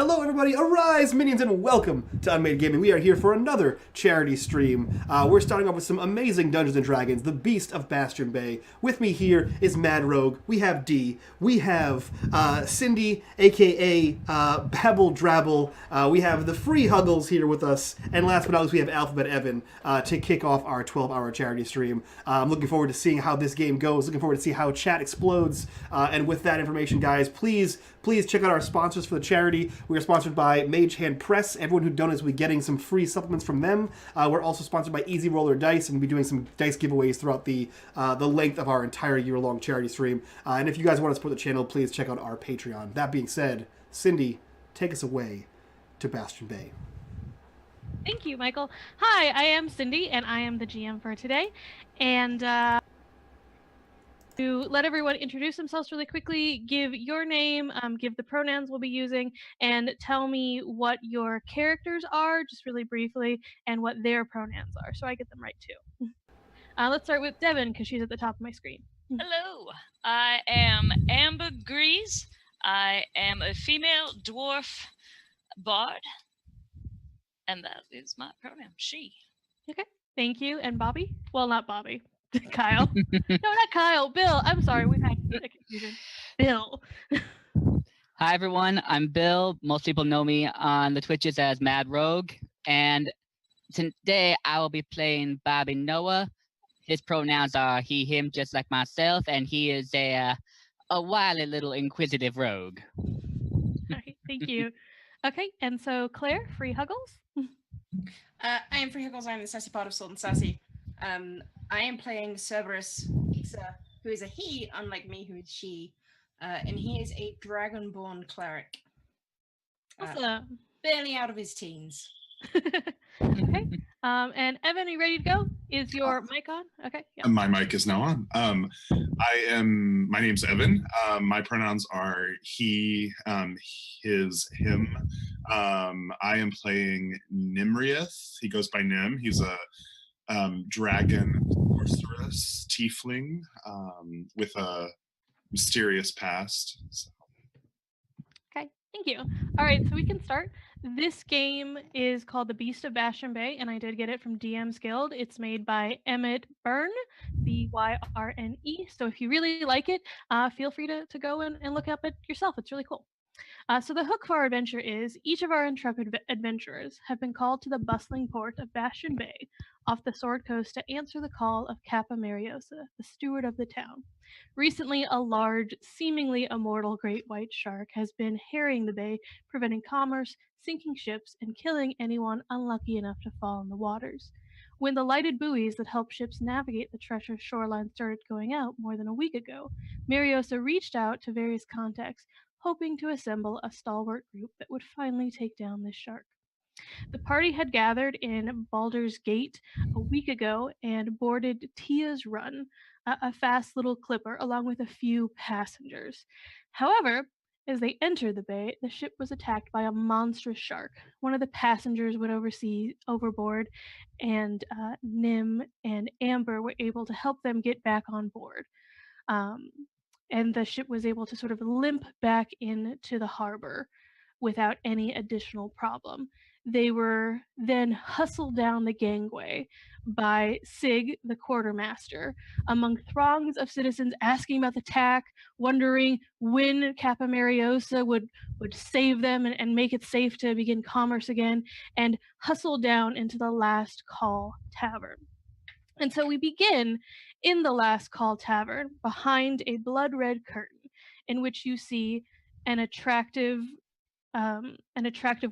Hello, everybody! Arise, minions, and welcome to unMadeGaming. We are here for another charity stream. We're starting off with some amazing Dungeons and Dragons, the Beast of Bastion Bay. With me here is Mad Rogue. We have D. We have Cindy, aka Babble Drabble. We have the Free Huggles here with us, and last but not least, we have Alphabet Evan to kick off our 12-hour charity stream. I'm looking forward to seeing how this game goes. Looking forward to see how chat explodes. And with that information, guys, please check out our sponsors for the charity. We are sponsored by Mage Hand Press. Everyone who donates will be getting some free supplements from them. We're also sponsored by Easy Roller Dice, and we'll be doing some dice giveaways throughout the length of our entire year-long charity stream. And if you guys want to support the channel, please check out our Patreon. That being said, Cindy, take us away to Bastion Bay. Thank you, Michael. Hi, I am Cindy, and I am the GM for today. And to let everyone introduce themselves really quickly, give your name, give the pronouns we'll be using, and tell me what your characters are, just really briefly, and what their pronouns are, so I get them right too. Let's start with Devin, because she's at the top of my screen. Hello, I am Amber Grease. I am a female dwarf bard, and that is my pronoun, she. Okay, thank you. And Bobby? Well, not Bobby. Kyle. No, not Kyle. Bill. I'm sorry, we've had a confusion. Bill. Hi, everyone. I'm Bill. Most people know me on the Twitches as Mad Rogue. And today I will be playing Bobby Noah. His pronouns are he, him, just like myself. And he is a wily little inquisitive rogue. All right, thank you. Okay, and so Claire, Free Huggles. I am Free Huggles. I'm the sassy part of Salt and Sassy. I am playing Cerberus Isa, who is a he, unlike me, who is she. And he is a dragonborn cleric. Awesome. Barely out of his teens. Okay. And Evan, are you ready to go? Is your mic on? Okay. Yeah. My mic is now on. My name's Evan. My pronouns are he, his, him. I am playing Nimrieth. He goes by Nim. He's a dragon sorceress tiefling with a mysterious past. So. Okay, thank you. All right, so we can start. This game is called The Beast of Bastion Bay, and I did get it from DM's Guild. It's made by Emmett Byrne, Byrne. So if you really like it, feel free to go and look up it yourself. It's really cool. So the hook for our adventure is each of our intrepid adventurers have been called to the bustling port of Bastion Bay off the Sword Coast to answer the call of Kappa Mariosa, the steward of the town. Recently, a large, seemingly immortal great white shark has been harrying the bay, preventing commerce, sinking ships, and killing anyone unlucky enough to fall in the waters. When the lighted buoys that help ships navigate the treacherous shoreline started going out more than a week ago, Mariosa reached out to various contacts, hoping to assemble a stalwart group that would finally take down this shark. The party had gathered in Baldur's Gate a week ago and boarded Tia's Run, a fast little clipper, along with a few passengers. However, as they entered the bay, the ship was attacked by a monstrous shark. One of the passengers went overboard, and Nim and Amber were able to help them get back on board. And the ship was able to sort of limp back into the harbor without any additional problem. They were then hustled down the gangway by Sig, the quartermaster, among throngs of citizens asking about the attack, wondering when Kappa Mariosa would save them and make it safe to begin commerce again, and hustled down into the Last Call Tavern. And so we begin in the Last Call Tavern behind a blood-red curtain in which you see an attractive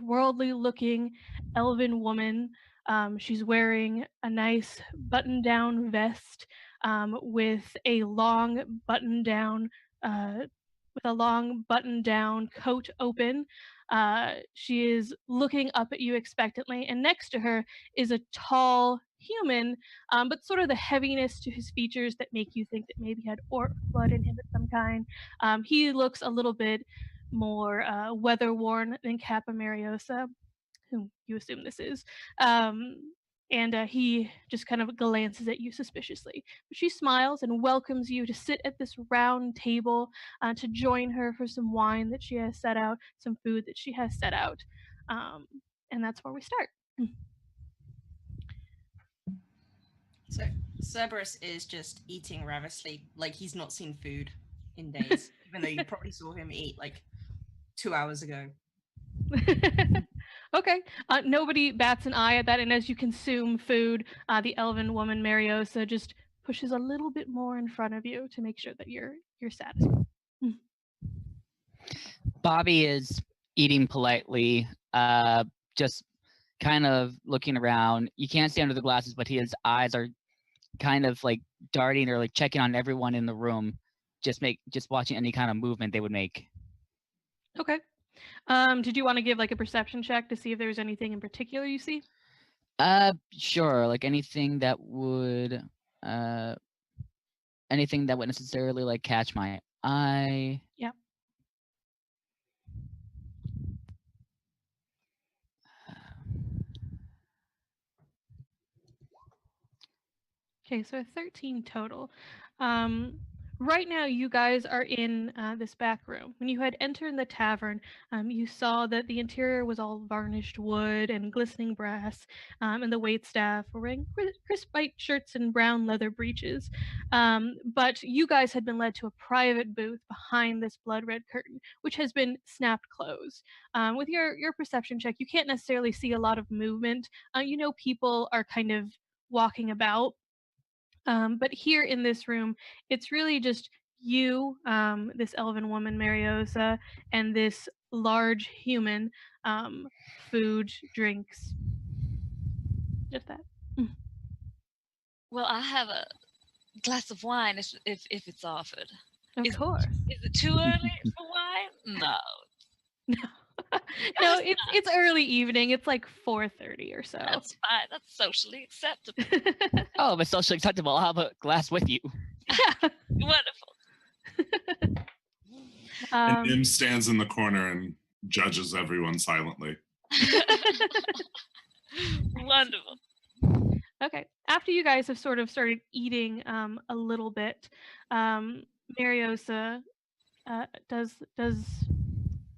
worldly-looking elven woman. She's wearing a nice button-down vest with a long button-down coat open. She is looking up at you expectantly, and next to her is a tall human, but sort of the heaviness to his features that make you think that maybe he had orc blood in him of some kind. He looks a little bit more weather-worn than Kappa Mariosa, whom you assume this is. And he just kind of glances at you suspiciously. But she smiles and welcomes you to sit at this round table, to join her for some wine that she has set out, some food that she has set out. And that's where we start. So Cerberus is just eating ravenously, like he's not seen food in days, even though you probably saw him eat like 2 hours ago. Okay. Nobody bats an eye at that, and as you consume food, the elven woman Mariosa just pushes a little bit more in front of you to make sure that you're satisfied. Bobby is eating politely, just kind of looking around. You can't see under the glasses, but his eyes are kind of like darting or like checking on everyone in the room, just watching any kind of movement they would make. Okay. Did you want to give like a perception check to see if there's anything in particular you see? Sure. Like anything that would necessarily like catch my eye. Yeah. Okay, so 13 total. Right now, you guys are in this back room. When you had entered the tavern, you saw that the interior was all varnished wood and glistening brass, and the waitstaff were wearing crisp white shirts and brown leather breeches. But you guys had been led to a private booth behind this blood red curtain, which has been snapped closed. With your perception check, you can't necessarily see a lot of movement. You know, people are kind of walking about. But here in this room, it's really just you, this elven woman, Mariosa, and this large human, food, drinks, just that. Well, I have a glass of wine if it's offered. Of course. Is it too early for wine? No. No, it's early evening. It's like 4:30 or so. That's fine. That's socially acceptable. Oh, if it's socially acceptable, I'll have a glass with you. Yeah. Wonderful. And Nim stands in the corner and judges everyone silently. Wonderful. Okay. After you guys have sort of started eating a little bit, Mariosa does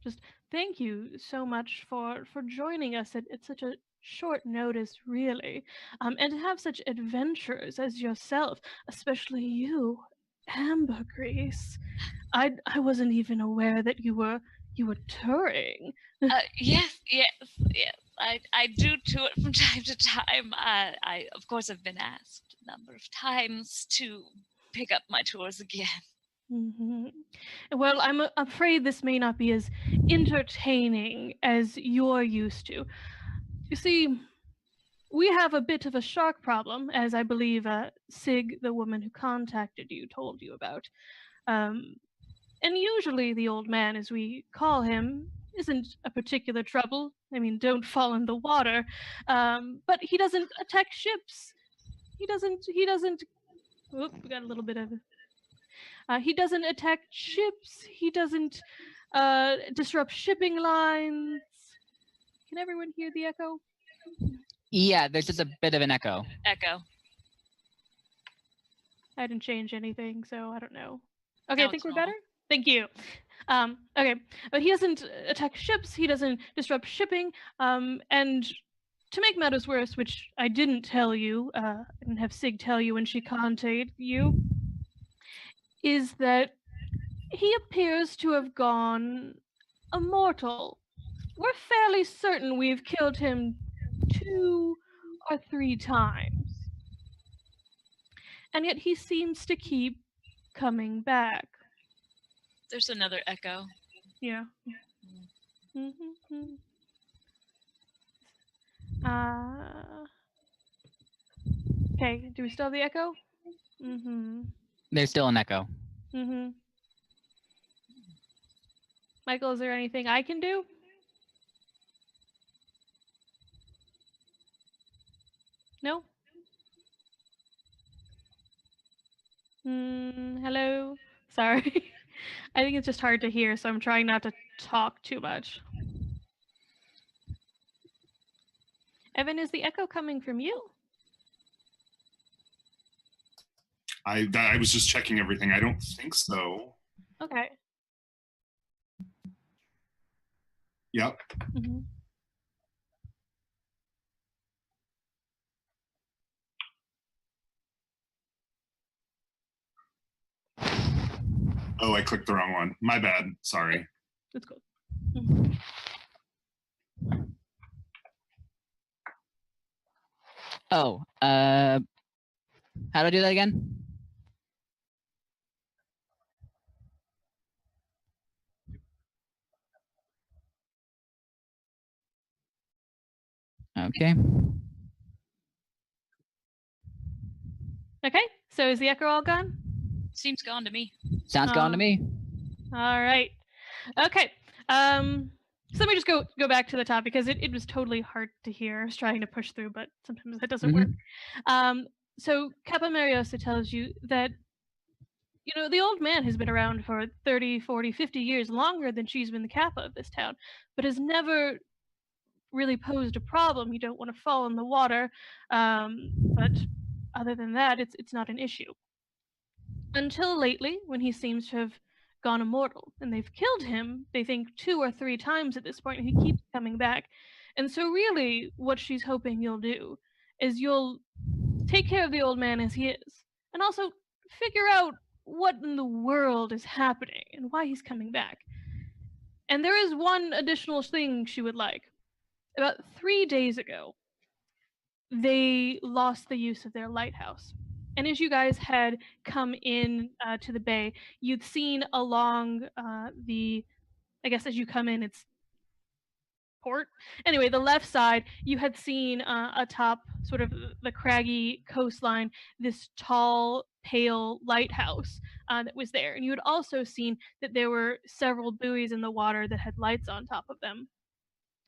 just thank you so much for joining us at such a short notice, really, and to have such adventurers as yourself, especially you, Ambergris. I wasn't even aware that you were touring. Yes. I do tour from time to time. I of course have been asked a number of times to pick up my tours again. Mm-hmm. Well, I'm afraid this may not be as entertaining as you're used to. You see, we have a bit of a shark problem, as I believe Sig, the woman who contacted you, told you about. And usually the old man, as we call him, isn't a particular trouble. I mean, don't fall in the water. But he doesn't attack ships. He doesn't. Oop, we got a little bit of. He doesn't attack ships. He doesn't disrupt shipping lines. Can everyone hear the echo? Yeah, there's just a bit of an echo. Echo. I didn't change anything, so I don't know. Okay, No, I think it's we're normal. better. Thank you. Okay, but he doesn't attack ships. He doesn't disrupt shipping. And to make matters worse, which I didn't tell you, and have Sig tell you when she contacted you, is that he appears to have gone immortal. We're fairly certain we've killed him 2 or 3 times. And yet he seems to keep coming back. There's another echo. Yeah. Okay, do we still have the echo? There's still an echo. Michael, is there anything I can do? No? Hello? Sorry. I think it's just hard to hear, so I'm trying not to talk too much. Evan, is the echo coming from you? I was just checking everything. I don't think so. Okay. Yep. Mm-hmm. Oh, I clicked the wrong one. My bad. Sorry. That's cool. Mm-hmm. Oh, how do I do that again? Okay. Okay. So is the echo all gone? Seems gone to me. Sounds gone to me. All right. Okay. So let me just go back to the top because it was totally hard to hear. I was trying to push through, but sometimes that doesn't work. So Kappa Mariosa tells you that, the old man has been around for 30, 40, 50 years, longer than she's been the Kappa of this town, but has never really posed a problem. You don't want to fall in the water. But other than that, it's not an issue. Until lately, when he seems to have gone immortal, and they've killed him, they think 2 or 3 times at this point, and he keeps coming back. And so really, what she's hoping you'll do is you'll take care of the old man as he is, and also figure out what in the world is happening and why he's coming back. And there is one additional thing she would like. About 3 days ago, they lost the use of their lighthouse. And as you guys had come in to the bay, you'd seen along I guess as you come in, it's port. Anyway, the left side, you had seen atop sort of the craggy coastline, this tall, pale lighthouse that was there. And you had also seen that there were several buoys in the water that had lights on top of them.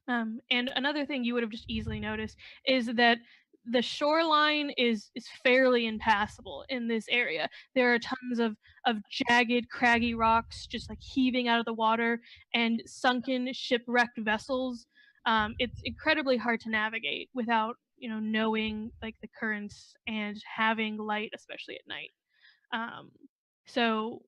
And another thing you would have just easily noticed is that the shoreline is fairly impassable in this area. There are tons of jagged, craggy rocks just like heaving out of the water and sunken, shipwrecked vessels. It's incredibly hard to navigate without knowing like the currents and having light, especially at night. So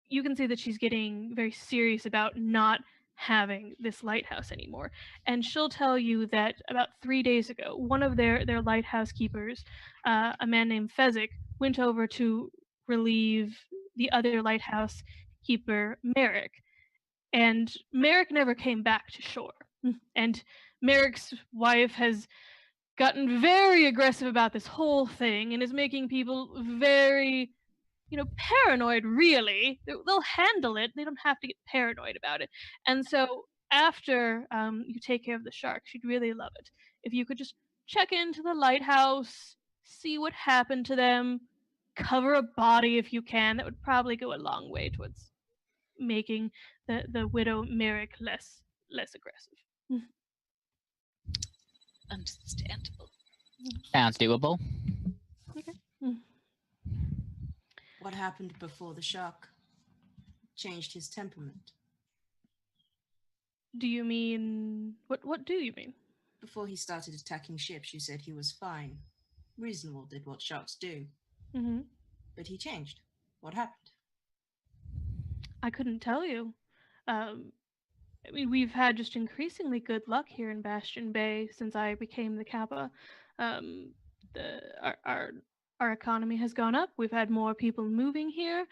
you can see that she's getting very serious about not having this lighthouse anymore. And she'll tell you that about 3 days ago, one of their lighthouse keepers, a man named Fezzik, went over to relieve the other lighthouse keeper, Merrick. And Merrick never came back to shore. And Merrick's wife has gotten very aggressive about this whole thing and is making people very paranoid, really. They'll handle it. They don't have to get paranoid about it. And so after you take care of the sharks, you'd really love it if you could just check into the lighthouse, see what happened to them, cover a body if you can. That would probably go a long way towards making the widow Merrick less aggressive. Understandable. Sounds doable. Okay. What happened before the shark changed his temperament? Do you mean what do you mean? Before he started attacking ships, you said he was fine, reasonable, did what sharks do. Mm-hmm. But he changed. What happened? I couldn't tell you. I mean, we've had just increasingly good luck here in Bastion Bay since I became the Kappa. Our economy has gone up. We've had more people moving here.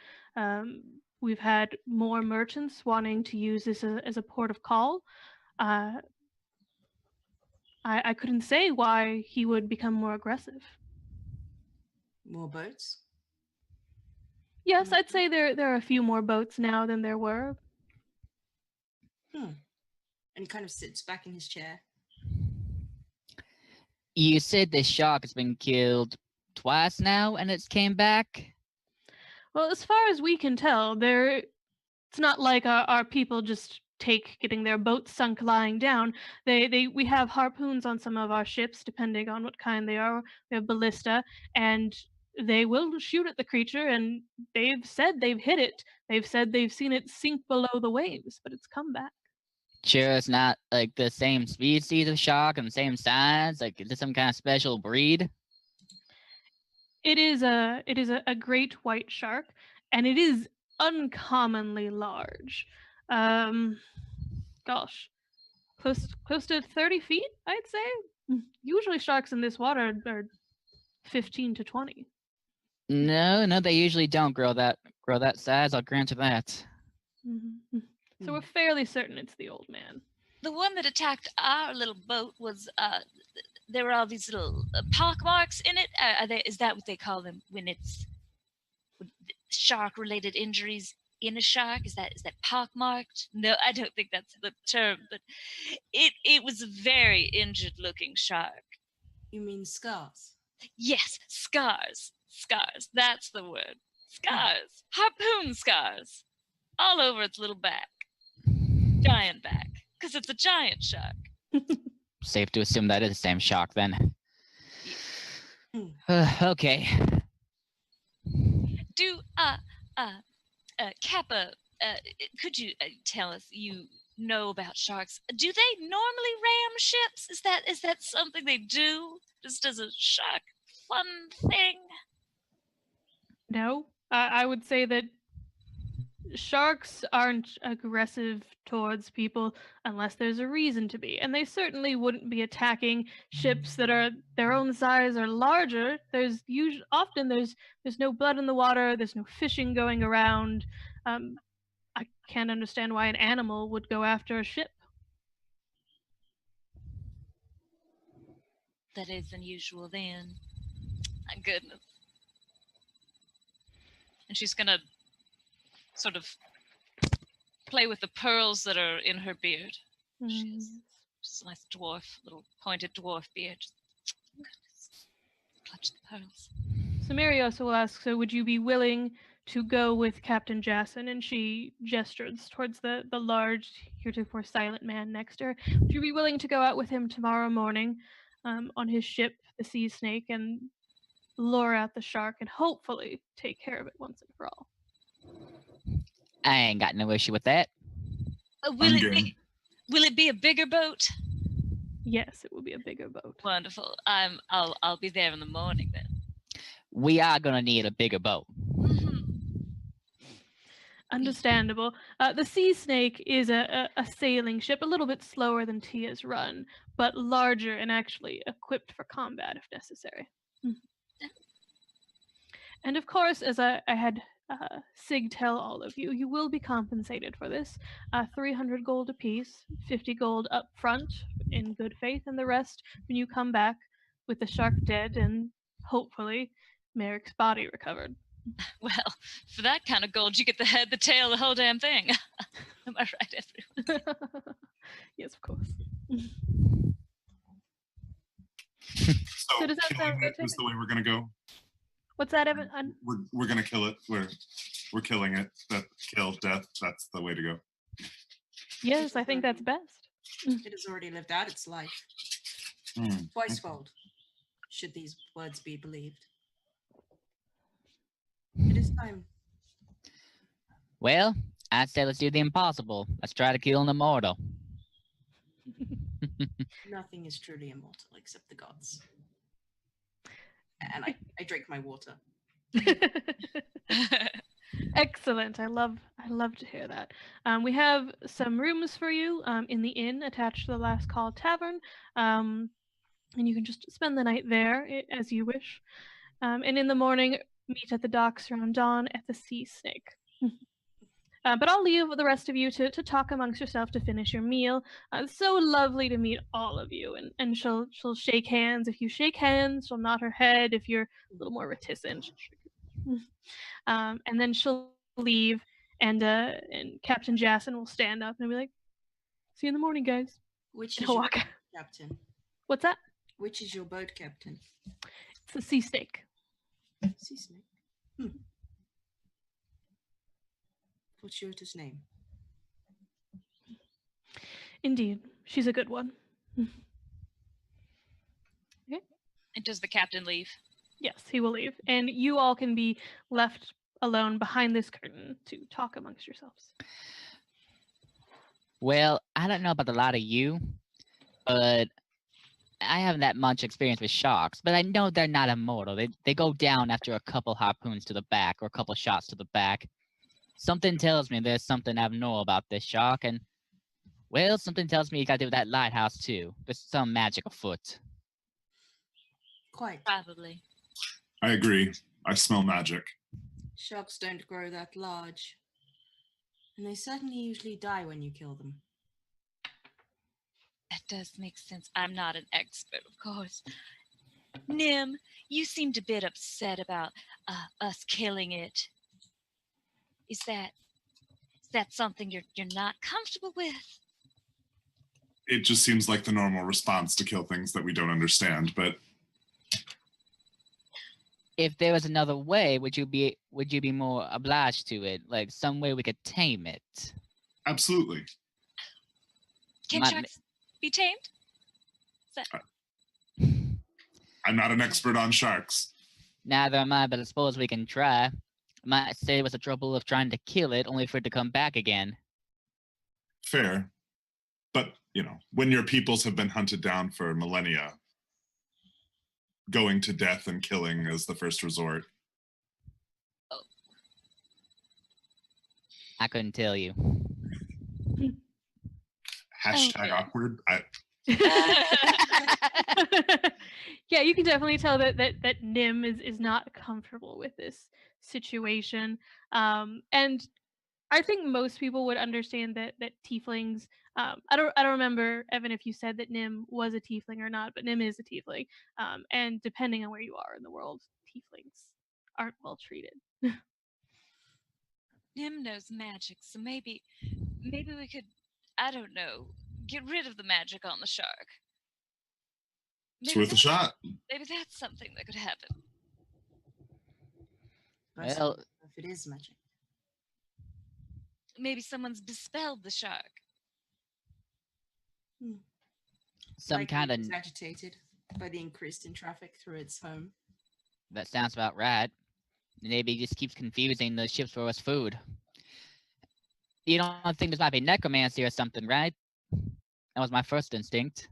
We've had more merchants wanting to use this as a port of call. I couldn't say why he would become more aggressive. More boats? Yes, I'd say there are a few more boats now than there were. And he kind of sits back in his chair. You said the shark has been killed twice now and it's came back? Well, as far as we can tell, it's not like our people just take getting their boats sunk lying down. We have harpoons on some of our ships, depending on what kind they are. We have ballista, and they will shoot at the creature, and they've said they've hit it. They've said they've seen it sink below the waves, but it's come back. Sure, it's not like the same species of shark and the same size. Like, is this some kind of special breed? It is a great white shark, and it is uncommonly large. Um, gosh, close to 30 feet, I'd say. Usually sharks in this water are 15 to 20. No, they usually don't grow that size. I'll grant you that. So we're fairly certain it's the old man. The one that attacked our little boat was there were all these little pock marks in it. Is that what they call them when it's shark-related injuries in a shark? Is that pock-marked? No, I don't think that's the term, but it was a very injured-looking shark. You mean scars? Yes, scars. Scars. That's the word. Scars. Harpoon scars. All over its little back. Giant back. Because it's a giant shark. Safe to assume that is the same shark then. Okay. Do Kappa, could you tell us, you know about sharks? Do they normally ram ships? Is that something they do? Just as a shark fun thing? No, I would say that sharks aren't aggressive towards people unless there's a reason to be, and they certainly wouldn't be attacking ships that are their own size or larger. There's no blood in the water. There's no fishing going around. I can't understand why an animal would go after a ship. That is unusual then. My goodness. And she's gonna sort of play with the pearls that are in her beard. She has just a nice little pointed dwarf beard. Goodness. Clutch the pearls. So Mariosa will ask, so would you be willing to go with Captain Jason? And she gestures towards the large, heretofore silent man next to her. Would you be willing to go out with him tomorrow morning on his ship, the Sea Snake, and lure out the shark and hopefully take care of it once and for all? I ain't got no issue with that. Will it be a bigger boat? Yes, it will be a bigger boat. Wonderful. I'll be there in the morning then. We are gonna need a bigger boat. Understandable. The Sea Snake is a sailing ship, a little bit slower than Tia's run, but larger and actually equipped for combat if necessary. And of course, as I had Sig tell all of you, you will be compensated for this. 300 gold apiece, 50 gold up front in good faith, and the rest when you come back with the shark dead and hopefully Merrick's body recovered. Well, for that kind of gold, you get the head, the tail, the whole damn thing. Am I right, everyone? Yes, of course. So does that sound killing good it to is the way we're gonna go. What's that, Evan? We're gonna kill it. We're killing it. Death. That's the way to go. Yes, I think that's best. It has already lived out its life. Twicefold, should these words be believed. It is time. Well, I'd say let's do the impossible. Let's try to kill an immortal. Nothing is truly immortal except the gods. And I drink my water. Excellent. I love to hear that. We have some rooms for you in the inn attached to the Last Call Tavern, and you can just spend the night there as you wish. And in the morning, meet at the docks around dawn at the Sea Snake. But I'll leave the rest of you to talk amongst yourself to finish your meal. It's so lovely to meet all of you, and she'll shake hands. If you shake hands, she'll nod her head. If you're a little more reticent, and then she'll leave, and Captain Jason will stand up and be like, "See you in the morning, guys." Which And is he'll your walk out. boat, Captain? What's that? Which is your boat, Captain? It's the Sea Snake. Sea Snake. What's Yota's name? Indeed, she's a good one. Okay. And does the captain leave? Yes, he will leave, and you all can be left alone behind this curtain to talk amongst yourselves. Well, I don't know about a lot of you, but I haven't that much experience with sharks, but I know they're not immortal. They go down after a couple harpoons to the back or a couple shots to the back. Something tells me there's something abnormal about this shark, and well, something tells me you gotta do with that lighthouse too. There's some magic afoot. Quite. Probably. I agree. I smell magic. Sharks don't grow that large. And they certainly usually die when you kill them. That does make sense. I'm not an expert, of course. Nim, you seemed a bit upset about us killing it. Is that something you're not comfortable with? It just seems like the normal response to kill things that we don't understand, but If there was another way, would you be more obliged to it? Like some way we could tame it? absolutely. Can My- sharks be tamed? I'm not an expert on sharks. Neither am I, but I suppose we can try. I might say what's the trouble of trying to kill it, only for it to come back again. Fair. But, when your peoples have been hunted down for millennia, going to death and killing is the first resort. I couldn't tell you. Hashtag Okay. awkward. Yeah, you can definitely tell that Nim is not comfortable with this situation, and I think most people would understand that tieflings. I don't remember, Evan, if you said that Nim was a tiefling or not, but Nim is a tiefling, and depending on where you are in the world, tieflings aren't well treated. Nim knows magic, so maybe we could, I don't know, get rid of the magic on the shark. It's worth a shot. Maybe that's something that could happen. But Well- if it is magic. Maybe someone's bespelled the shark. Some Likely kind of it's agitated by the increase in traffic through its home. that sounds about right. Maybe it just keeps confusing the ships for us food. You don't think this might be necromancy or something, right? That was my first instinct.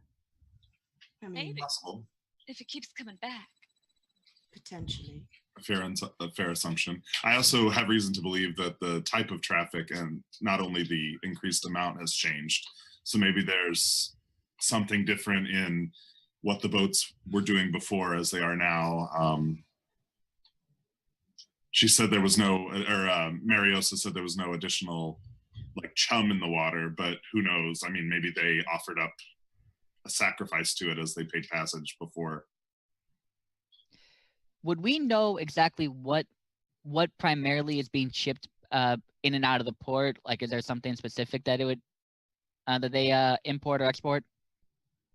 I mean, Maybe. Possible. If it keeps coming back. potentially. A fair assumption. I also have reason to believe that the type of traffic and not only the increased amount has changed. So maybe there's something different in what the boats were doing before as they are now. She said there was no, or Mariosa said there was no additional chum in the water, but who knows? I mean, maybe they offered up a sacrifice to it as they paid passage before. Would we know exactly what primarily is being shipped in and out of the port? Like, is there something specific that it would that they import or export?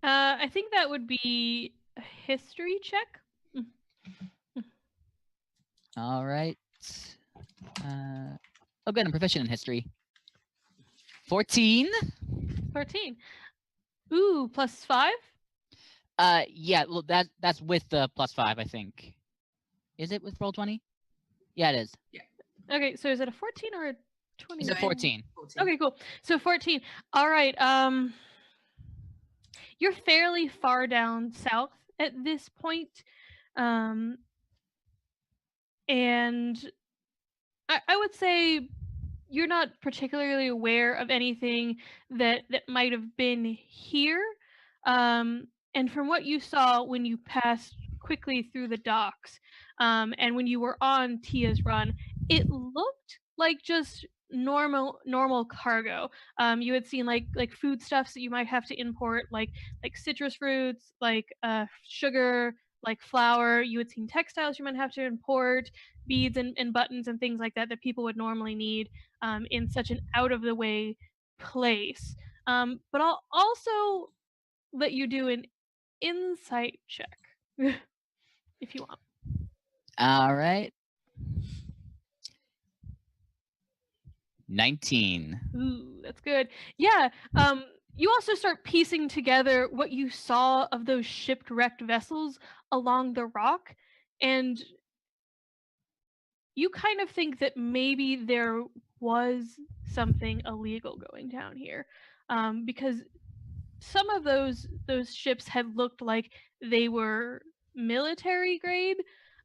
I think that would be a history check. All right. Oh, good. I'm proficient in history. 14. 14. Ooh, +5. Yeah. Well, that's with the +5, I think. Is it with Roll20? Yeah, it is. Okay, so is it a 14 or a 20? It's a 14. Okay, cool. So 14. All right. You're fairly far down south at this point. And I would say you're not particularly aware of anything that might have been here. And from what you saw when you passed quickly through the docks, and when you were on Tia's run, it looked like just normal cargo. You had seen like foodstuffs that you might have to import, like citrus fruits, like sugar, like flour. You had seen textiles you might have to import, beads and buttons and things like that people would normally need in such an out of the way place. But I'll also let you do an insight check if you want. All right. 19. Ooh, that's good. Yeah. You also start piecing together what you saw of those shipwrecked vessels along the rock, and you kind of think that maybe there was something illegal going down here, because some of those ships had looked like they were military grade,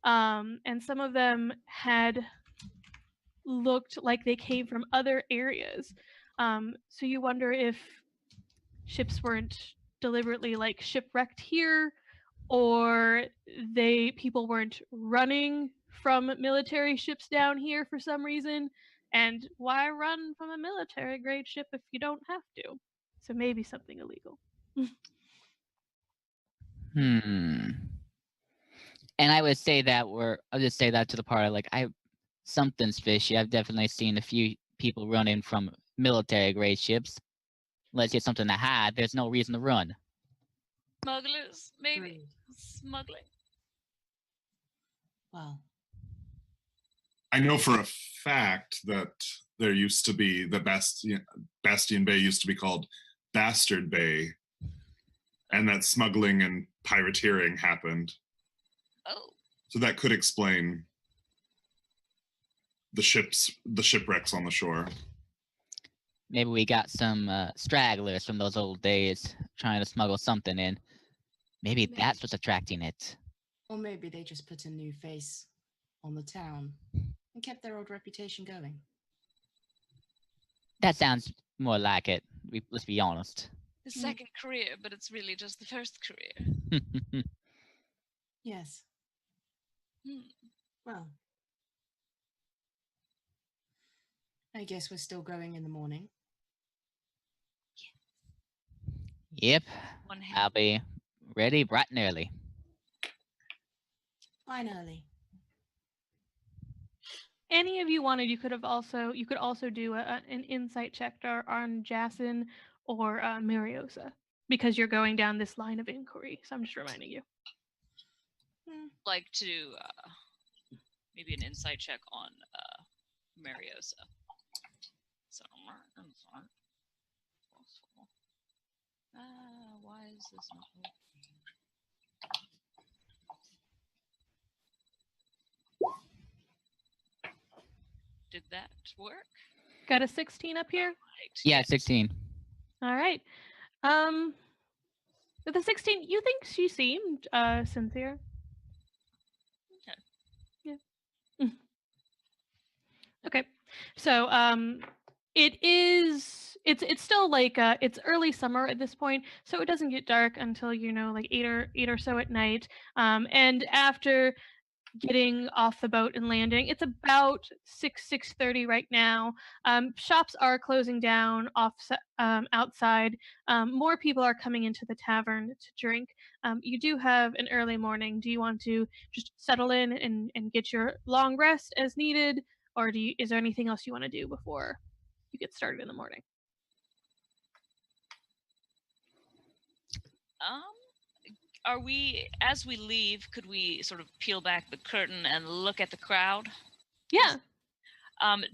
and some of them had looked like they came from other areas. So you wonder if ships weren't deliberately like shipwrecked here, or people weren't running from military ships down here for some reason. And why run from a military grade ship if you don't have to? So maybe something illegal. And I would say that I'll just say that to the party, like something's fishy. I've definitely seen a few people running from military grade ships. Unless you have something to hide, there's no reason to run. Smugglers, maybe. Agreed. Smuggling. Well, I know for a fact that there used to be Bastion Bay used to be called Bastard Bay, and that smuggling and pirateering happened. Oh, So that could explain the shipwrecks on the shore. Maybe we got some stragglers from those old days trying to smuggle something in. Maybe that's what's attracting it. or maybe they just put a new face on the town and kept their old reputation going. That sounds more like it. Let's be honest. the second career, but it's really just the first career. Yes. Well, I guess we're still going in the morning. Yep, One hand. I'll be ready bright and early. Fine early. Any of you wanted, you could also do an insight check on Jason or Miriosa, because you're going down this line of inquiry. So I'm just reminding you. Like to do maybe an insight check on Mariosa. So why is this not working? Did that work? Got a 16 up here? Right. Yeah, yes. 16. All right. With the 16, you think she seemed sincere? Okay. Yeah. Okay. So it's still like it's early summer at this point, so it doesn't get dark until like 8 or so at night. And after getting off the boat and landing, it's about 6:30 right now. Shops are closing down outside. More people are coming into the tavern to drink. You do have an early morning. Do you want to just settle in and get your long rest as needed, or is there anything else you want to do before you get started in the morning? Are we, as we leave, could we sort of peel back the curtain and look at the crowd? Yeah.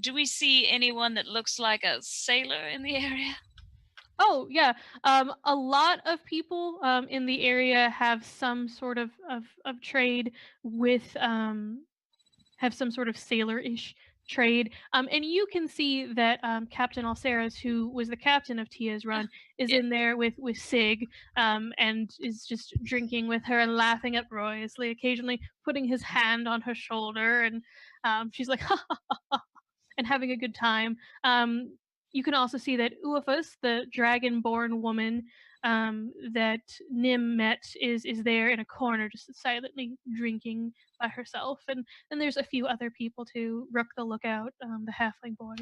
Do we see anyone that looks like a sailor in the area? Oh, yeah. A lot of people in the area have some sort of trade with, have some sort of sailor-ish trade. And you can see that Captain Alceras, who was the captain of Tia's run, is Yeah. in there with Sig, and is just drinking with her and laughing uproariously, occasionally putting his hand on her shoulder, and she's like, ha ha ha ha, and having a good time. You can also see that Uafus, the dragon-born woman that Nim met, is there in a corner, just silently drinking by herself. And then there's a few other people too. Rook the Lookout, the halfling boy.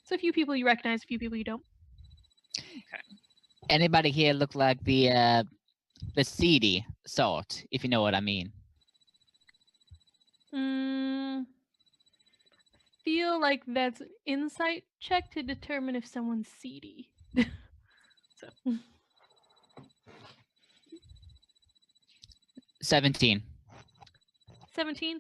So a few people you recognize, a few people you don't. Okay. Anybody here look like the seedy sort, if you know what I mean? Feel like that's an insight check to determine if someone's seedy. So 17. 17.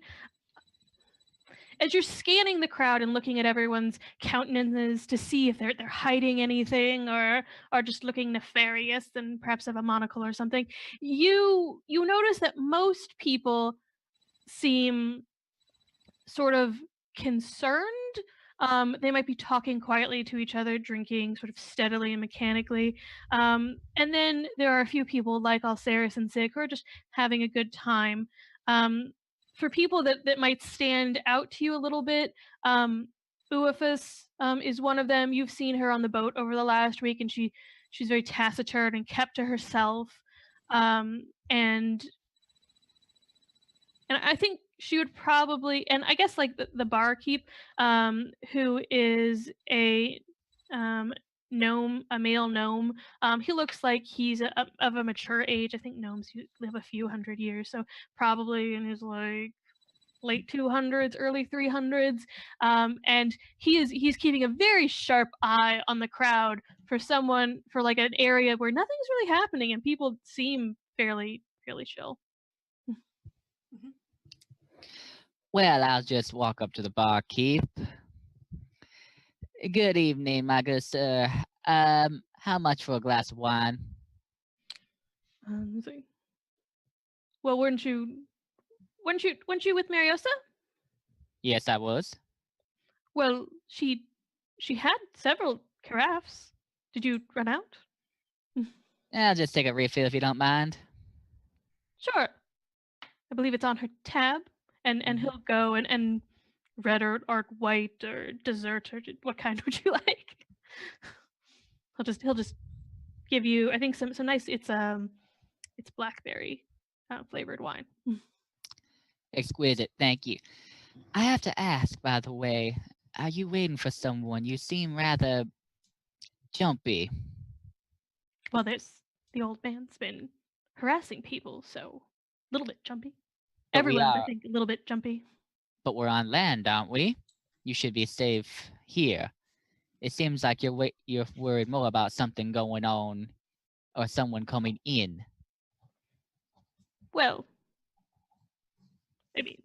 As you're scanning the crowd and looking at everyone's countenances to see if they're hiding anything or are just looking nefarious and perhaps have a monocle or something, you notice that most people seem sort of concerned, They might be talking quietly to each other, drinking sort of steadily and mechanically. And then there are a few people like Alceris and Zig who are just having a good time. For people that might stand out to you a little bit, Uafus is one of them. You've seen her on the boat over the last week, and she's very taciturn and kept to herself. And I think she would probably, and I guess like the barkeep, who is a gnome, a male gnome. He looks like he's of a mature age. I think gnomes live a few hundred years, so probably in his like late 200s, early 300s, and he's keeping a very sharp eye on the crowd for like an area where nothing's really happening and people seem fairly chill. Well, I'll just walk up to the barkeep. Good evening, my good sir. How much for a glass of wine? Let's see. Well, weren't you with Mariosa? Yes, I was. Well, she had several carafes. Did you run out? I'll just take a refill if you don't mind. Sure. I believe it's on her tab, and he'll go and red or white or dessert or what kind would you like? He'll just give you, I think, some nice. It's blackberry flavored wine. Exquisite, thank you. I have to ask, by the way, are you waiting for someone? You seem rather jumpy. Well, the old man's been harassing people, so a little bit jumpy. But we Everyone's, I are. think, a little bit jumpy. But we're on land, aren't we? You should be safe here. It seems like you're worried more about something going on or someone coming in. Well, I mean,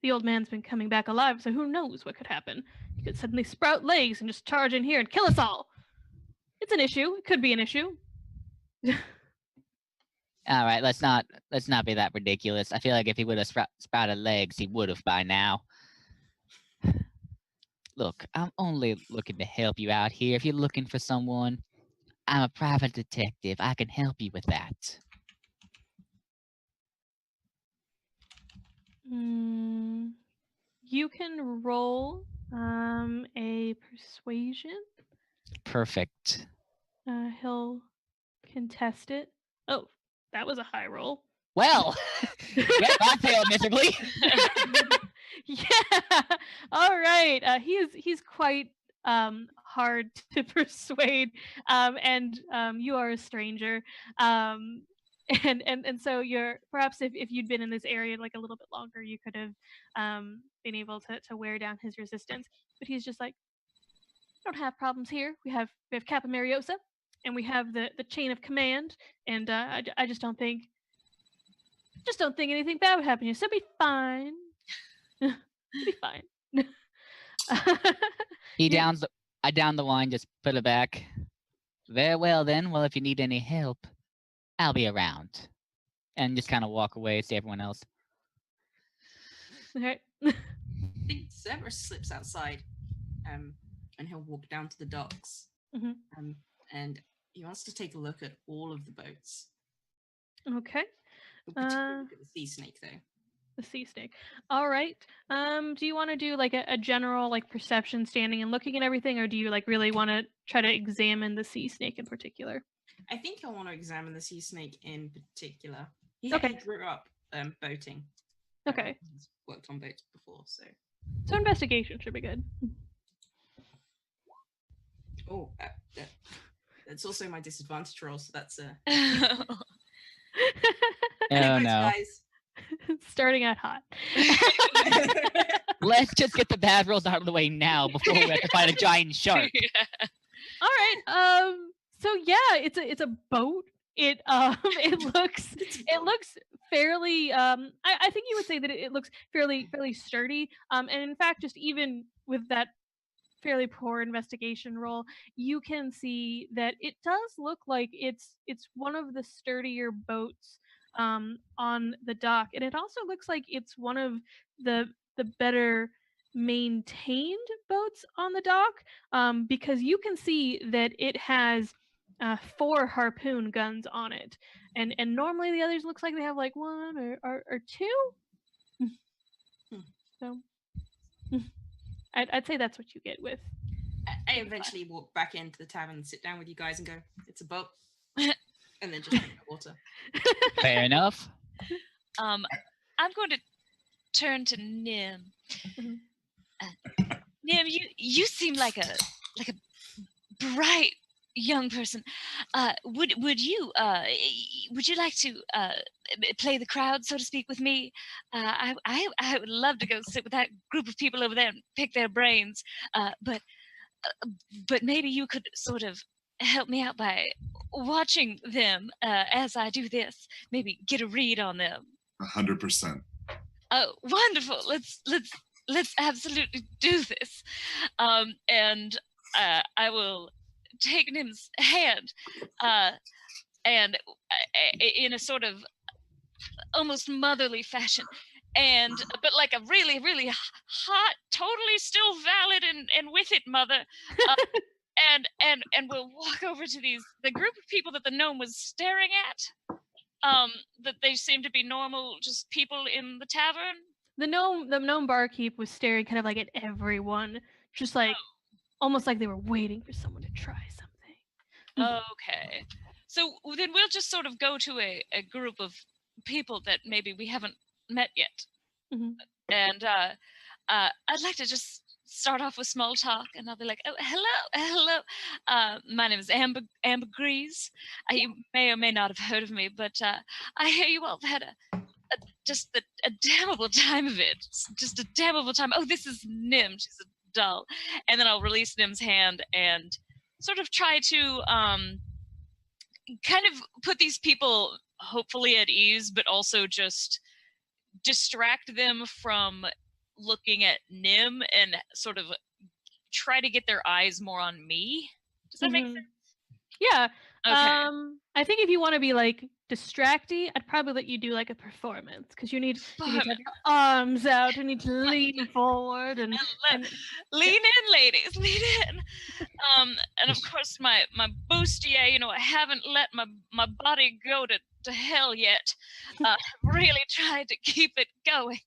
the old man's been coming back alive, so who knows what could happen? He could suddenly sprout legs and just charge in here and kill us all. It's an issue. It could be an issue. All right, let's not be that ridiculous. I feel like if he would have sprouted legs, he would have by now. Look, I'm only looking to help you out here. If you're looking for someone, I'm a private detective. I can help you with that. You can roll a persuasion. Perfect. He'll contest it. Oh, that was a high roll. Well, yep, I failed miserably. Yeah. All right. He's quite hard to persuade, and you are a stranger, and so you're perhaps if you'd been in this area like a little bit longer, you could have been able to wear down his resistance. But he's just like, I don't have problems here. We have Kappa Mariosa, and we have the chain of command, and I just don't think anything bad would happen here. So it'll be fine. It'll be fine. I down the wine, just put it back. Very well then. Well, if you need any help, I'll be around. And just kind of walk away, see everyone else. Okay. I think Cerberus slips outside, and he'll walk down to the docks. And he wants to take a look at all of the boats. Okay. He'll particularly look at the sea snake, though. The sea snake. All right. Do you want to do like a general like perception, standing and looking at everything, or do you like really want to try to examine the sea snake in particular? I think I want to examine the sea snake in particular. He grew up boating. Okay. He's worked on boats before, so investigation should be good. Oh, that's also my disadvantage roll, so that's a. Oh Anyways, no. guys. Starting out hot. Let's just get the bad rolls out of the way now before we have to fight a giant shark. Yeah. All right. So yeah, it's a boat. It looks fairly I think you would say that it looks fairly sturdy. And in fact, just even with that fairly poor investigation roll, you can see that it does look like it's one of the sturdier boats on the dock, and it also looks like it's one of the better maintained boats on the dock, because you can see that it has 4 harpoon guns on it, and normally the others looks like they have like 1 or 2. So I'd say that's what you get with. I eventually walk back into the tavern and sit down with you guys and go, "It's a boat," and then just drink the water. Fair enough. I'm going to turn to Nim. Mhm. Nim, you seem like a bright young person. Would you like to play the crowd, so to speak, with me? I would love to go sit with that group of people over there and pick their brains. But maybe you could sort of help me out by watching them as I do this. Maybe get a read on them. 100%. Oh, wonderful! Let's absolutely do this. And I will take Nim's hand, and in a sort of almost motherly fashion, but like a really, really hot, totally still valid and with it, mother. And we'll walk over to the group of people that the gnome was staring at. That they seem to be normal, just people in the tavern. The gnome barkeep was staring kind of like at everyone, just like almost like they were waiting for someone to try something. Okay. So then we'll just sort of go to a group of people that maybe we haven't met yet. Mhm. And I'd like to just start off with small talk, and I'll be like, "Oh, hello. My name is Ambergris. You may or may not have heard of me, but I hear you all have had just a damnable time of it. Just a damnable time. Oh, this is Nim. She's a doll." And then I'll release Nim's hand and sort of try to kind of put these people hopefully at ease, but also just distract them from looking at Nim and sort of try to get their eyes more on me. Does that make sense? Yeah. Okay. I think if you want to be like distracty, I'd probably let you do like a performance, because you need to have your arms out. You need to lean forward and lean in, ladies, lean in. And of course my bustier, I haven't let my body go to hell yet. I've really tried to keep it going.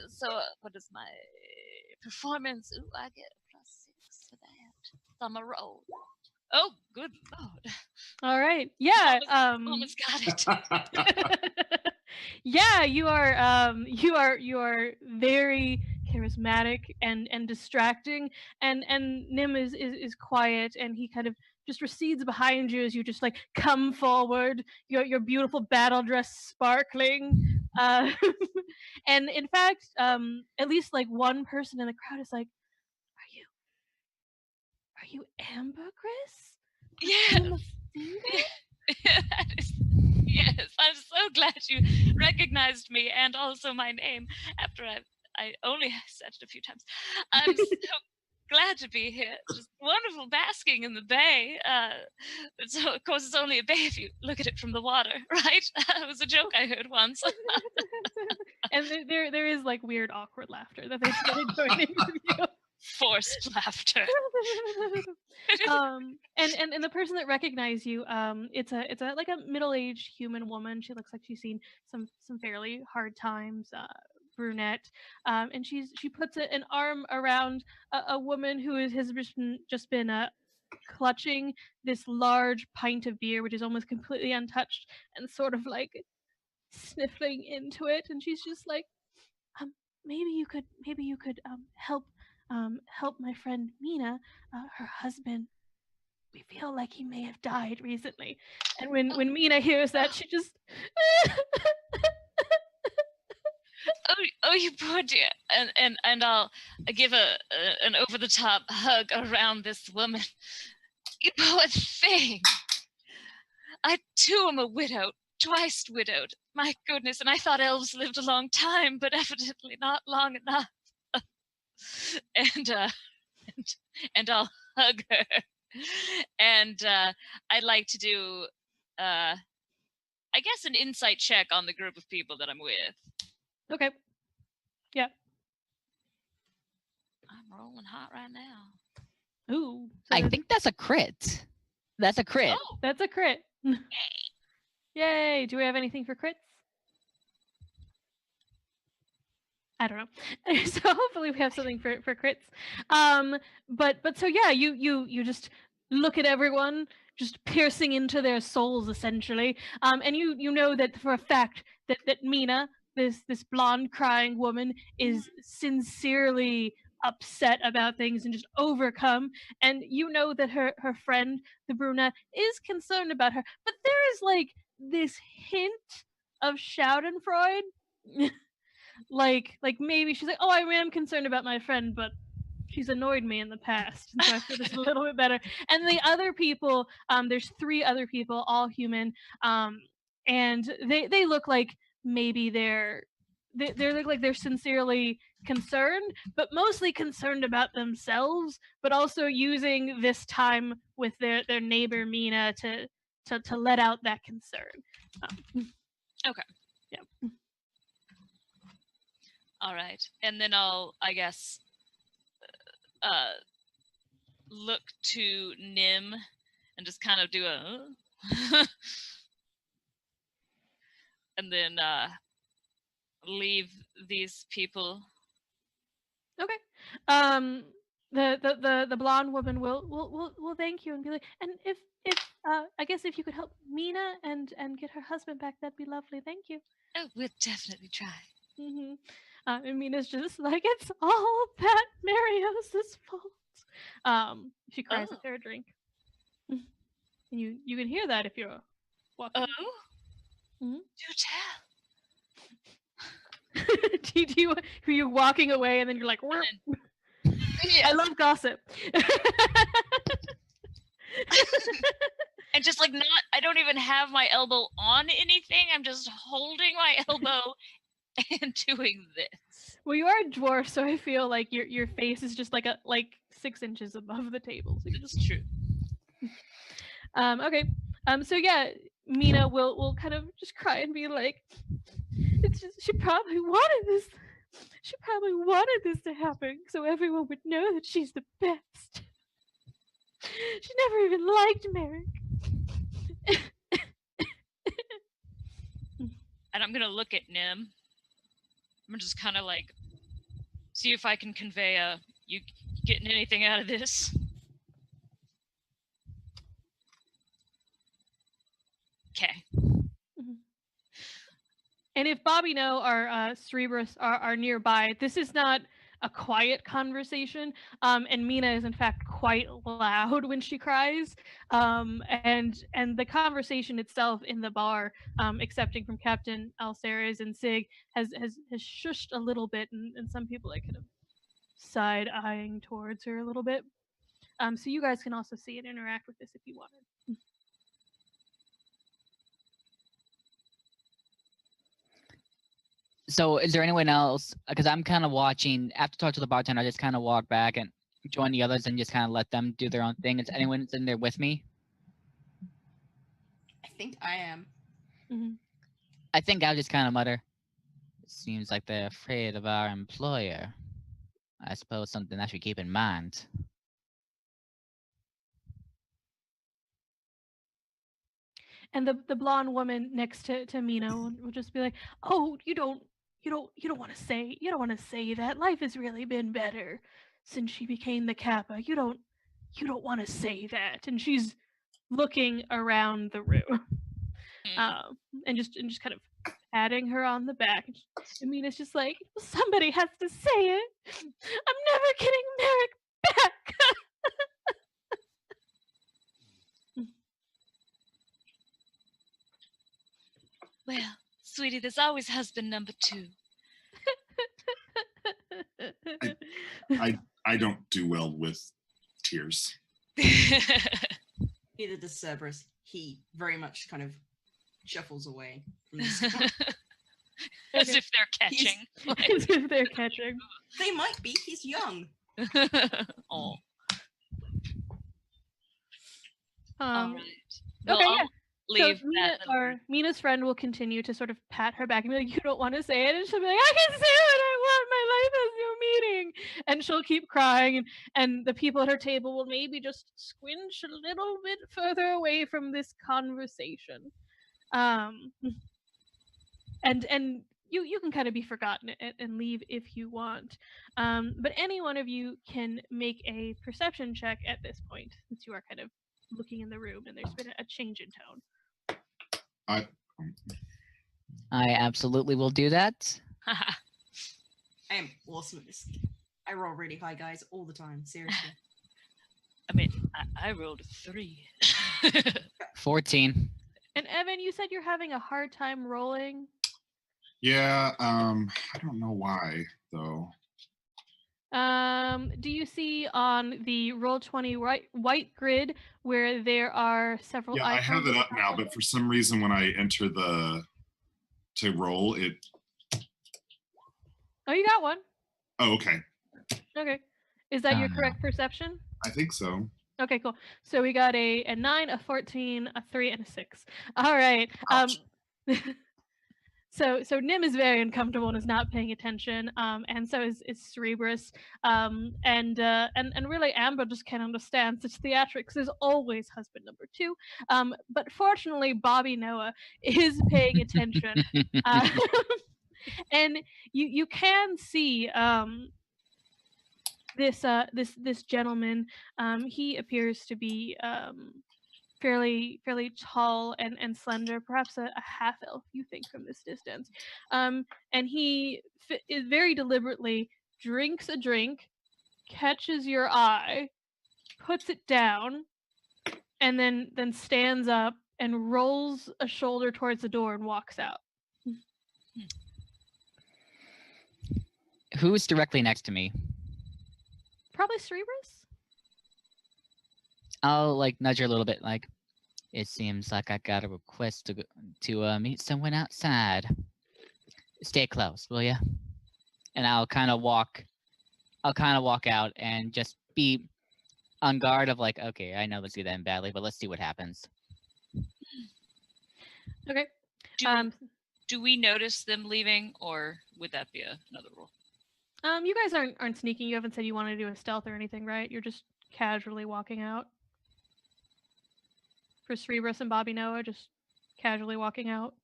So what is my performance? Ooh, I get a +6 for that. I'm a roll. Oh, good lord. all right. Yeah. Almost got it. Yeah, you are very charismatic and distracting, and Nim is quiet, and he kind of just recedes behind you as you just like come forward, your beautiful battle dress sparkling, and in fact, at least like one person in the crowd is like, are you Ambergris? Yes. Yes, I'm so glad you recognized me and also my name after I only said it a few times. I'm so glad to be here. Just wonderful basking in the bay. So of course it's only a bay if you look at it from the water, right? It was a joke I heard once. And there is like weird awkward laughter that they started joining with you. Forced laughter. And the person that recognized you, it's a like a middle-aged human woman. She looks like she's seen some fairly hard times, brunette, and she puts an arm around a woman who has just been clutching this large pint of beer, which is almost completely untouched, and sort of like sniffing into it, and she's just like, maybe you could help my friend Mina, her husband. We feel like he may have died recently. And when Mina hears that, she just oh, you poor dear. And I'll give an over the top hug around this woman. You poor thing. I too am a widow, twice widowed. My goodness, and I thought elves lived a long time, but evidently not long enough. And I'll hug her. And I'd like to do, I guess, an insight check on the group of people that I'm with. okay. Yeah. rolling hot right now. Ooh. I think that's a crit. That's a crit. Oh, That's a crit. Yay. Do we have anything for crits? I don't know. So hopefully we have something for crits. But so yeah, you just look at everyone, just piercing into their souls essentially. And you know that for a fact that Mina, this blonde crying woman, is sincerely upset about things and just overcome. And you know that her friend, the brunette, is concerned about her. But there is like this hint of Schadenfreude. like maybe she's like, oh, I am concerned about my friend, but she's annoyed me in the past, and so I feel just a little bit better. And the other people, there's 3 other people, all human, and they look like maybe they look like they're sincerely concerned, but mostly concerned about themselves, but also using this time with their neighbor Mina to let out that concern. Okay. Yeah. All right. And then I guess, look to Nim and just kind of do a... and then leave these people. Okay. The blonde woman will thank you and be like, and if I guess if you could help Mina and get her husband back, that'd be lovely. Thank you. Oh, we'll definitely try. Mm-hmm. And Mina's just like, it's all Pat Marios' fault. She cries Oh. after a drink. And you can hear that if you're walking. Oh? Mhm. Do tell. Who you walking away and then you're like, Yeah. I love gossip. And just like I don't even have my elbow on anything. I'm just holding my elbow and doing this. Well, you are a dwarf, so I feel like your face is just like 6 inches above the table. So It's true. okay. So yeah, Mina will kind of just cry and be like, it's just she probably wanted this. She probably wanted this to happen so everyone would know that she's the best. She never even liked Merrick. And I'm gonna look at Nim. I'm just kind of like see if I can convey you getting anything out of this. Okay. And if Bobby No or Cerebrus are nearby, this is not a quiet conversation. And Mina is in fact quite loud when she cries. And the conversation itself in the bar, excepting from Captain Alceres and Sig, has shushed a little bit, and some people are kind of side eyeing towards her a little bit. So you guys can also see and interact with this if you wanted. So is there anyone else? Because I'm kind of watching. After talk to the bartender, I just kind of walk back and join the others and just kind of let them do their own thing. Is anyone in there with me? I think I am. Mm-hmm. I think I'll just kind of mutter. It seems like they're afraid of our employer. I suppose something I should keep in mind. And the blonde woman next to Mina will just be like, "Oh, you don't want to say that. Life has really been better since she became the Kappa. You don't want to say that." And she's looking around the room, and just kind of patting her on the back. And Mina's just like, "Somebody has to say it. I'm never getting Merrick back." Well, sweetie, there's always husband number 2. I don't do well with tears. Neither does Cerberus. He very much kind of shuffles away from this. As if they're catching. As if they're catching. They might be. He's young. Oh. All right. Okay, Well, yeah. I'll leave So Mina, that. or Mina's friend will continue to sort of pat her back and be like, "You don't want to say it," and she'll be like, "I can say what I want. My life has no meaning." and she'll keep crying, and the people at her table will maybe just squinch a little bit further away from this conversation. And you can kind of be forgotten and leave if you want. But any one of you can make a perception check at this point, since you are kind of looking in the room and there's been a change in tone. I absolutely will do that. I am awesome at this. I roll really high, guys, all the time. Seriously. I mean, I rolled a 3. 14. And Evan, you said you're having a hard time rolling. Yeah, I don't know why though. Do you see on the Roll20 white grid where there are several Yeah, I have icons? it up now, but for some reason when I enter to roll it. Oh, you got one. Oh, okay. Okay. Is that Oh, your no. correct perception? I think so. Okay, cool. So we got a 9, a 14, a 3, and a 6. All right. Ouch. So Nim is very uncomfortable and is not paying attention, and so is Cerebrus, and really Amber just can't understand such theatrics. There's always husband number 2, but fortunately Bobby Noah is paying attention, and you can see this gentleman. He appears to be fairly tall and slender, perhaps a half elf, you think, from this distance. And he is very deliberately drinks a drink, catches your eye, puts it down, and then stands up and rolls a shoulder towards the door and walks out. Who's directly next to me? Probably Cerebrus? I'll like nudge her a little bit, like, it seems like I got a request to meet someone outside. Stay close, will ya? And I'll kind of walk out and just be on guard of like, okay, I know this is gonna end badly, but let's see what happens. Okay. Do we notice them leaving, or would that be another rule? You guys aren't sneaking. You haven't said you want to do a stealth or anything, right? You're just casually walking out. For Cerebrus and Bobby Noah, just casually walking out.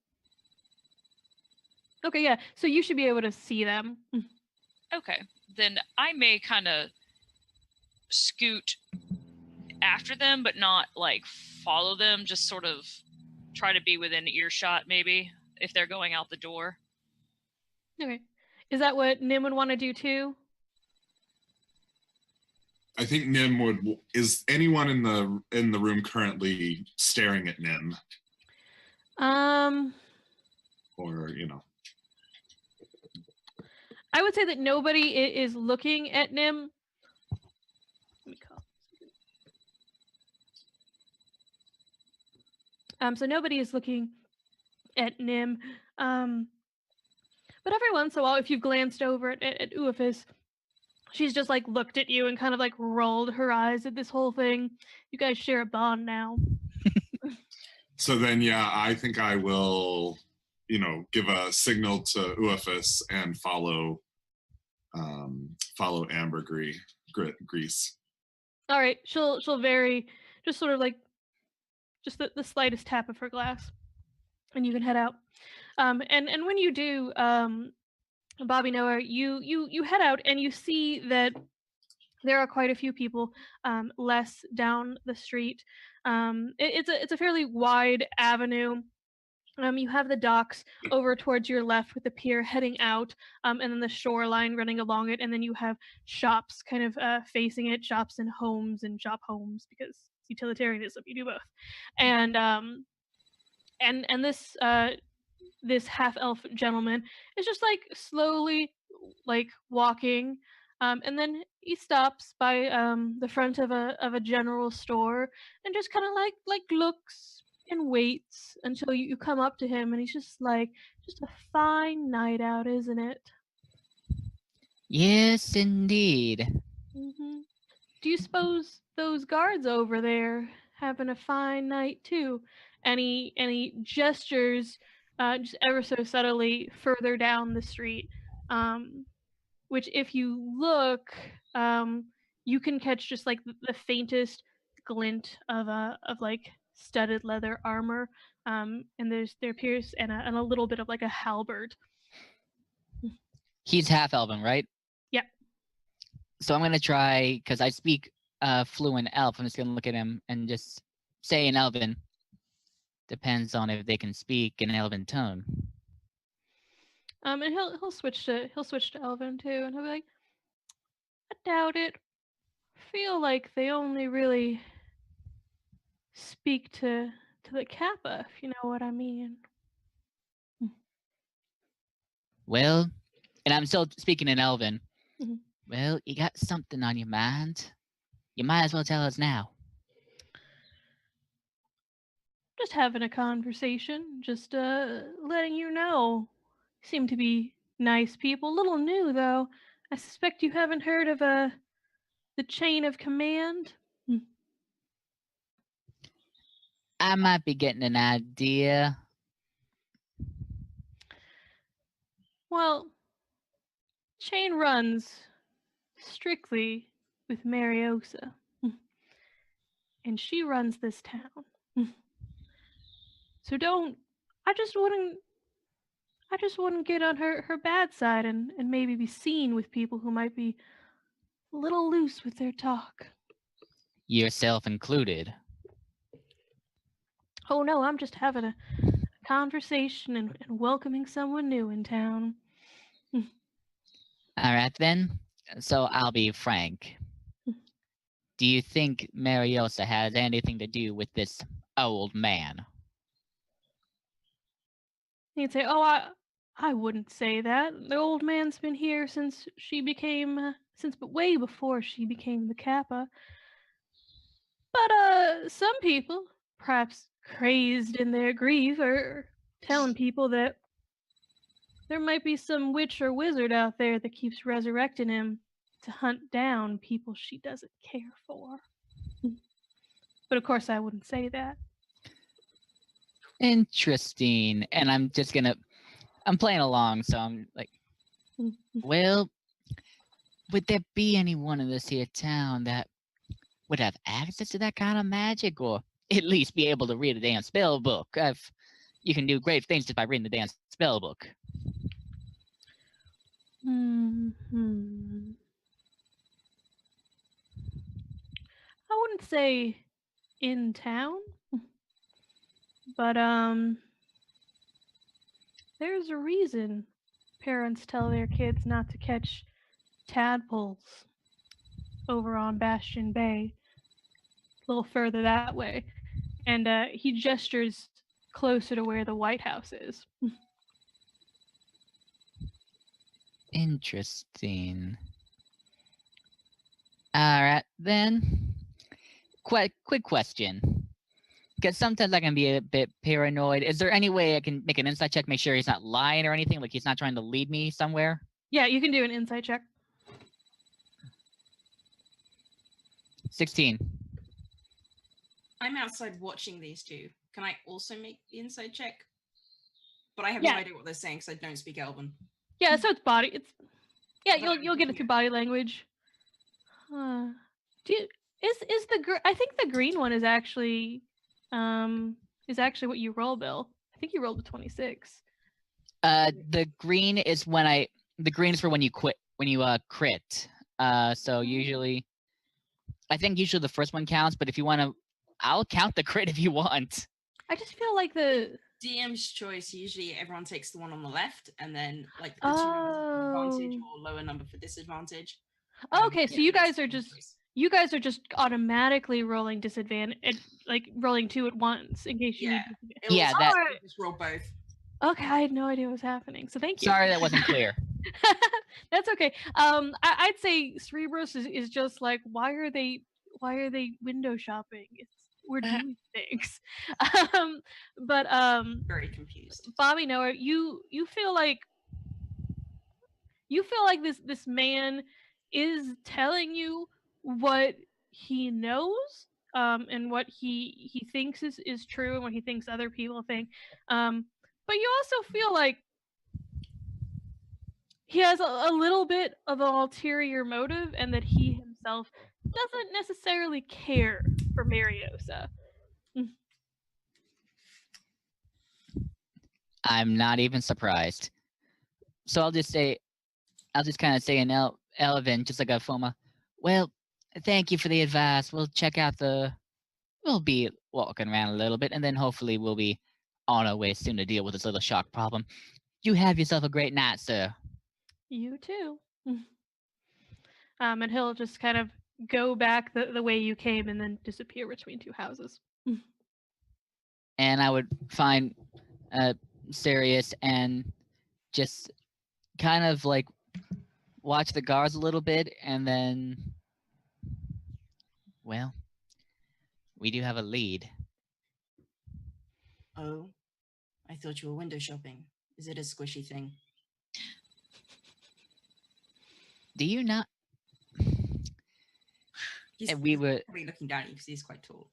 Okay, yeah. So you should be able to see them. Okay, then I may kind of scoot after them, but not like follow them. Just sort of try to be within earshot, maybe, if they're going out the door. Okay. Is that what Nim would want to do too? I think Nim would. Is anyone in the room currently staring at Nim? Or I would say that nobody is looking at Nim. Let me call. So nobody is looking at Nim. But every once in a while, if you've glanced over at Uafis, she's just like looked at you and kind of like rolled her eyes at this whole thing. You guys share a bond now. So then, yeah, I think I will, give a signal to Uafis and follow Amber Grease. All right, she'll very just sort of like just the slightest tap of her glass, and you can head out. And when you do, Bobby Noah, you head out and you see that there are quite a few people less down the street. It's a fairly wide avenue. You have the docks over towards your left with the pier heading out, and then the shoreline running along it, and then you have shops kind of facing it, shops and homes and shop homes, because utilitarianism, you do both. And this half-elf gentleman is just like slowly like walking, and then he stops by the front of a general store and just kind of like looks and waits until you come up to him, and he's just like, just a fine night out, isn't it? Yes, indeed. Mm-hmm. Do you suppose those guards over there having a fine night too? Any gestures just ever so subtly further down the street, which if you look, you can catch just like the faintest glint of like studded leather armor, and there appears and a little bit of like a halberd. He's half elven, right? Yeah. So I'm gonna try, because I speak fluent elf. I'm just gonna look at him and just say in elven. Depends on if they can speak an elven tongue. And he'll switch to elven too, and he'll be like, I doubt it. Feel like they only really speak to the Kappa, if you know what I mean. Well, and I'm still speaking in elven. Mhm. Well, you got something on your mind. You might as well tell us now. Just having a conversation, just letting you know. Seem to be nice people. A little new though. I suspect you haven't heard of the chain of command. I might be getting an idea. Well, chain runs strictly with Mariosa. And she runs this town. So don't I just wouldn't get on her bad side and maybe be seen with people who might be a little loose with their talk. Yourself included. Oh no, I'm just having a conversation and welcoming someone new in town. Alright then. So I'll be frank. Do you think Mariosa has anything to do with this old man? He'd say, "Oh, I wouldn't say that. The old man's been here since she became but way before she became the Kappa. But some people, perhaps crazed in their grief, are telling people that there might be some witch or wizard out there that keeps resurrecting him to hunt down people she doesn't care for. But of course, I wouldn't say that." Interesting. And I'm playing along, so I'm like, well, would there be anyone in this here town that would have access to that kind of magic, or at least be able to read a damn spell book? You can do great things just by reading the damn spell book. I wouldn't say in town, but there's a reason parents tell their kids not to catch tadpoles over on Bastion Bay, a little further that way. And he gestures closer to where the White House is. Interesting. Alright then. Quick question. Because sometimes I can be a bit paranoid. Is there any way I can make an insight check, make sure he's not lying or anything? Like he's not trying to lead me somewhere? Yeah, you can do an insight check. 16. I'm outside watching these two. Can I also make the inside check? But I have Yeah. no idea what they're saying because I don't speak Elven. Yeah, so it's body. Yeah, But you'll get it through body language. I think the green one is actually what you roll, Bill. I think you rolled a 26. The green is for when you crit. So usually, I think usually the first one counts, but if you want to, I'll count the crit if you want. I just feel like the DM's choice, usually everyone takes the one on the left, and then like the 2 numbers for advantage or lower number for disadvantage. Okay, so you guys are just automatically rolling disadvantage, like rolling 2 at once in case you need disadvantage. Yeah, that. Just roll both. Okay, I had no idea what was happening, so thank you. Sorry, that wasn't clear. That's okay. I'd say Cerebros is just like, why are they window shopping? We're doing things. But Very confused. Bobby Noah, you feel like this man is telling you what he knows, and what he thinks is true and what he thinks other people think. But you also feel like he has a little bit of an ulterior motive, and that he himself doesn't necessarily care for Mariosa. I'm not even surprised. So I'll just kind of say in Elven, just like a Foma. Well, thank you for the advice. We'll check out we'll be walking around a little bit, and then hopefully we'll be on our way soon to deal with this little shock problem. You have yourself a great night, sir. You too. And he'll just kind of go back the way you came and then disappear between two houses. And I would find Sirius and just kind of like watch the guards a little bit, and then, well, we do have a lead. Oh, I thought you were window shopping. Is it a squishy thing? Do you not? He's And we were. probably looking down at you because he's quite tall.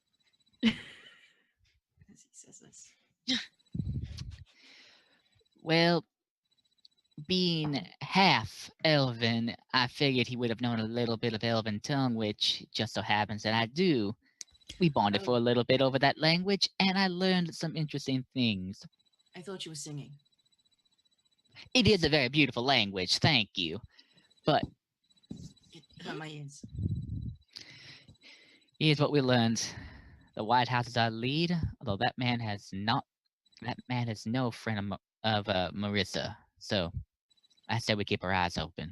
As he says this. Well, being half Elven, I figured he would have known a little bit of Elven tongue, which just so happens that I do. We bonded for a little bit over that language, and I learned some interesting things. I thought you were singing. It is a very beautiful language, thank you. But It hurt my ears. here's what we learned. The White House is our lead, although that man has no friend of Marissa. So I said we keep our eyes open.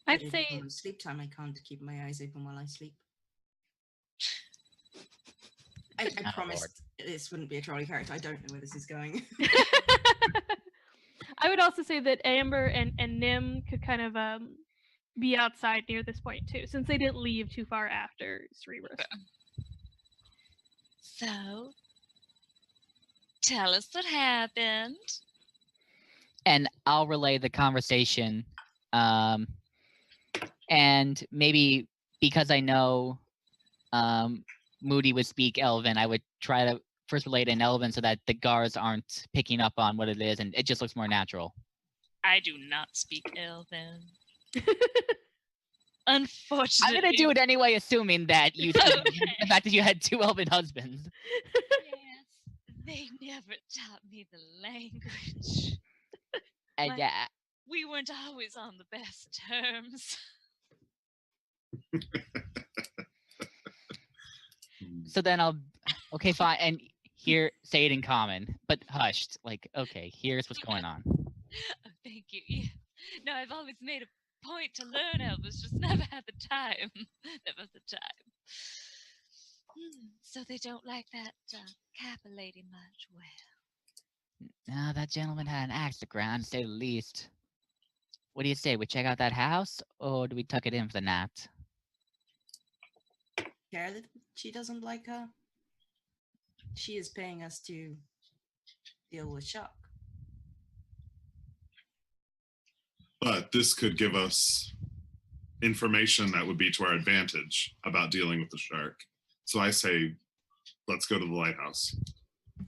I'd But say in sleep time, I can't keep my eyes open while I sleep. I Oh, promised this wouldn't be a trolley character. I don't know where this is going. I would also say that Amber and Nim could kind of be outside near this point too, since they didn't leave too far after Cerebrus. So, tell us what happened. And I'll relay the conversation. And maybe because I know Moody would speak Elven, I would try to first relay it in Elven so that the guards aren't picking up on what it is, and it just looks more natural. I do not speak Elven. Unfortunately. I'm gonna do it anyway, assuming that you the fact that you had 2 Elven husbands. Yes, they never taught me the language. And Like- yeah, We weren't always on the best terms. so then okay, fine, and here say it in common, but hushed. Like, okay, here's what's going on. Oh, thank you. Yeah. No, I've always made a point to learn Elvis, just never had the time. Never the time. So they don't like that Kappa lady much. Well, Now that gentleman had an axe to grind, to say the least. What do you say? We check out that house, or do we tuck it in for the night? Care that she doesn't like her? She is paying us to deal with shock. But this could give us information that would be to our advantage about dealing with the shark. So I say, let's go to the lighthouse.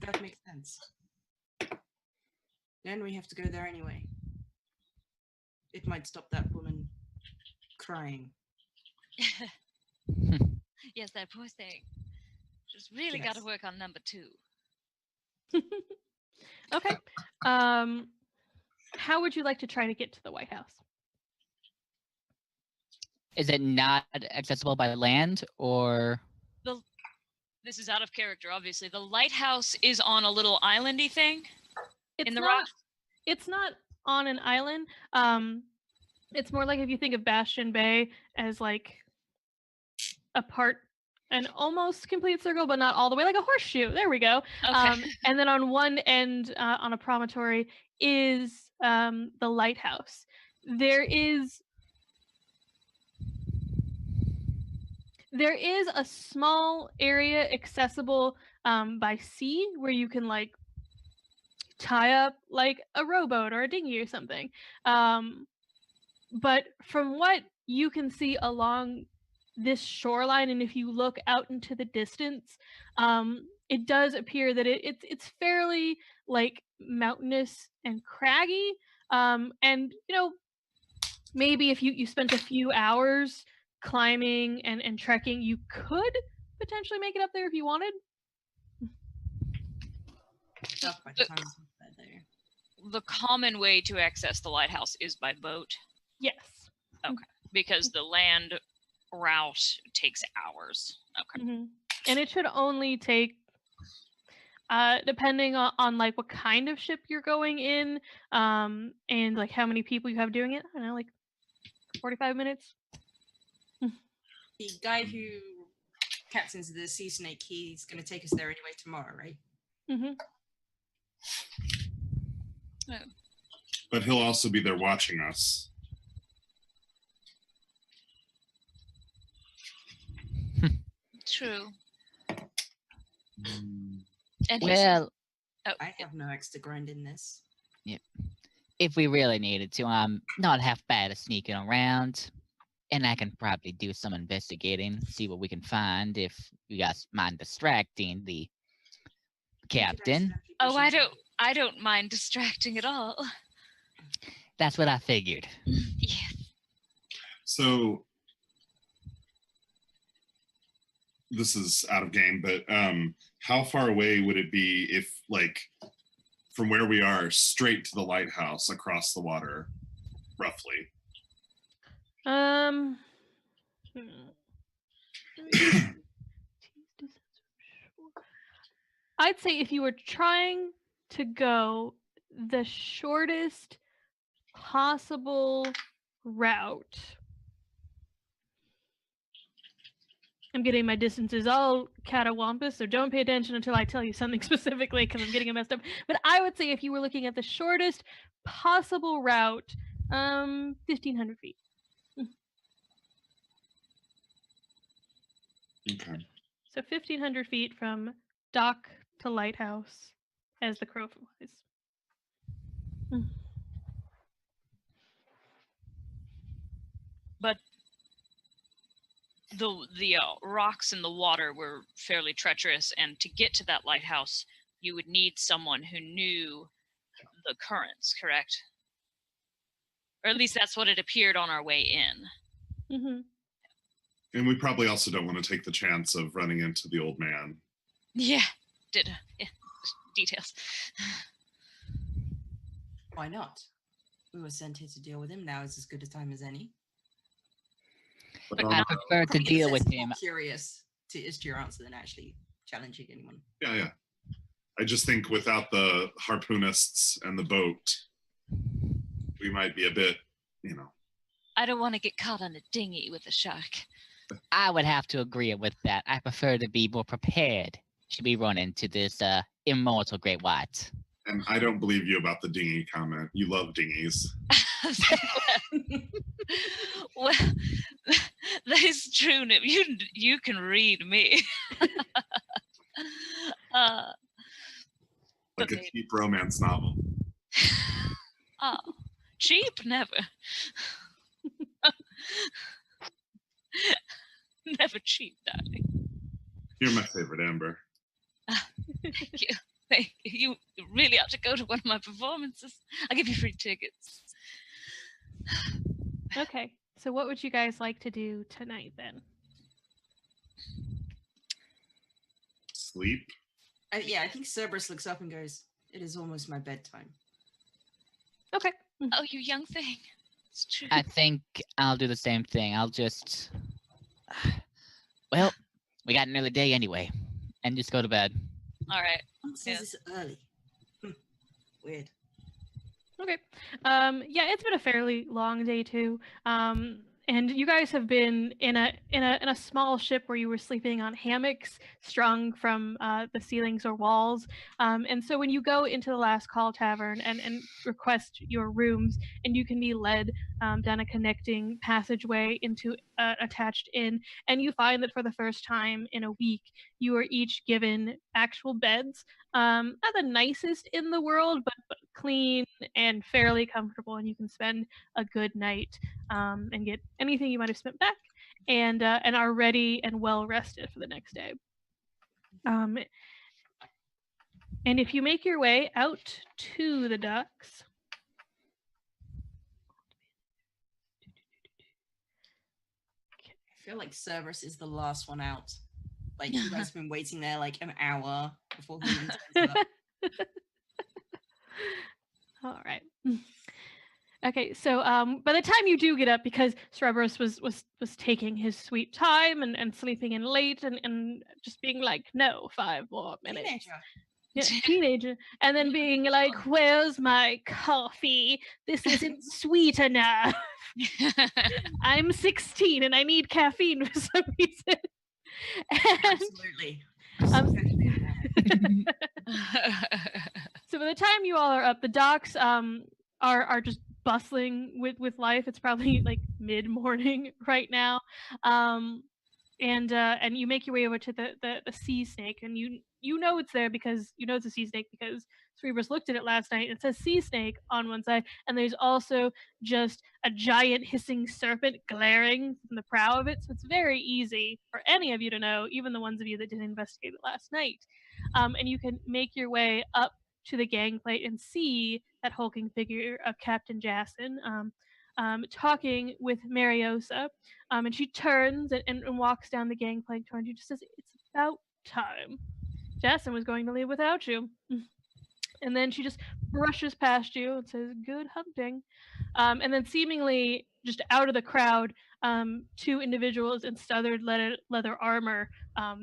That makes sense. Then we have to go there anyway. It might stop that woman crying. yes, that poor thing. Just really got to Yes. work on number 2. Okay. How would you like to try to get to the White House? Is it not accessible by land, or This is out of character, obviously. The lighthouse is on a little islandy thing in the not, rock. It's not on an island. It's more like if you think of Bastion Bay as like a part, an almost complete circle, but not all the way, like a horseshoe. There we go. Okay. And then on one end, on a promontory, is the lighthouse. There is a small area accessible by sea where you can like tie up like a rowboat or a dinghy or something. But from what you can see along this shoreline, and if you look out into the distance, it does appear that it's fairly like mountainous and craggy. And maybe if you spent a few hours climbing and trekking, you could potentially make it up there if you wanted. Stuff by the time it's up there. The common way to access the lighthouse is by boat. Yes. Okay. Because the land route takes hours. Okay. Mm-hmm. And it should only take, depending on like what kind of ship you're going in, and like how many people you have doing it. I don't know, like 45 minutes. The guy who captains the Sea Snake, he's going to take us there anyway tomorrow, right? Mm-hmm. But he'll also be there watching us. True. And Well, I have no extra grind in this. if we really needed to, I'm not half bad at sneaking around. And I can probably do some investigating, see what we can find if you guys mind distracting the captain. oh, I don't mind distracting at all. That's what I figured. Yes. So this is out of game, but how far away would it be if, like, from where we are straight to the lighthouse across the water, roughly? I'd say if you were trying to go the shortest possible route. I'm getting my distances all catawampus, so don't pay attention until I tell you something specifically because I'm getting it messed up. But I would say if you were looking at the shortest possible route, 1,500 feet. Okay. So 1,500 feet from dock to lighthouse, as the crow flies. But the rocks in the water were fairly treacherous, and to get to that lighthouse, you would need someone who knew the currents, correct? Or at least that's what it appeared on our way in. Mm-hmm. And we probably also don't want to take the chance of running into the old man. Yeah, details. Why not? We were sent here to deal with him. Now is as good a time as any. But, I prefer to deal with him. Curious is your answer than actually challenging anyone. yeah. I just think without the harpoonists and the boat, we might be a bit, I don't want to get caught on a dinghy with a shark. I would have to agree with that. I prefer to be more prepared should we run into this immortal great white. And I don't believe you about the dinghy comment. You love dinghies. Well, that is true, Nip. You can read me. Like a cheap romance novel. Oh, cheap? Never. Never cheap, darling. You're my favorite, Amber. Thank you. Thank you. You really ought to go to one of my performances. I'll give you free tickets. Okay, so what would you guys like to do tonight then? Sleep? I think Cerberus looks up and goes, "It is almost my bedtime." Okay. Oh, you young thing. It's true. I think I'll do the same thing. I'll just... Well, we got an early day anyway. And just go to bed. All right. It says it's early. Weird. Okay. Yeah, it's been a fairly long day too. And you guys have been in a small ship where you were sleeping on hammocks strung from the ceilings or walls. And so when you go into the Last Call Tavern and request your rooms, and you can be led down a connecting passageway into attached inn, and you find that for the first time in a week, you are each given actual beds. Not the nicest in the world, but clean and fairly comfortable, and you can spend a good night and get anything you might have spent back, and are ready and well rested for the next day. And if you make your way out to the docks, I feel like Cerberus is the last one out. Like, you guys have been waiting there like an hour before he even turns up. all right. Okay, so by the time you do get up, because Cerberus was taking his sweet time and sleeping in late and just being like, no, 5 more minutes. Teenager. Yeah, teenager. And then being like, where's my coffee? This isn't sweet enough. I'm 16 and I need caffeine for some reason. And, Absolutely. so by the time you all are up, the docks are just bustling with life. It's probably like mid-morning right now. And you make your way over to the sea snake, and you know it's there because you know it's a sea snake because Cerebrus looked at it last night. It says sea snake on one side, and there's also just a giant hissing serpent glaring from the prow of it. So it's very easy for any of you to know, even the ones of you that didn't investigate it last night. And you can make your way up to the gangplank and see that hulking figure of Captain Jason talking with Mariosa. And she turns and walks down the gangplank towards you, just says, it's about time. Jason was going to leave without you. And then she just brushes past you and says, good hunting. And then seemingly just out of the crowd, 2 individuals in studded leather armor,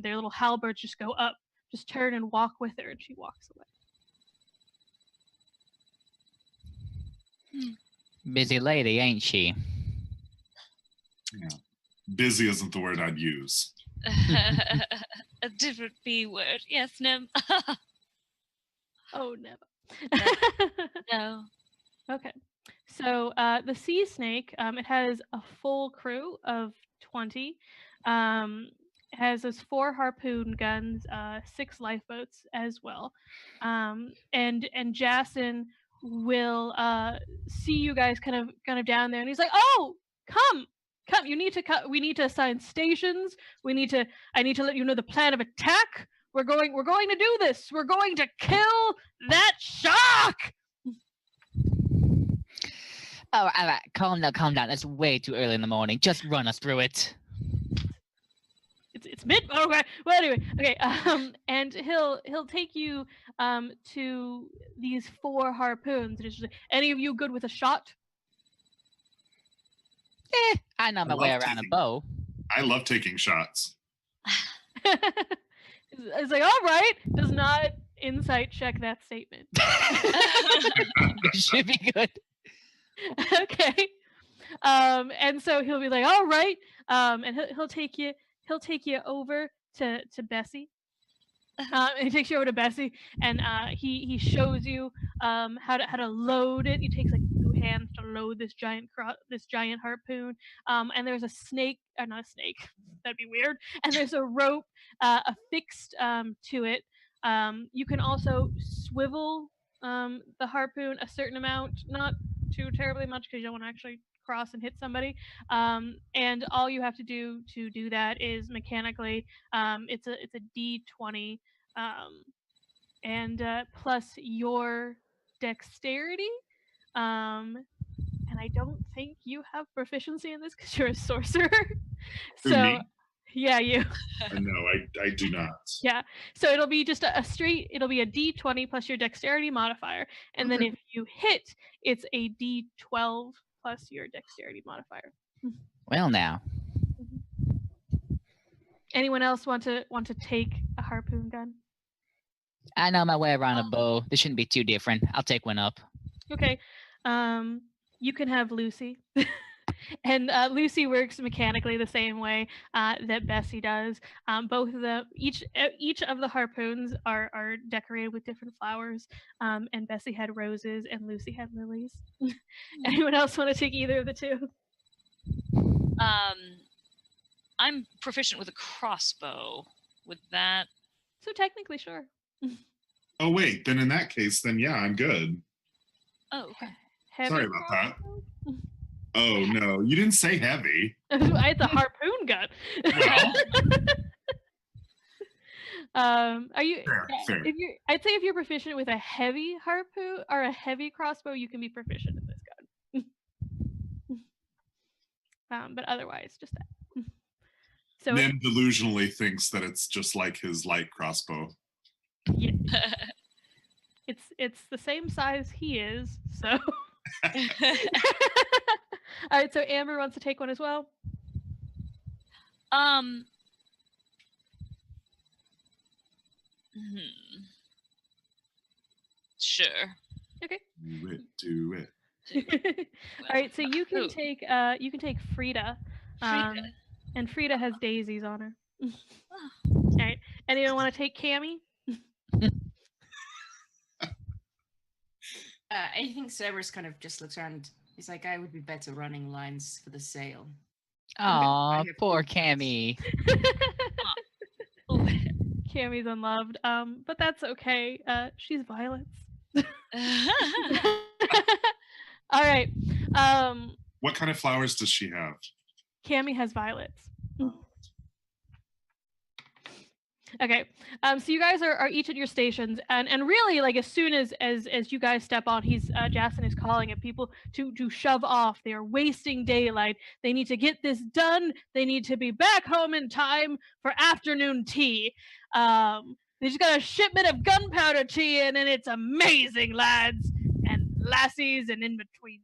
their little halberds just go up, just turn and walk with her, and she walks away. Busy lady, ain't she? Yeah. Busy isn't the word I'd use. A different B word. Yes, Nim. Oh, never. No. Okay. So the sea snake, it has a full crew of 20. It has those 4 harpoon guns, 6 lifeboats as well. And Jason will see you guys kind of down there, and he's like, "Oh, come! You need to we need to assign stations. I need to let you know the plan of attack. We're going to do this. We're going to kill that shark." Oh, all right, calm down. That's way too early in the morning. Just run us through it. It's mid. Okay. Well, anyway. Okay. And he'll take you to these 4 harpoons. And it's just like, any of you good with a shot? I know my way around a bow. I love taking shots. It's like, all right. Does not insight check that statement. It should be good. Okay. And so he'll be like, all right. And he'll take you over to Bessie. And he takes you over to Bessie, and he shows you how to load it. He takes like 2 hands to load this giant harpoon. And there's a snake, not a snake, that'd be weird. And there's a rope affixed to it. You can also swivel the harpoon a certain amount, not too terribly much because you don't want to actually cross and hit somebody. And all you have to do that is mechanically, it's a D20, and plus your dexterity. And I don't think you have proficiency in this because you're a sorcerer. Who, So me? yeah, you. No, I do not. Yeah. So it'll be just a straight, it'll be a D20 plus your dexterity modifier. And then if you hit, it's a D12 plus your dexterity modifier. Well, now. Anyone else want to take a harpoon gun? I know my way around a bow. This shouldn't be too different. I'll take one up. Okay. You can have Lucy. And Lucy works mechanically the same way that Bessie does. Both of the each of the harpoons are decorated with different flowers. And Bessie had roses, and Lucy had lilies. Anyone else want to take either of the 2? I'm proficient with a crossbow. Would that? So technically, sure. Oh wait, then in that case, then yeah, I'm good. Oh, okay. Heavy Sorry about that. crossbow? Oh no, you didn't say heavy. It's a harpoon gun. Are you? Fair, fair. If you're, I'd say if you're proficient with a heavy harpoon or a heavy crossbow, you can be proficient in this gun. But otherwise, just that. So Nim delusionally thinks that it's just like his light crossbow. yeah, it's the same size he is. So. All right. So Amber wants to take one as well. Sure. Okay. Do it. All right. So you can take Frida. Frida. And Frida has daisies on her. All right. Anyone want to take Cammy? I think Cerberus kind of just looks around. He's like, I would be better running lines for the sale. Aw, poor Cammy. Cammy's unloved. But that's okay. She's Violet's. All right. What kind of flowers does she have? Cammy has violets. Okay. So you guys are each at your stations, and really, like, as soon as you guys step on, Jason is calling at people to shove off. They are wasting daylight. They need to get this done. They need to be back home in time for afternoon tea. They just got a shipment of gunpowder tea in, and it's amazing, lads and lassies and in betweens.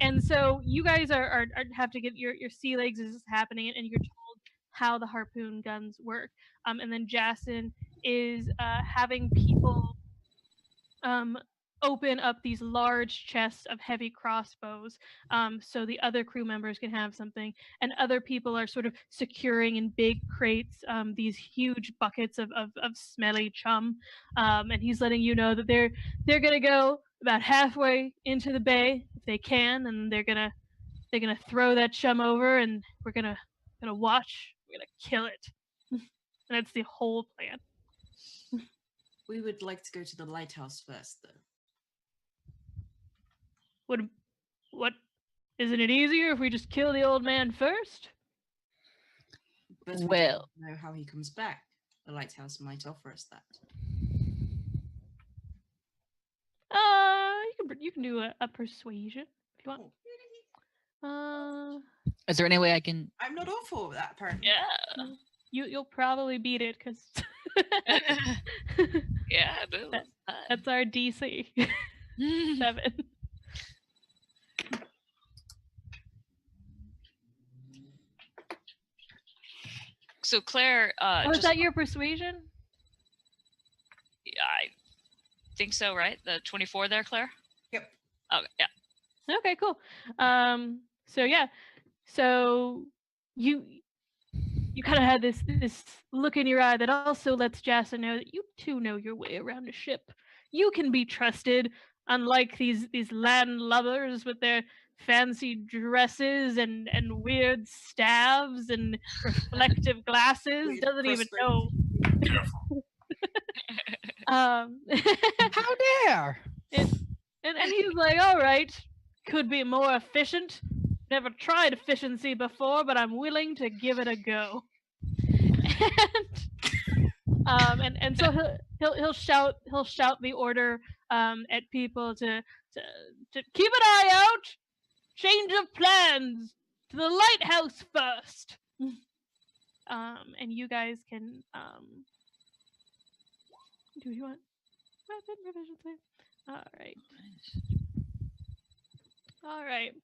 And so you guys are have to get your sea legs is happening, and you're told how the harpoon guns work. And then Jason is having people open up these large chests of heavy crossbows, so the other crew members can have something, and other people are sort of securing in big crates these huge buckets of smelly chum, and he's letting you know that they're gonna go about halfway into the bay if they can, and they're gonna throw that chum over, and we're gonna watch. We're gonna kill it. And that's the whole plan. We would like to go to the lighthouse first, though. What? Isn't it easier if we just kill the old man first? But we Well, don't know how he comes back. The lighthouse might offer us that. You can do a persuasion if you want. is there any way I can? I'm not awful with that, apparently. Yeah. You'll probably beat it because Yeah, I do. that's our DC 7. So Claire, Oh, is that your persuasion? I think so, right? The 24 there, Claire? Yep. Okay, yeah. Okay, cool. So yeah, so you kind of had this look in your eye that also lets Jason know that you too know your way around a ship. You can be trusted, unlike these landlubbers with their fancy dresses and weird staves and reflective glasses. Weird Doesn't even crossbow. know. How dare! And he's like, all right, could be more efficient. Never tried efficiency before, but I'm willing to give it a go. And so he'll shout the order at people to keep an eye out. Change of plans to the lighthouse first. And you guys can do you want weapon proficiency? All right.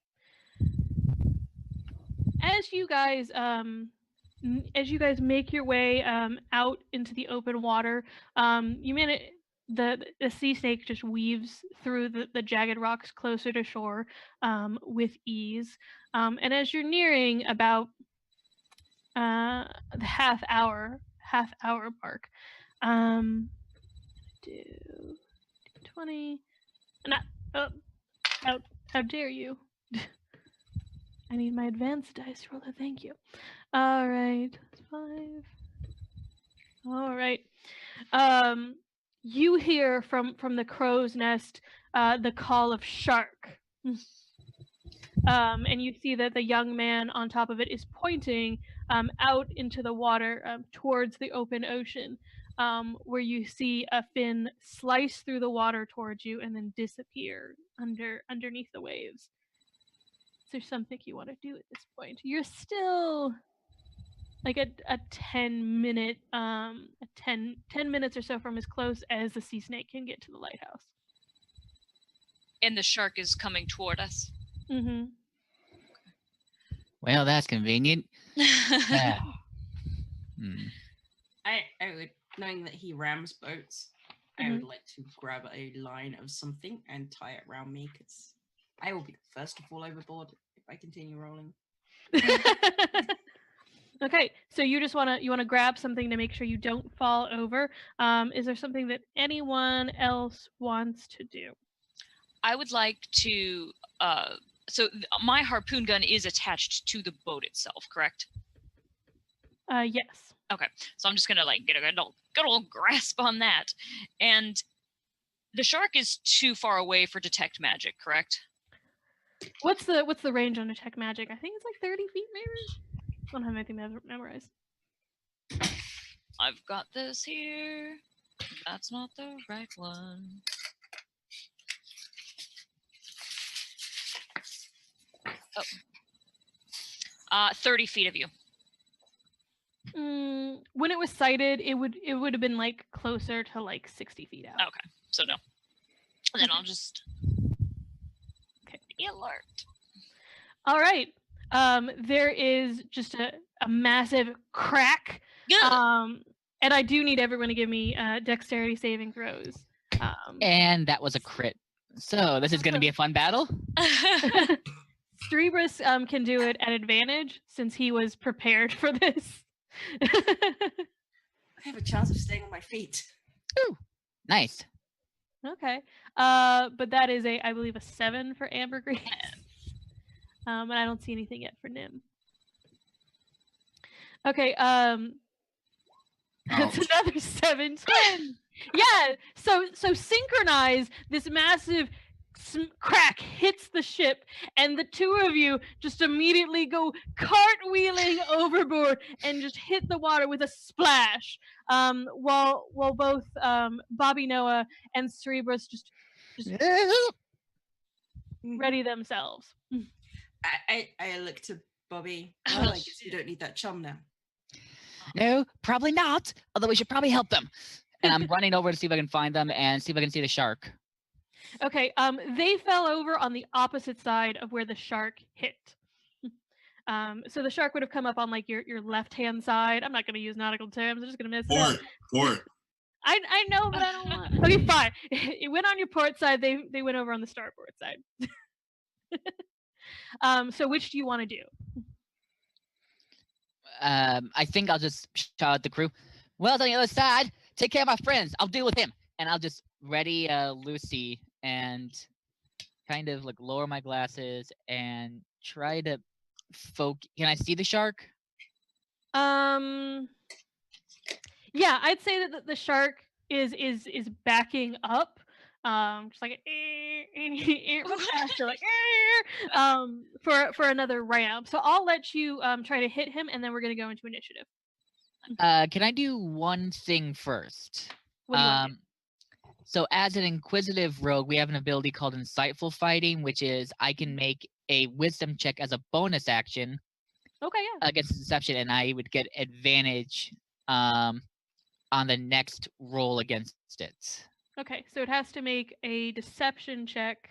As you guys make your way out into the open water, the sea snake just weaves through the jagged rocks closer to shore with ease. And as you're nearing about the half hour mark, do 20. Not. How dare you? I need my advanced dice roller. Thank you. All right, 5. All right. You hear from the crow's nest the call of shark. And you see that the young man on top of it is pointing out into the water towards the open ocean, where you see a fin slice through the water towards you and then disappear underneath the waves. Is there something you want to do at this point? You're still like a 10-minute 10 minutes or so from as close as the sea snake can get to the lighthouse. And the shark is coming toward us. Mm-hmm. Well, that's convenient. Ah. I would, knowing that he rams boats, I would like to grab a line of something and tie it around me, because I will be the first to fall overboard if I continue rolling. Okay, so you just want to grab something to make sure you don't fall over. Is there something that anyone else wants to do? I would like to. My harpoon gun is attached to the boat itself, correct? Yes. Okay, so I'm just gonna like get a good old grasp on that, and the shark is too far away for detect magic, correct? What's the range on detect magic? I think it's like 30 feet, maybe. I don't have anything memorized. I've got this here. That's not the right one. Oh. 30 feet of you. When it was sighted, it would have been like closer to like 60 feet out. Okay, so no. Then I'll just be alert. All right. There is just a massive crack. Yeah. And I do need everyone to give me dexterity saving throws. And that was a crit. So this is going to be a fun battle. Cerebrus can do it at advantage since he was prepared for this. I have a chance of staying on my feet. Ooh, nice. Okay. But that is I believe a 7 for Ambergris. And I don't see anything yet for Nim. Okay, that's another 7. Yeah, so synchronize. This massive crack hits the ship, and the two of you just immediately go cartwheeling overboard and just hit the water with a splash. While both Bobby Noah and Cerebrus just ready themselves. I look to Bobby. Well, I guess you don't need that chum now. No, probably not. Although we should probably help them. And I'm running over to see if I can find them and see if I can see the shark. Okay, they fell over on the opposite side of where the shark hit. So the shark would have come up on like your left-hand side. I'm not going to use nautical terms. I'm just going to mess it up. Port. I know, but I don't want. Okay, fine. It went on your port side. They went over on the starboard side. So which do you want to do? I think I'll just shout at the crew. Well, on the other side, take care of my friends. I'll deal with him. And I'll just ready Lucy and kind of like lower my glasses and try to Can I see the shark? Yeah, I'd say that the shark is backing up. Just like faster, like for another ramp. So I'll let you try to hit him, and then we're gonna go into initiative. Can I do one thing first? What do you want to do? So as an inquisitive rogue, we have an ability called Insightful Fighting, which is I can make a wisdom check as a bonus action. Okay, yeah. Against deception, and I would get advantage on the next roll against it. Okay, so it has to make a deception check,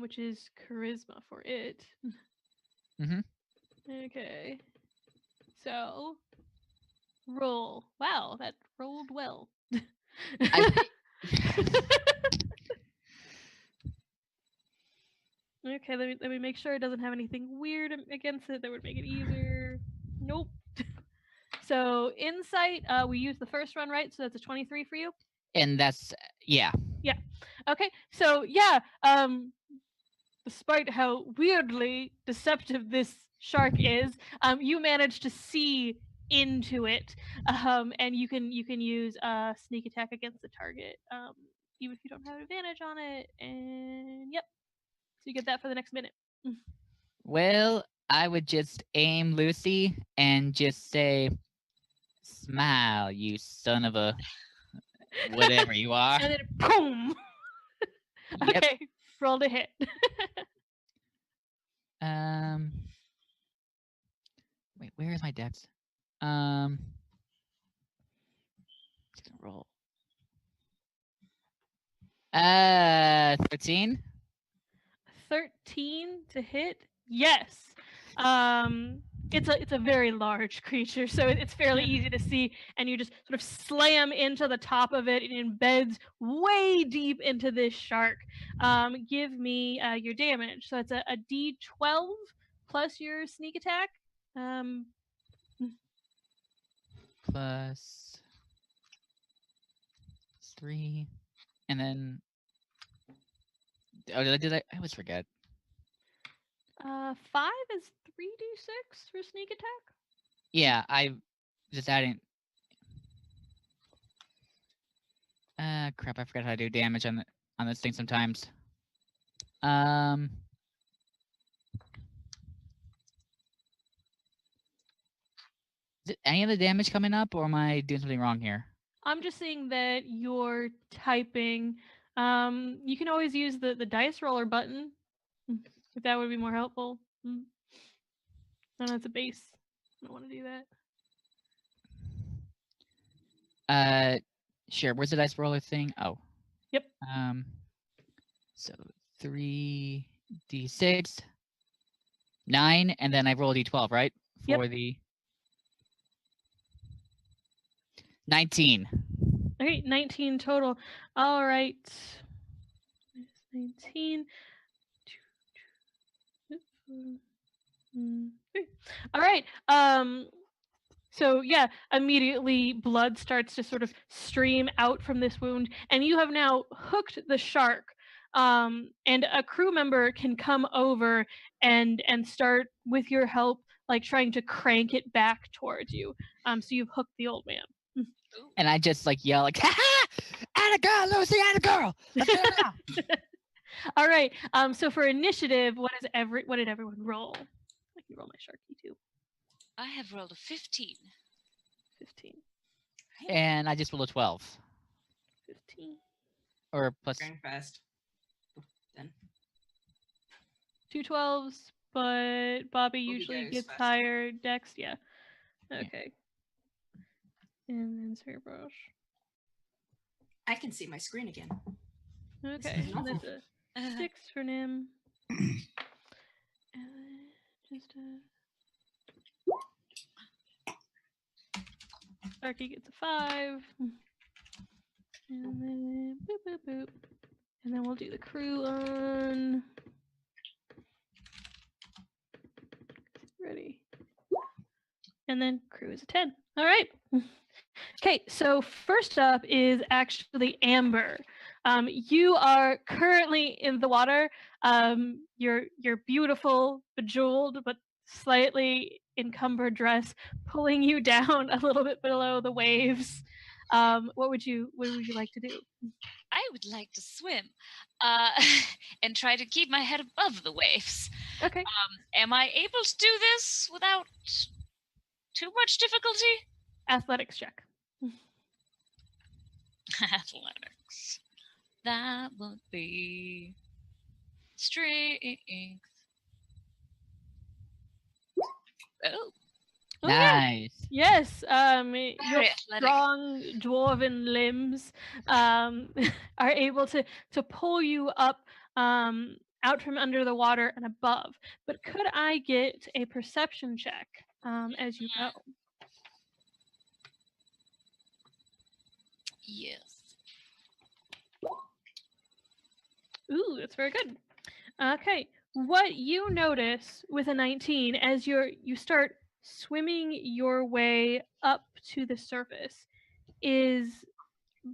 which is charisma for it. Mm-hmm. Okay. So roll. Wow, that rolled well. Okay, let me make sure it doesn't have anything weird against it that would make it easier. Nope. So insight, we use the first run, right? So that's a 23 for you? And that's, yeah. Yeah. Okay, so yeah, despite how weirdly deceptive this shark is, you manage to see into it, and you can use a sneak attack against the target, even if you don't have advantage on it, and yep. So you get that for the next minute. Well, I would just aim Lucy and just say, "Smile, you son of a whatever you are." And then boom. Yep. Okay, roll to hit. Wait, where is my dex? Just gonna roll. 13. 13 to hit. Yes. It's a very large creature, so it's fairly easy to see, and you just sort of slam into the top of it. It embeds way deep into this shark. Give me your damage. So it's a D12 plus your sneak attack. Plus 3, and then did I always forget. 5 is 3d6 for sneak attack. Yeah, I just adding. Crap! I forgot how to do damage on this thing sometimes. Is it any of the damage coming up, or am I doing something wrong here? I'm just saying that you're typing. You can always use the dice roller button if that would be more helpful. No, it's a base. I don't want to do that. Sure. Where's the dice roller thing? Oh. Yep. So 3d6, 9, and then I roll a d12, right? For Yep. the 19. Okay, 19 total. All right. 19. All right. So yeah, immediately blood starts to sort of stream out from this wound, and you have now hooked the shark. And a crew member can come over and start with your help, like trying to crank it back towards you. So you've hooked the old man. And I just like yell like, "Ha ha! Atta girl, Lucy, atta girl! Let's go now!" All right. So for initiative, what did everyone roll? I can roll my sharky too. I have rolled a 15. 15. And I just rolled a 12. 15. Or plus. Going fast. Then 2 12s, but Bobby usually goes gets fast. higher dex. Yeah. Okay. And then Cerebrush. I can see my screen again. Okay. is novel. That's a 6 for Nim. And then just Sharky gets a 5. And then boop boop boop. And then we'll do the crew on. Ready. And then crew is a 10. All right. Okay, so first up is actually Amber. You are currently in the water. Your beautiful, bejeweled, but slightly encumbered dress pulling you down a little bit below the waves. What would you like to do? I would like to swim and try to keep my head above the waves. Okay. Am I able to do this without too much difficulty? Athletics check. Athletics. That would be strength. Oh, Okay. Nice. Yes, your very athletic. strong dwarven limbs are able to pull you up out from under the water and above. But could I get a perception check as you go? Yes. Ooh, that's very good. Okay, what you notice with a 19 as you start swimming your way up to the surface is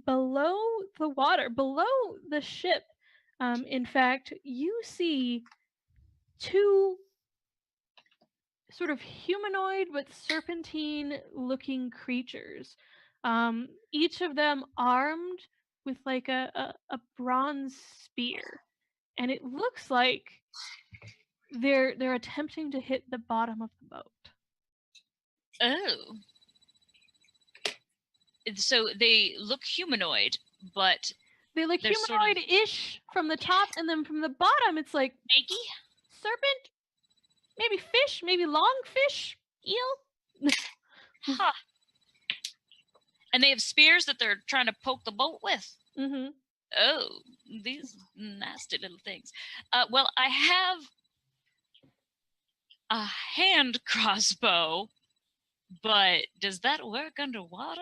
below the water, below the ship. In fact, you see 2 sort of humanoid but serpentine looking creatures. Each of them armed with like a bronze spear. And it looks like they're attempting to hit the bottom of the boat. Oh. So they look humanoid, but They look they're sort of humanoid-ish from the top, and then from the bottom, it's like snaky. serpent, maybe fish, maybe long fish, eel. Huh. And they have spears that they're trying to poke the boat with. Mm-hmm. Oh, these nasty little things. Well, I have a hand crossbow, but does that work underwater?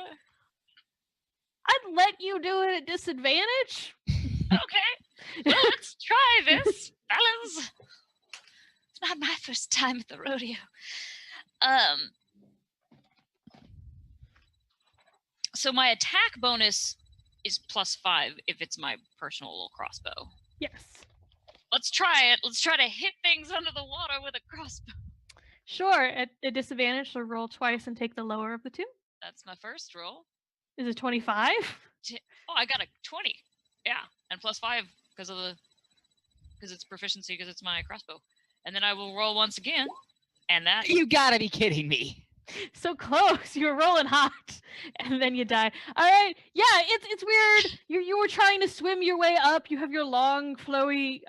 I'd let you do it at disadvantage. Okay. Well, let's try this, fellas. It's not my first time at the rodeo. So my attack bonus is +5 if it's my personal little crossbow. Yes. Let's try it. Let's try to hit things under the water with a crossbow. Sure. At a disadvantage, so roll twice and take the lower of the two. That's my first roll. Is it 25? Oh, I got a 20. Yeah, and +5 because it's proficiency because it's my crossbow. And then I will roll once again, and that You gotta be kidding me. So close. You were rolling hot, and then you die. All right. Yeah, it's weird. You were trying to swim your way up. You have your long flowy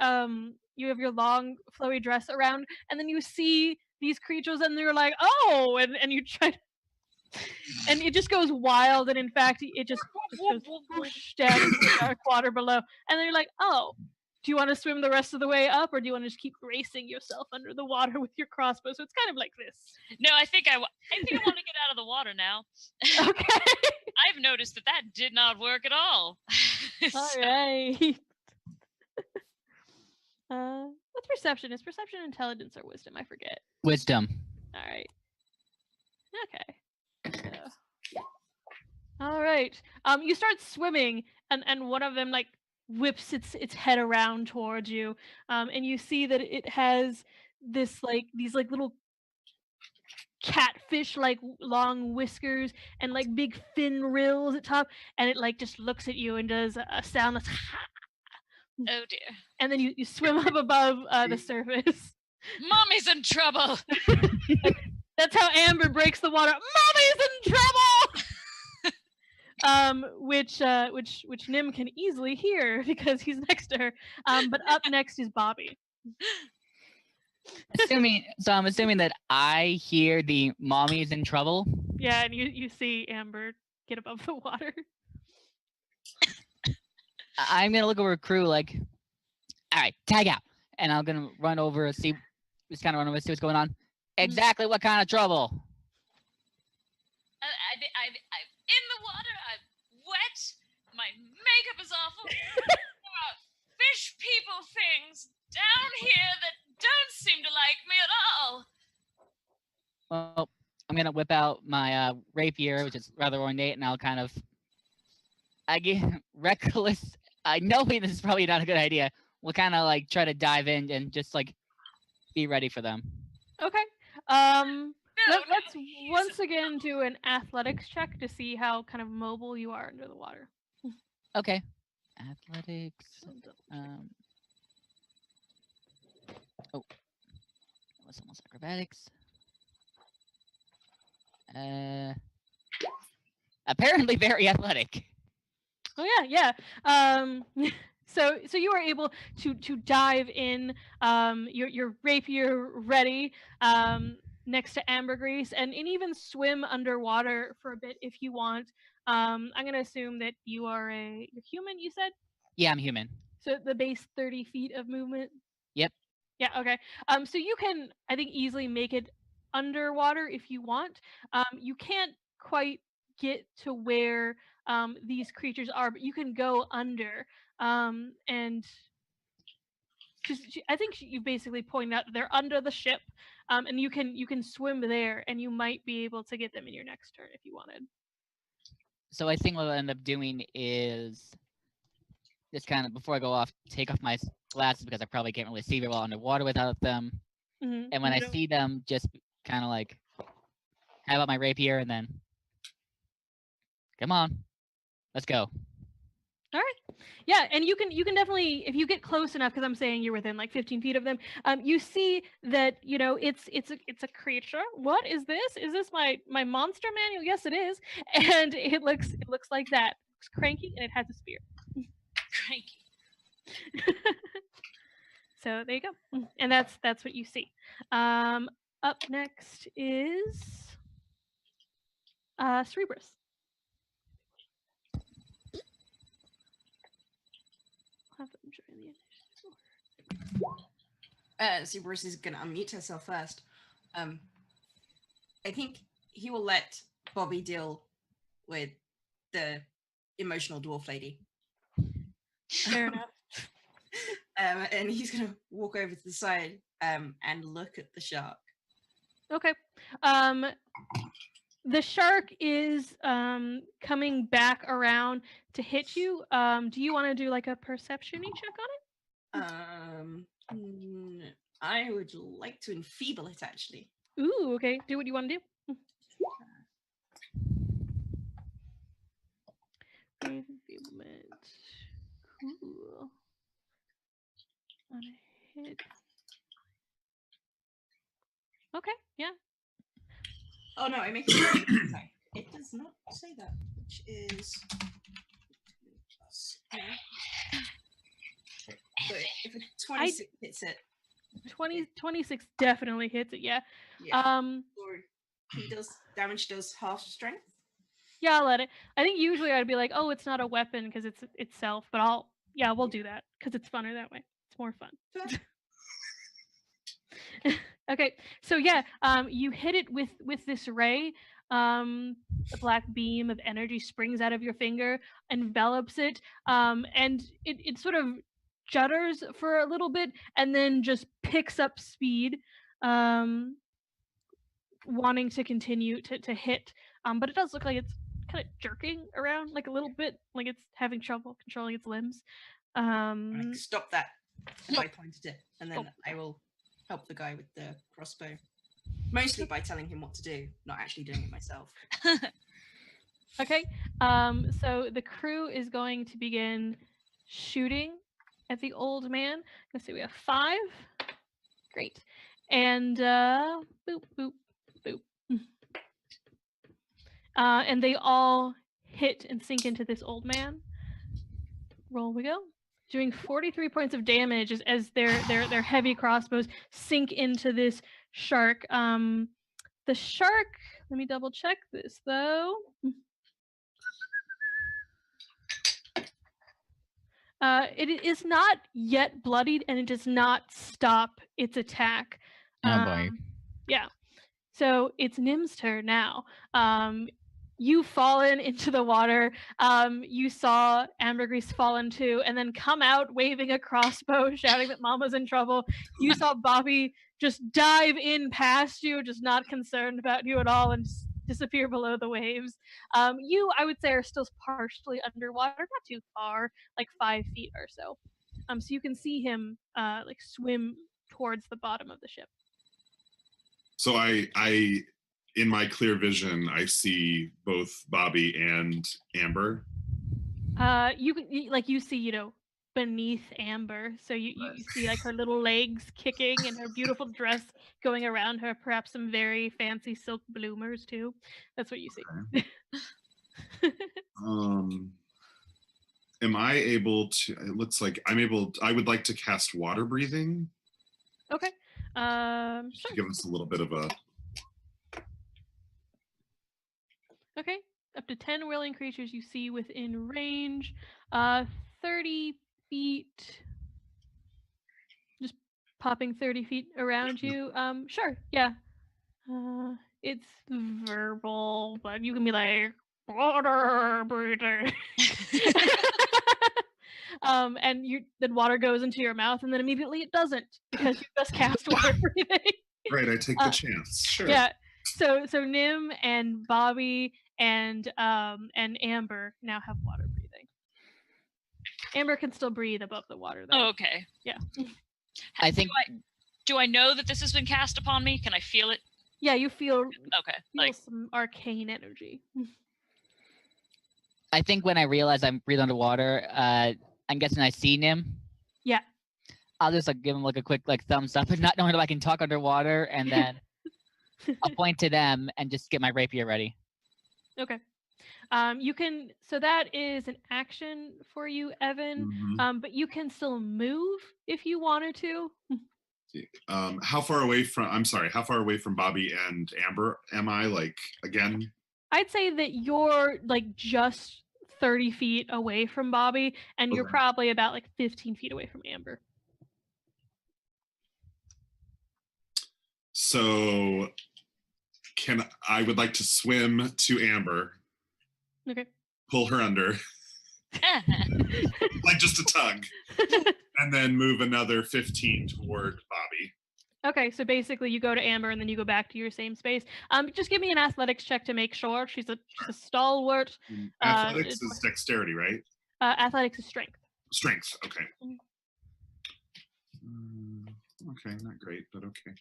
dress around, and then you see these creatures, and they're like, oh, and you try to, and it just goes wild, and in fact, it just goes whoosh down into the dark water below, and then you're like, oh. Do you want to swim the rest of the way up, or do you want to just keep racing yourself under the water with your crossbow? So it's kind of like this. No, I think I want to get out of the water now. Okay. I've noticed that did not work at all. All right. What's perception? Is perception intelligence or wisdom? I forget. Wisdom. All right. Okay. So. All right. You start swimming, and one of them like whips its head around towards you, and you see that it has these little catfish like long whiskers and like big fin rills at top, and it like just looks at you and does a sound that's Oh dear. and then you swim up above the surface. Mommy's in trouble. That's how Amber breaks the water. Mommy's in trouble. Which Nim can easily hear because he's next to her. But up next is Bobby. I'm assuming that I hear the mommy's in trouble. Yeah, and you see Amber get above the water. I'm gonna look over a crew like, all right, tag out, and I'm gonna run over and see what's going on. Exactly what kind of trouble? I'm in the water. I'm wet. My makeup is awful. There are fish people things down here that don't seem to like me at all. Well, I'm gonna whip out my rapier, which is rather ornate, and I'll kind of, I get reckless. I know this is probably not a good idea. We'll kind of like try to dive in and just like be ready for them. Okay. Let's once again do an athletics check to see how kind of mobile you are under the water. Okay. Athletics. Oh, that was almost acrobatics. Apparently very athletic. Oh yeah. So you are able to dive in, your rapier ready, next to ambergris, and even swim underwater for a bit if you want. I'm gonna assume that you're human. You said? Yeah, I'm human. So the base 30 feet of movement. Yep. Yeah. Okay. So you can, I think, easily make it underwater if you want. You can't quite get to where these creatures are, but you can go under. And I think you basically point out they're under the ship, and you can swim there, and you might be able to get them in your next turn if you wanted. So I think what I'll end up doing is just kind of, before I go off, take off my glasses because I probably can't really see very well underwater without them. Mm-hmm. And when I see them, just kind of like have out my rapier and then, come on, let's go. All right. Yeah, and you can definitely, if you get close enough, because I'm saying you're within like 15 feet of them, you see that it's a creature. What is this? Is this my monster manual? Yes, it is. And it looks like that. It's cranky and it has a spear. Cranky. So there you go. And that's what you see. Up next is Cerebrus. I'll have them join the initiative. Cerberus is gonna unmute herself first. I think he will let Bobby deal with the emotional dwarf lady. Fair enough. And he's gonna walk over to the side and look at the shark. Okay. The shark is coming back around to hit you. Do you want to do like a perception-y check on it? I would like to enfeeble it, actually. Ooh, okay. Do what you want to do. Enfeeblement. Cool. On a hit. Okay, yeah. Oh no, I make it. It does not say that, which is plus. So if a 26 hits it, 26 definitely hits it, yeah. Or he does damage, does half strength. Yeah, I'll let it. I think usually I'd be like, oh, it's not a weapon because it's itself, but we'll do that because it's funner that way. It's more fun. Okay, so yeah, you hit it with this ray. The black beam of energy springs out of your finger, envelops it, and it sort of judders for a little bit, and then just picks up speed, wanting to continue to hit. But it does look like it's kind of jerking around like a little bit, like it's having trouble controlling its limbs. Stop that. And I pointed it, and then I will help the guy with the crossbow. Mostly by telling him what to do, not actually doing it myself. Okay, so the crew is going to begin shooting at the old man. Let's see, we have 5. Great. And boop, boop, boop. And they all hit and sink into this old man. Roll we go. Doing 43 points of damage as their heavy crossbows sink into this shark. The shark, let me double check this though. It is not yet bloodied, and it does not stop its attack. Oh boy. Yeah. So it's Nim's turn now. You've fallen into the water. You saw Ambergris fallen too, and then come out waving a crossbow, shouting that Mama's in trouble. You saw Bobby just dive in past you, just not concerned about you at all, and just disappear below the waves. You, I would say, are still partially underwater, not too far, like 5 feet or so. So you can see him like swim towards the bottom of the ship. So I in my clear vision, I see both Bobby and Amber. You see, beneath Amber, so you see like her little legs kicking and her beautiful dress going around her, perhaps some very fancy silk bloomers too. That's what you see. Okay. Am I able to? It looks like I'm able. I would like to cast water breathing. Okay. Sure. To give us a little bit of a. Okay. Up to 10 whirling creatures you see within range. 30 feet. Just popping 30 feet around you. Sure. Yeah. It's verbal, but you can be like water breathing. And then water goes into your mouth, and then immediately it doesn't because you just cast water breathing. Right, I take the chance. Sure. Yeah. So Nim and Bobby and Amber now have water breathing. Amber can still breathe above the water, though. Oh, okay. Yeah. I think. Do I know that this has been cast upon me? Can I feel it? Yeah, you feel Okay. Like some arcane energy. I think when I realize I'm breathing underwater, I'm guessing I see Nim. Yeah. I'll just like give him like a quick like thumbs up, and not knowing if I can talk underwater, and then I'll point to them and just get my rapier ready. Okay. You can. So that is an action for you, Evan. Mhm. But you can still move if you wanted to. How far away from? I'm sorry. How far away from Bobby and Amber am I? Like again? I'd say that you're like just 30 feet away from Bobby, and you're Okay. probably about like 15 feet away from Amber. So, I would like to swim to Amber, Okay. pull her under, like just a tug, and then move another 15 toward Bobby. Okay, so basically you go to Amber and then you go back to your same space. Just give me an athletics check to make sure. She's a stalwart. Athletics is dexterity, right? Athletics is strength. Strength. Okay. Okay, not great, but okay.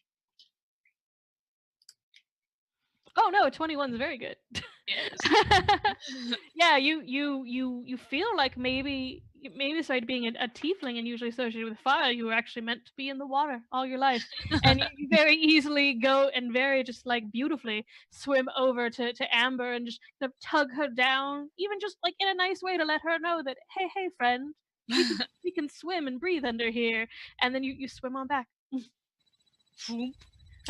Oh no, 21 is very good. Yes. Yeah, you feel like maybe besides being a tiefling and usually associated with fire, you were actually meant to be in the water all your life, and you very easily go and very just like beautifully swim over to Amber and just kind of tug her down, even just like in a nice way to let her know that hey friend, we can swim and breathe under here, and then you swim on back.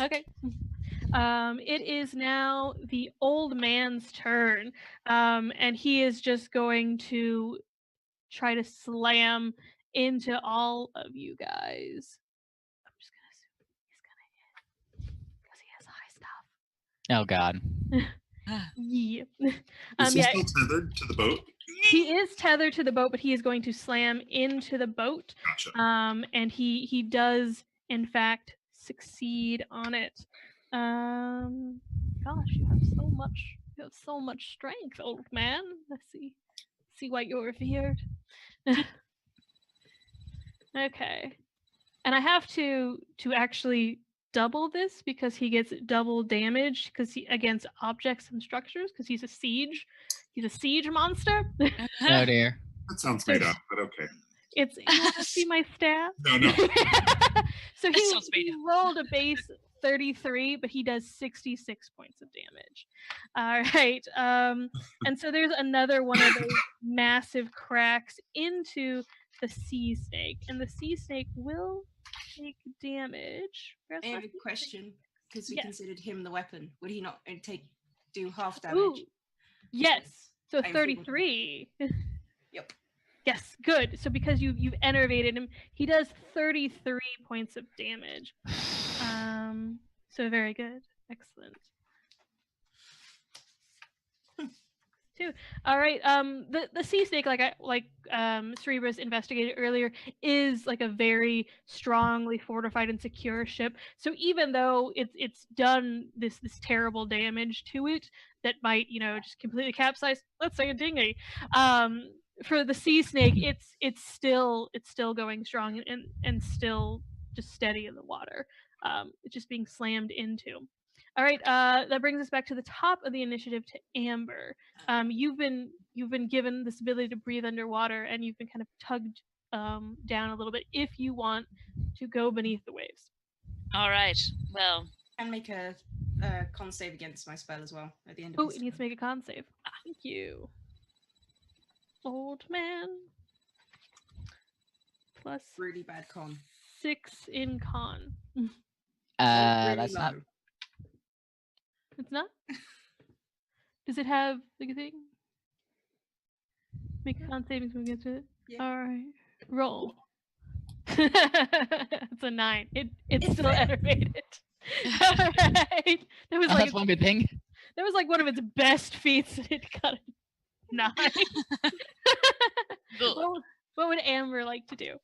Okay. It is now the old man's turn, and he is just going to try to slam into all of you guys. I'm just gonna assume he's gonna hit because he has high stuff. Oh God. Yeah. Is he Yeah. still tethered to the boat? He is tethered to the boat, but he is going to slam into the boat. Gotcha. And he does in fact succeed on it. Gosh, you have so much strength, old man. Let's see why you're revered. Okay. And I have to actually double this because he gets double damage because he against objects and structures because he's a siege monster. Oh dear. That sounds made up, but okay. You want to see my stats? No. So That sounds made he up. rolled a base 33, but he does 66 points of damage. All right. And so there's another one of those massive cracks into the sea snake, and the sea snake will take damage. I have a question because we Yes. considered him the weapon. Would he not do half Ooh, damage? yes. So I'm 33. Yep. Yes, good. So because you've enervated him, he does 33 points of damage. So very good. Excellent. Too. All right. The sea snake, like Cerebrus investigated earlier, is like a very strongly fortified and secure ship. So even though it's done this terrible damage to it that might just completely capsize, let's say a dinghy, for the sea snake, it's still going strong and still just steady in the water. It's just being slammed into. All right, that brings us back to the top of the initiative to Amber. You've been given this ability to breathe underwater, and you've been kind of tugged down a little bit if you want to go beneath the waves. All right. Well, And make a con save against my spell as well at the end of Oh, his it needs to make a con save. Thank you. Old man. Plus really bad con. 6 in con. Really That's not. low. It's not? Does it have like a thing? Make a con savings when we get to it? Yeah. Alright. Roll. It's a 9. It's still fair. enervated. Alright. That was That's one good thing. that was like one of its best feats and it got a 9. good. What would Amber like to do?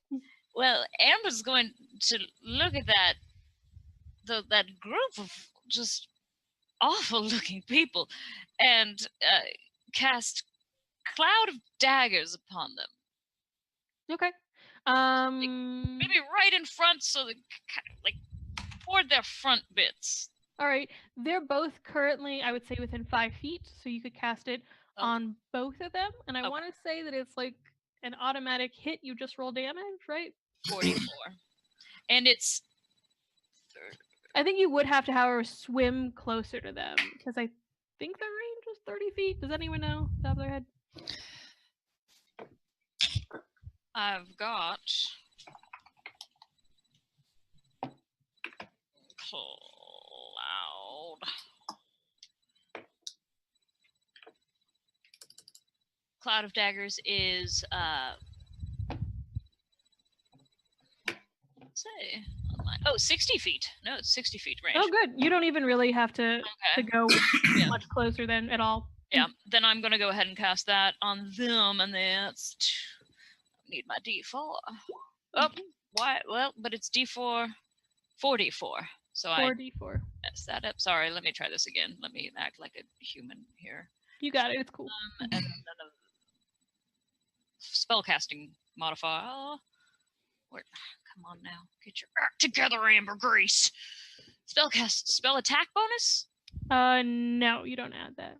Well, Amber's going to look at that group of just awful-looking people and cast cloud of daggers upon them. Okay. Maybe right in front, so they like toward their front bits. All right. They're both currently, I would say, within 5 feet, so you could cast it on both of them, and I Okay. want to say that it's like an automatic hit. You just roll damage, right? 44. And it's I think you would have to, however, swim closer to them because I think the range was 30 feet. Does anyone know off the top of their head? I've got Cloud of Daggers is let's say online. Oh, 60 feet. No, it's 60 feet range. Oh, good. You don't even really have to go Yeah. much closer than at all. Yeah, then I'm gonna go ahead and cast that on them, and that's need my D4. Oh, why? Well, but it's D4, 44. So 4d4. I messed that up. Sorry, let me try this again. Let me act like a human here. You got it. It's cool. And then a spellcasting modifier. Come on now, get your act together, Ambergris. Spell attack bonus? No, you don't add that.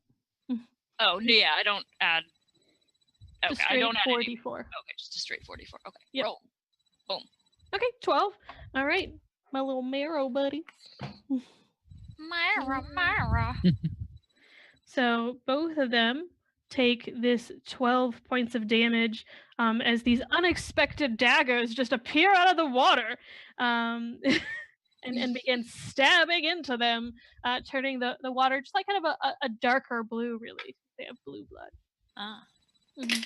Oh, yeah, I don't add. Okay, Just I don't add 4d4. any. Okay, just a straight 44. Okay, Yep. roll. Boom. Okay, 12. All right, my little marrow buddy. Myra. So both of them take this 12 points of damage as these unexpected daggers just appear out of the water and begin stabbing into them, turning the water just like kind of a darker blue, really. They have blue blood. Ah. Mm-hmm.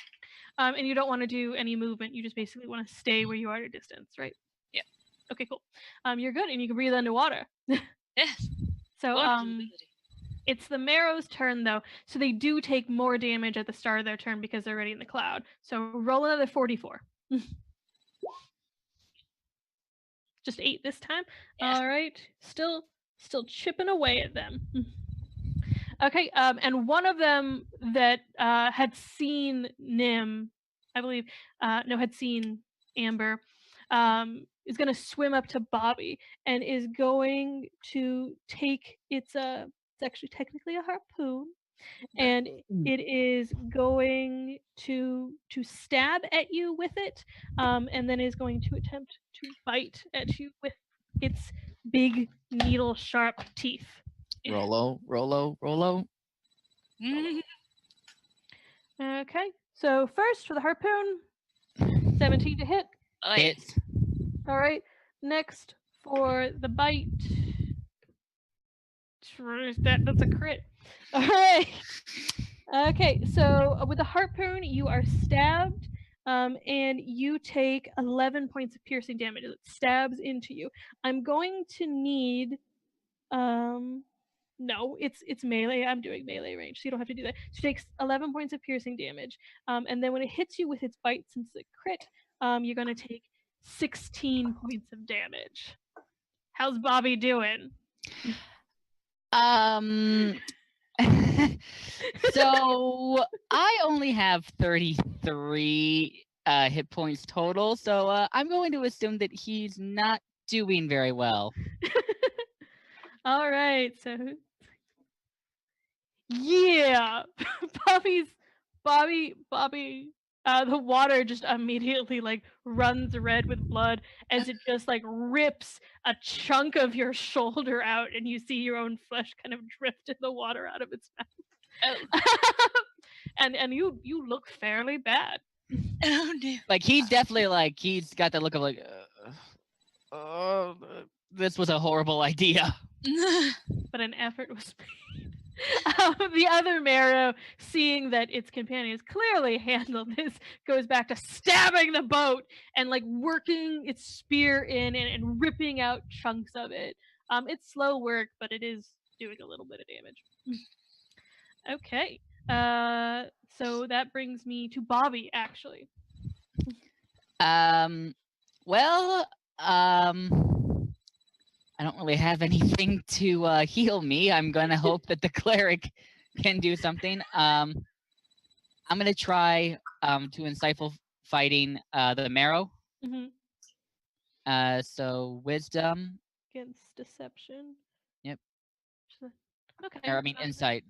And you don't want to do any movement. You just basically want to stay where you are at a distance, right? Yeah. Okay, cool. You're good, and you can breathe underwater. Yes. So Ability. it's the Marrow's turn, though, so they do take more damage at the start of their turn because they're already in the cloud. So roll another 44. Just 8 this time. Yeah. All right. Still chipping away at them. Okay, and one of them that had seen Nim, I believe, had seen Amber, is going to swim up to Bobby and is going to take it's actually technically a harpoon, and it is going to stab at you with it, and then is going to attempt to bite at you with its big needle sharp teeth. Rollo, Rollo, Rollo. Okay, so first for the harpoon, 17 to hit. Hits. All right, next for the bite. That's a crit. All right. Okay, so with the harpoon, you are stabbed, and you take 11 points of piercing damage as it stabs into you. I'm going to need, no, it's melee. I'm doing melee range, so you don't have to do that. So it takes 11 points of piercing damage, and then when it hits you with its bite, since it's a crit, you're going to take 16 points of damage. How's Bobby doing? So I only have 33 hit points total, so I'm going to assume that he's not doing very well. All right, so yeah, Bobby. The water just immediately like runs red with blood as it just like rips a chunk of your shoulder out, and you see your own flesh kind of drift in the water out of its mouth. Oh. and you look fairly bad. Oh no! Like he's definitely like he's got the look of like, this was a horrible idea. But an effort was made. The other Marrow, seeing that its companions clearly handled this, goes back to stabbing the boat and like working its spear in and ripping out chunks of it. It's slow work, but it is doing a little bit of damage. Okay. So that brings me to Bobby, actually. Well, I don't really have anything to heal me. I'm gonna hope that the cleric can do something. I'm gonna try to insightful fighting the Marrow. Mm-hmm. So wisdom Against deception. Yep. Okay. Or I mean insight.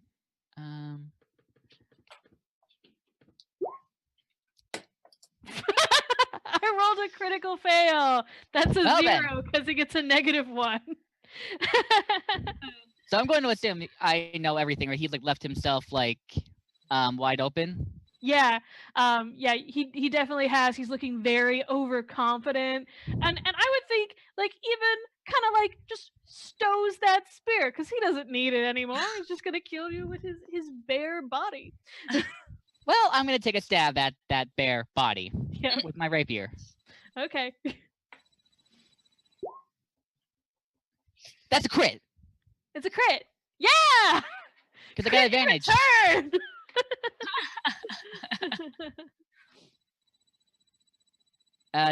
I rolled a critical fail. That's a Well then. 0 because it gets a -1. So I'm going to assume I know everything, right? He's like left himself like wide open. Yeah, yeah, he definitely has. He's looking very overconfident, and I would think like even kind of like just stows that spear because he doesn't need it anymore. He's just gonna kill you with his bare body. Well, I'm gonna take a stab at that bare body Yeah. with my rapier. Okay. That's a crit It's a crit. Yeah. because I got advantage. Turn.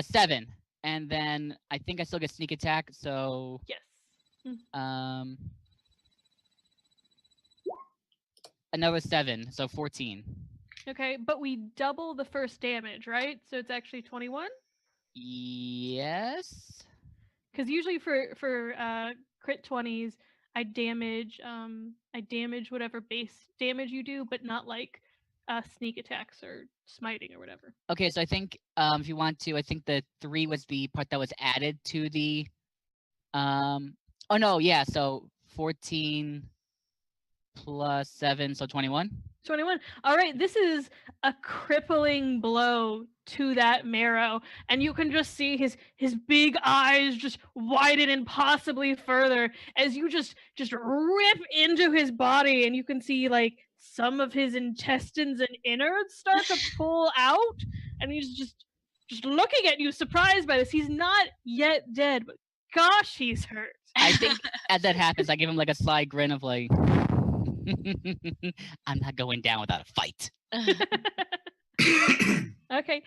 7, and then I think I still get sneak attack. So Yes. Another 7, so 14. Okay, but we double the first damage, right? So it's actually 21. Yes. Because usually for crit 20s, I damage whatever base damage you do, but not like sneak attacks or smiting or whatever. Okay, so I think if you want to, I think the 3 was the part that was added to the. Oh no, yeah. So 14 plus 7, so 21. 21. All right, this is a crippling blow to that marrow, and you can just see his big eyes just widen impossibly further as you just rip into his body, and you can see like some of his intestines and innards start to pull out, and he's just looking at you surprised by this. He's not yet dead, but gosh, he's hurt. I think as that happens, I give him like a sly grin of like, I'm not going down without a fight. Okay,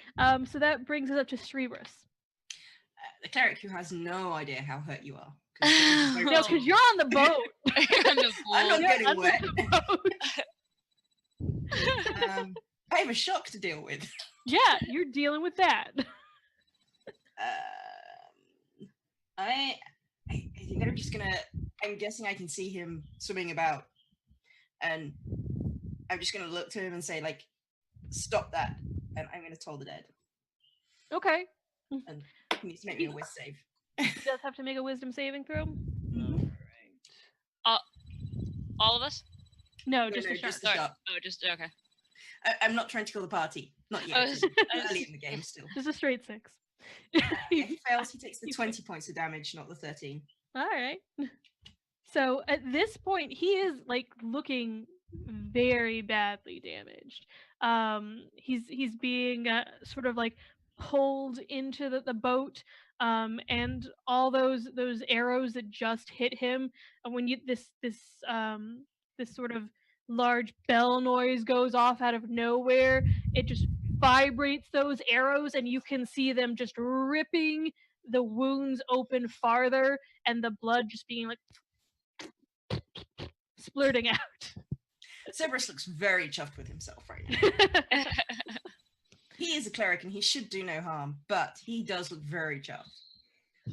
so that brings us up to Cerebrus. The cleric who has no idea how hurt you are. No, because you're on the boat. I'm not You're getting under wet. the boat. I have a shock to deal with. Yeah, you're dealing with that. I think I'm just gonna. I'm guessing I can see him swimming about, and I'm just gonna look to him and say, like, "Stop that!" And I'm gonna toll the dead. Okay. And he needs to make me a whiz save. He does have to make a wisdom saving throw. All of us? No, No, just no, the shark. just the Sorry. shark. Oh, just okay. I'm not trying to kill the party. Not yet. Oh, It's early in the game still. Just a straight 6. If he fails, he takes the 20 points of damage, not the 13. All right. So at this point, he is like looking very badly damaged. He's being sort of like pulled into the boat, and all those arrows that just hit him. And when you this sort of large bell noise goes off out of nowhere, it just vibrates those arrows, and you can see them just ripping the wounds open farther, and the blood just being like splurting out. Cerberus looks very chuffed with himself right now. He is a cleric and he should do no harm, but he does look very chuffed.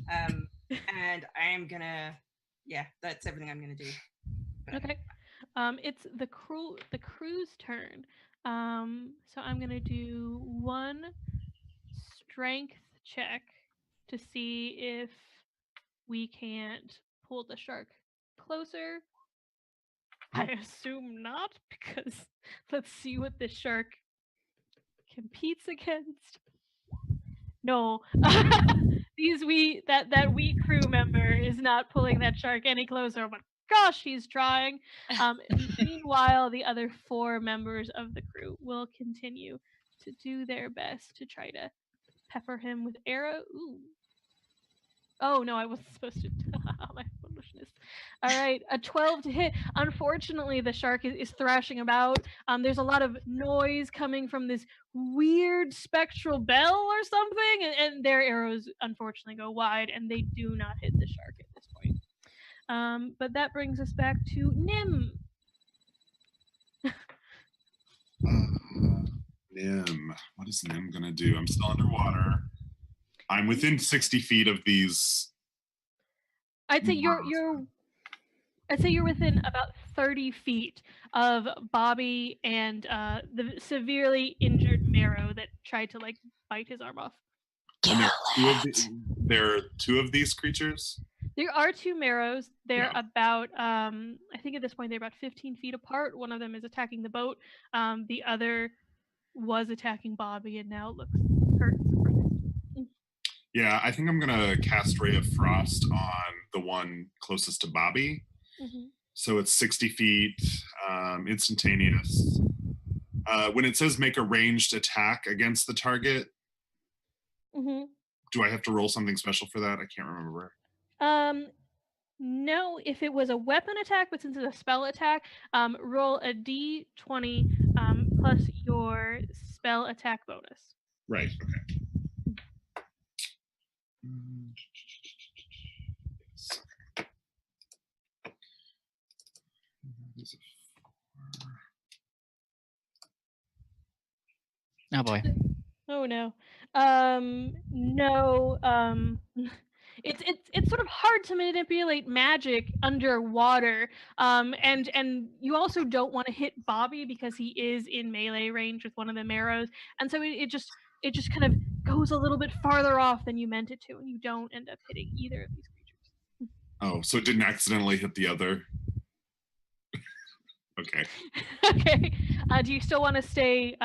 And I am gonna, yeah, that's everything I'm gonna do. But Okay. It's the crew's turn. So I'm gonna do one strength check to see if we can't pull the shark closer. I assume not, because let's see what this shark competes against. No, that weak crew member is not pulling that shark any closer. But gosh, he's trying. Meanwhile, the other 4 members of the crew will continue to do their best to try to pepper him with arrow. Ooh. Oh no, I wasn't supposed to. My foolishness. All right, a 12 to hit. Unfortunately, the shark is thrashing about. There's a lot of noise coming from this weird spectral bell or something, and their arrows unfortunately go wide, and they do not hit the shark at this point. But that brings us back to Nim. Nim. What is Nim gonna do? I'm still underwater. I'm within 60 feet of these. I'd say you're I'd say you're within about 30 feet of Bobby and the severely injured Marrow that tried to like bite his arm off. And there are two of these creatures? There are two Marrows. They're Yeah. about, I think at this point they're about 15 feet apart. One of them is attacking the boat. The other was attacking Bobby and now looks hurt. Yeah, I think I'm gonna cast Ray of Frost on the one closest to Bobby. Mm-hmm. So it's 60 feet, instantaneous. When it says make a ranged attack against the target, Mm-hmm. do I have to roll something special for that? I can't remember. No, if it was a weapon attack, but since it's a spell attack, roll a d20 plus your spell attack bonus. Right, okay. Oh boy. Oh no. No. It's sort of hard to manipulate magic underwater. And you also don't want to hit Bobby because he is in melee range with one of the Marrows, and so it just kind of goes a little bit farther off than you meant it to, and you don't end up hitting either of these creatures. Oh, so it didn't accidentally hit the other? Okay. Okay. Do you still want to stay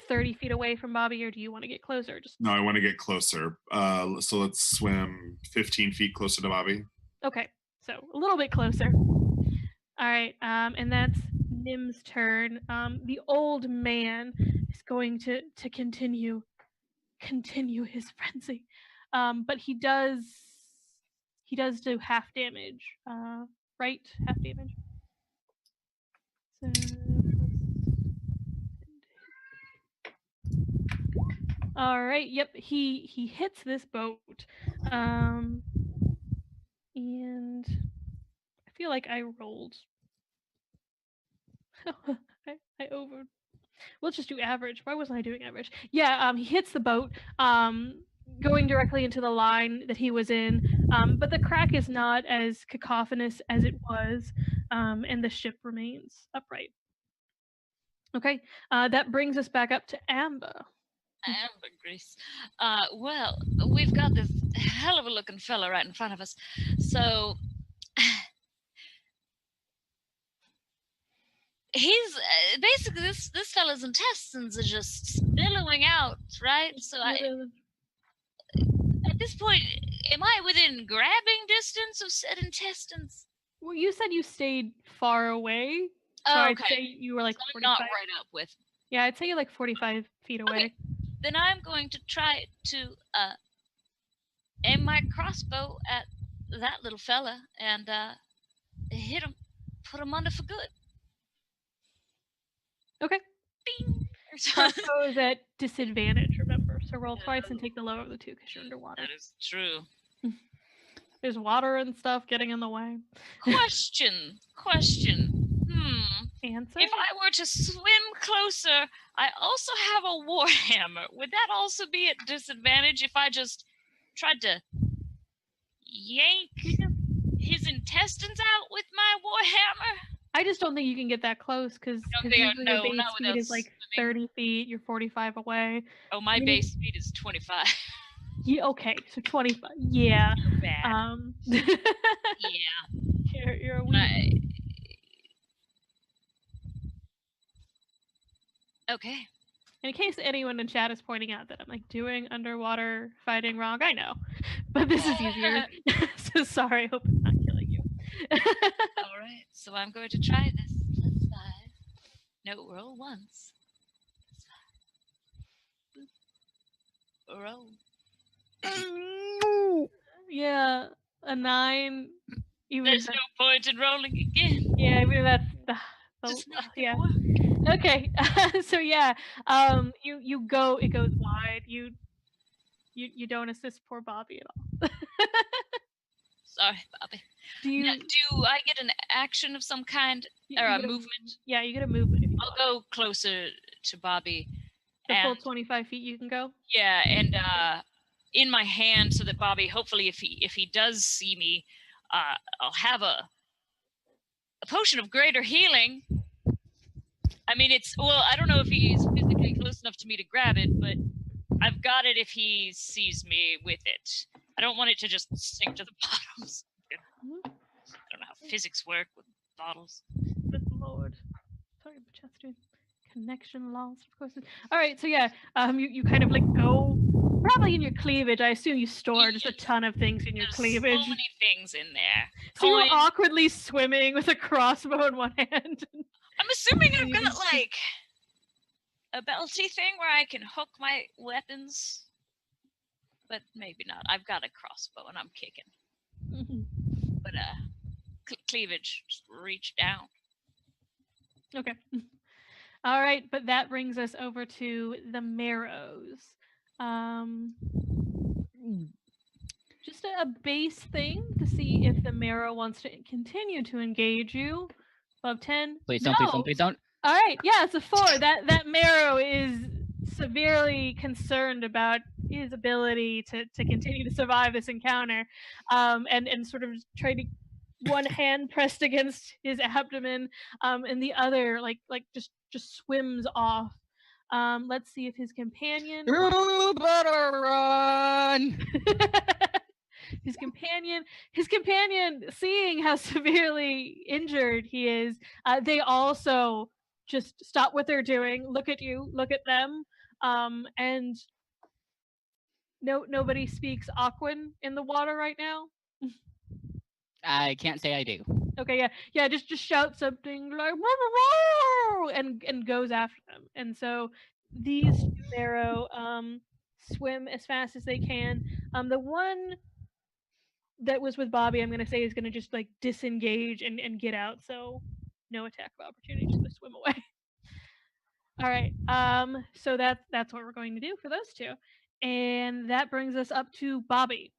30 feet away from Bobby, or do you want to get closer? Just No, I want to get closer. So let's swim 15 feet closer to Bobby. okay. So a little bit closer. All right. And that's Nim's turn. The old man is going to continue his frenzy, but he does do half damage. Right, half damage. So, all right. Yep. He hits this boat, and I feel like I rolled. I over. Let's just do average. Why wasn't I doing average? Yeah. He hits the boat. Going directly into the line that he was in. But the crack is not as cacophonous as it was, and the ship remains upright. Okay. That brings us back up to Amber. Ambergris. Well, we've got this hell of a looking fella right in front of us. So he's basically this fella's intestines are just billowing out, right? So at this point, am I within grabbing distance of said intestines? Well, you said you stayed far away. So Oh, I'd say okay. you were like So I'm 45. not right up with. Yeah, I'd say you're like 45 feet away. Okay. Then I'm going to try to aim my crossbow at that little fella and hit him, put him under for good. Okay. Bing! Crossbow is at disadvantage, remember. So roll twice and take the lower of the two because you're underwater. That is true. There's water and stuff getting in the way. Question. Answer? If I were to swim closer, I also have a warhammer. Would that also be at disadvantage if I just tried to yank his intestines out with my warhammer? I just don't think you can get that close because usually your base speed is like 30 feet. You're 45 away. Oh, my base speed is 25. Yeah. Okay. So 25. Yeah. You're bad. Yeah. You're a weak. Okay. In case anyone in chat is pointing out that I'm like doing underwater fighting wrong, I know, but this is easier. So sorry. Hope it's not killing you. All right. So I'm going to try this. +5. No, roll once. Roll. Yeah, a 9. Even There's no point in rolling again. Yeah, even that's Just not yeah. work. Okay. So yeah, you go. It goes wide. You don't assist poor Bobby at all. Sorry, Bobby. Do I get an action of some kind or a movement? Yeah, you get a movement. If you want. I'll go closer to Bobby. The full 25 feet you can go. Yeah, and in my hand, so that Bobby, hopefully, if he does see me, I'll have a A potion of greater healing. I mean, I don't know if he's physically close enough to me to grab it, but I've got it if he sees me with it. I don't want it to just sink to the bottoms. I don't know how physics work with bottles. Good lord. Sorry, Chester. Connection lost, of course. All right, so yeah, you kind of like go, probably in your cleavage. I assume you store just a ton of things in your There's cleavage. so many things in there. So you're Coins. awkwardly swimming with a crossbow in one hand. I'm assuming I've got like a belty thing where I can hook my weapons, but maybe not. I've got a crossbow and I'm kicking. But cleavage, just reach down. Okay. All right, but that brings us over to the marrows. Just a base thing to see if the marrow wants to continue to engage you. Above 10. Please don't, please don't, please don't. All right, yeah, it's a 4. That marrow is severely concerned about his ability to continue to survive this encounter, and sort of try to one hand pressed against his abdomen, and the other like just swims off. Let's see if his companion. You better run! His companion, seeing how severely injured he is, they also just stop what they're doing, look at you, look at them, and nobody speaks Aquan in the water right now. I can't say I do. Okay, yeah, just shout something like "Woo!" and goes after them. And so these two marrow swim as fast as they can. The one that was with Bobby, I'm gonna say, is gonna just like disengage and get out. So no attack of opportunity, just gonna swim away. All right. So that's what we're going to do for those two, and that brings us up to Bobby.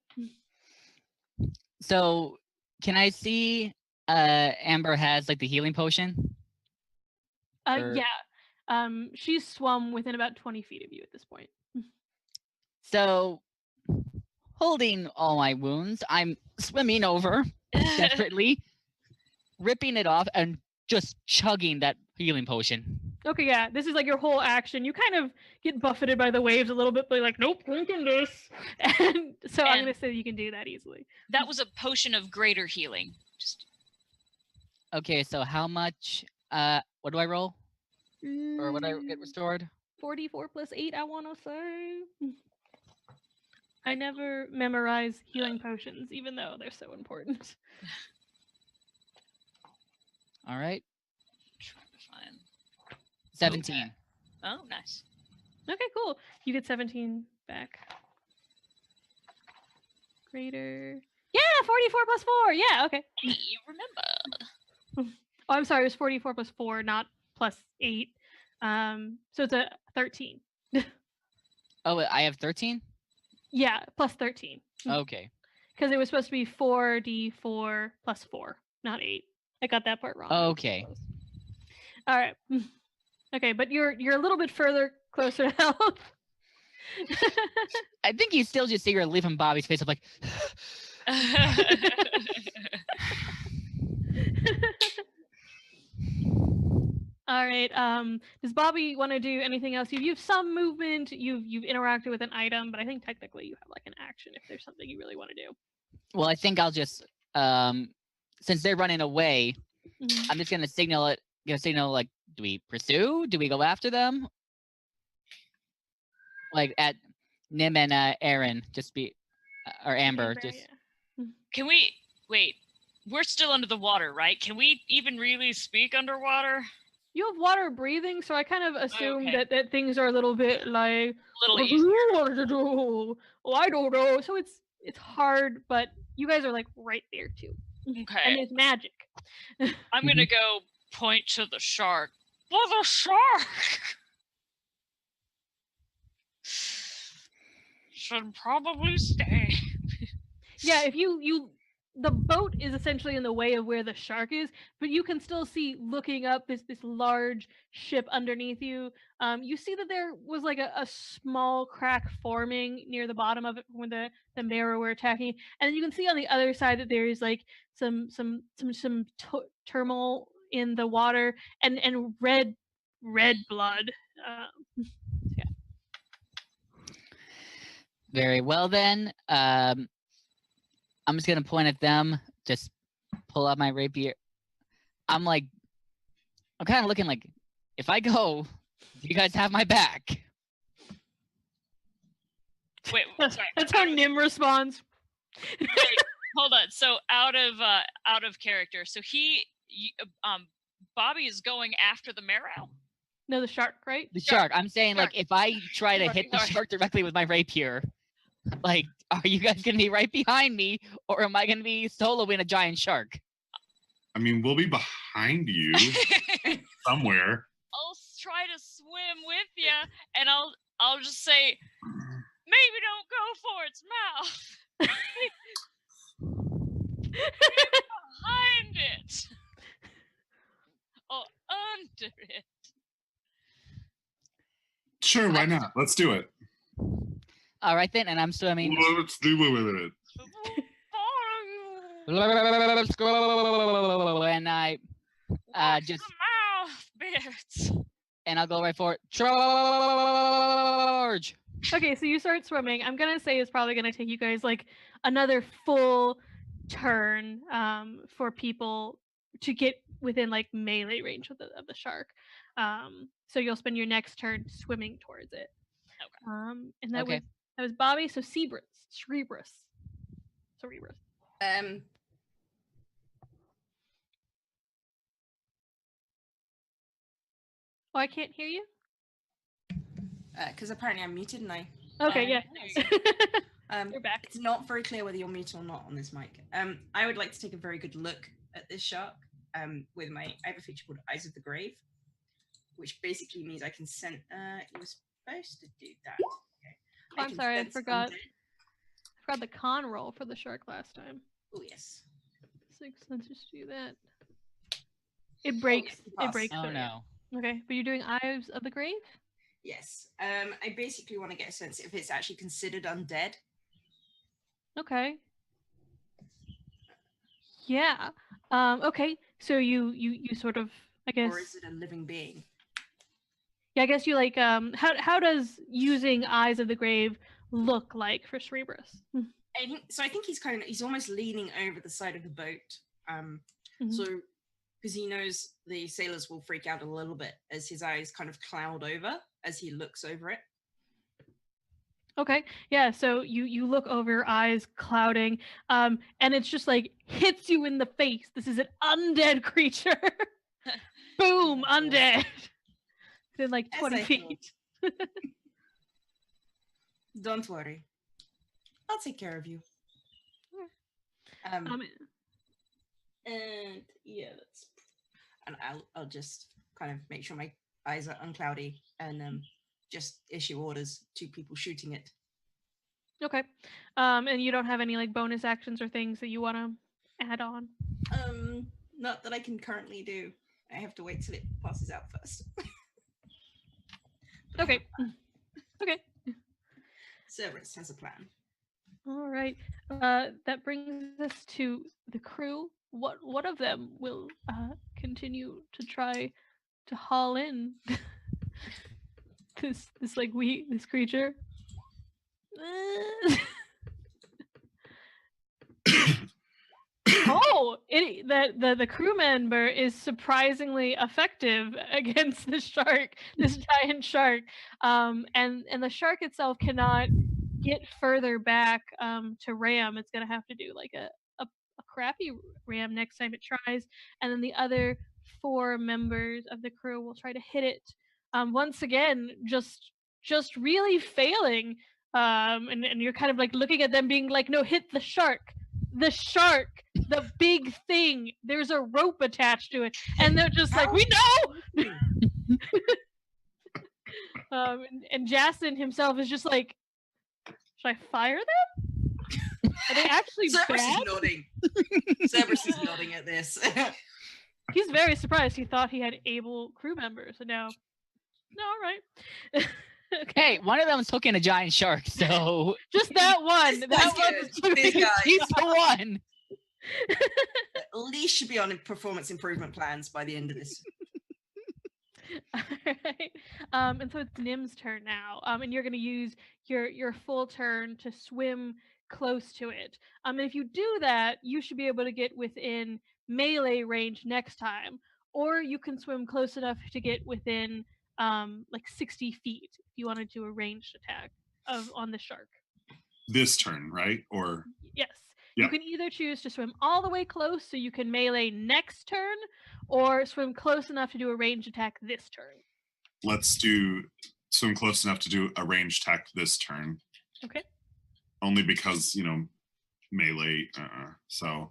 So, can I see Amber has like the healing potion? Or- Yeah. She's swum within about 20 feet of you at this point. So, holding all my wounds, I'm swimming over desperately, ripping it off, and just chugging that healing potion. Okay, yeah, this is like your whole action. You kind of get buffeted by the waves a little bit, but you're like, nope, drinking this. And so I'm And- gonna say you can do that easily. That was a potion of greater healing. Just Okay, so how much? What do I roll? Or would I get restored? 44 plus 8, I want to say. I never memorize healing potions, even though they're so important. All right, trying to find. 17. Oh, nice. Okay, cool. You get 17 back. Greater. Yeah, 44 plus 4. Yeah, okay. Hey, you remember? Oh, I'm sorry. It was 44 plus 4, not plus 8. So it's a 13. Oh, I have 13? Yeah, plus 13. Okay. Because it was supposed to be 4d4 plus 4, not 8. I got that part wrong. Okay. All right. Okay, but you're a little bit closer to health. I think you still just see your relief on Bobby's face of like, All right. Does Bobby want to do anything else? You've some movement. You've interacted with an item, but I think technically you have like an action if there's something you really want to do. well, I think I'll just, since they're running away, Mhm. I'm just gonna signal it. Gonna signal like, do we pursue? Do we go after them? Like at Nim and Aaron, just be, or Amber, Amber, just. yeah. Can we wait? We're still under the water, right? Can we even really speak underwater? You have water breathing, so I kind of assume Okay. that things are a little bit like, A little what do easier. you want to do? Oh, I don't know. So it's hard, but you guys are like right there too, and Okay. it's magic. I'm gonna go point to the shark. Oh, the shark! Should probably stay. Yeah, if you the boat is essentially in the way of where the shark is, but you can still see looking up this large ship underneath you. You see that there was like a small crack forming near the bottom of it when the Mara were attacking, and then you can see on the other side that there is like some turmoil in the water and red blood. Yeah. Very well then. I'm just gonna point at them, just pull out my rapier. I'm kind of looking like, if I go, do you guys have my back? Wait, sorry. That's how Nim responds. Wait, hold on. So out of character. So Bobby is going after the marrow. No, the shark, right? The shark. I'm saying Shark. like if I try to Sorry, hit the sorry. shark directly with my rapier, like, are you guys gonna be right behind me, or am I gonna be soloing a giant shark? I mean, we'll be behind you somewhere. I'll try to swim with you, and I'll just say, maybe don't go for its mouth. Behind it. Or under it. Sure, why not? Let's do it. All right then, and I'm swimming. Let's do it. Let's go, and I Watch just the mouth bits. and I'll go right for it. Charge! Okay, so you start swimming. I'm gonna say it's probably gonna take you guys like another full turn for people to get within like melee range of the shark. So you'll spend your next turn swimming towards it. Okay. And that Okay. was Bobby. So Cerebrus. Oh, I can't hear you. Because apparently I'm muted and I. Okay, yeah. You're back. It's not very clear whether you're muted or not on this mic. I would like to take a very good look at this shark. With I have a feature called Eyes of the Grave, which basically means I can send. You were supposed to do that. Okay. Oh, I'm sorry, I forgot. I forgot the con roll for the shark last time. Oh yes. 6. Let's just do that. It breaks. yes, It breaks. Oh through. no. Okay, but you're doing Eyes of the Grave. Yes. I basically want to get a sense if it's actually considered undead. Okay. Yeah. Okay. So you sort of, I guess. Or is it a living being? Yeah, I guess you like. How does using Eyes of the Grave look like for Cerebrus? I think he's almost leaning over the side of the boat. So because he knows the sailors will freak out a little bit as his eyes kind of cloud over as he looks over it. Okay, yeah, so you look over, eyes clouding, and it's just like hits you in the face. This is an undead creature. Boom, undead. Within like 20 feet. Don't worry. I'll take care of you. And yeah, I'll just kind of make sure my eyes are uncloudy and just issue orders to people shooting it. Okay. And you don't have any like bonus actions or things that you want to add on? Not that I can currently do. I have to wait till it passes out first. Okay. Okay. Cerberus has a plan. All right. That brings us to the crew. What of them will continue to try to haul in this creature? Oh, the crew member is surprisingly effective against the shark, this giant shark. And the shark itself cannot get further back to ram. It's gonna have to do like a crappy ram next time it tries, and then the other 4 members of the crew will try to hit it. Once again, just really failing. And you're kind of like looking at them being like, no, hit the shark, the big thing. There's a rope attached to it, and they're just like, we know. And Jason himself is just like, should I fire them? Are they actually Cerberus bad? is nodding. Cerberus is nodding at this. He's very surprised. He thought he had able crew members, and now, no, all right. Hey, one of them was hooking a giant shark, so Just that one. This That guy's one. good. This guy. he's the one. At least should be on performance improvement plans by the end of this. Alright. And so it's Nim's turn now. And you're gonna use your full turn to swim close to it. And if you do that, you should be able to get within melee range next time. Or you can swim close enough to get within like 60 feet if you want to do a ranged attack on the shark. This turn, right? Or Yes. Yeah. You can either choose to swim all the way close so you can melee next turn, or swim close enough to do a ranged attack this turn. let's do swim close enough to do a ranged attack this turn. Okay. Only because, melee. So.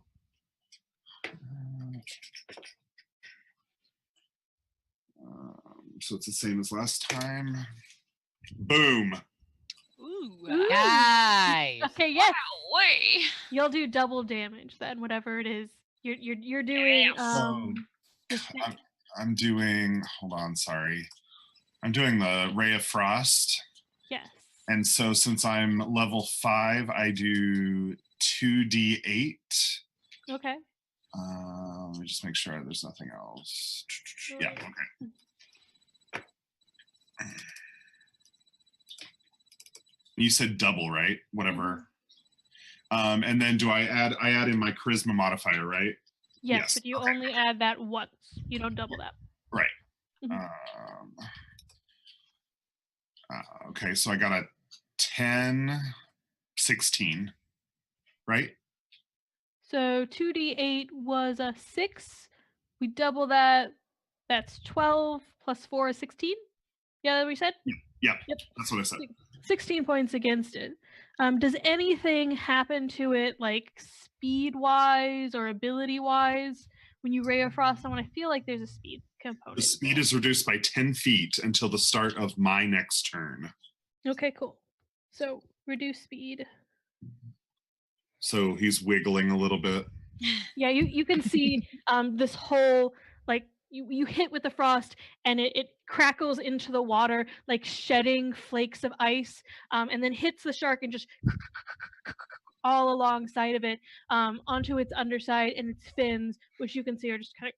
So it's the same as last time. Boom. Ooh. Ooh. Nice. Okay, yes. Wow, way. You'll do double damage then, whatever it is. You're doing the thing. I'm doing. Hold on, sorry. I'm doing the Ray of Frost. Yes. And so since I'm level 5, I do 2d8. Okay. Let me just make sure there's nothing else. Yeah, okay. You said double, right? Whatever. And then do I add in my charisma modifier, right? Yes, but you okay. only add that once. You don't double that. Right. Mhm. Okay, so I got a 10, 16, right? So 2d8 was a 6. We double that. That's 12 plus 4 is 16. Yeah, that we said? Yeah, Yep. that's what I said. 16 points against it. Does anything happen to it, like speed-wise or ability-wise, when you Ray of Frost on? I feel like there's a speed component. The speed is reduced by 10 feet until the start of my next turn. Okay, cool. So reduce speed. So he's wiggling a little bit. Yeah, you can see this whole, like, you hit with the frost and it crackles into the water, like shedding flakes of ice, and then hits the shark and just all alongside of it, onto its underside and its fins, which you can see are just kind of.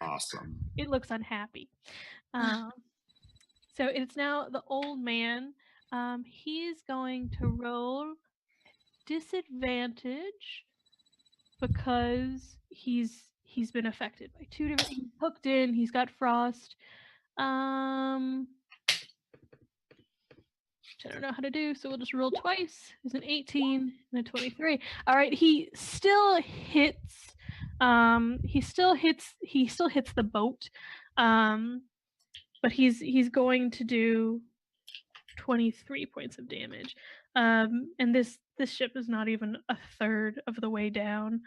Awesome. It looks unhappy. So it's now the old man. He's going to roll disadvantage because he's been affected by 2 different. He's hooked in. He's got frost. Which I don't know how to do, so we'll just roll twice. There's an 18 and a 23. All right, he still hits. He still hits the boat. But he's going to do 23 points of damage. And this ship is not even a third of the way down.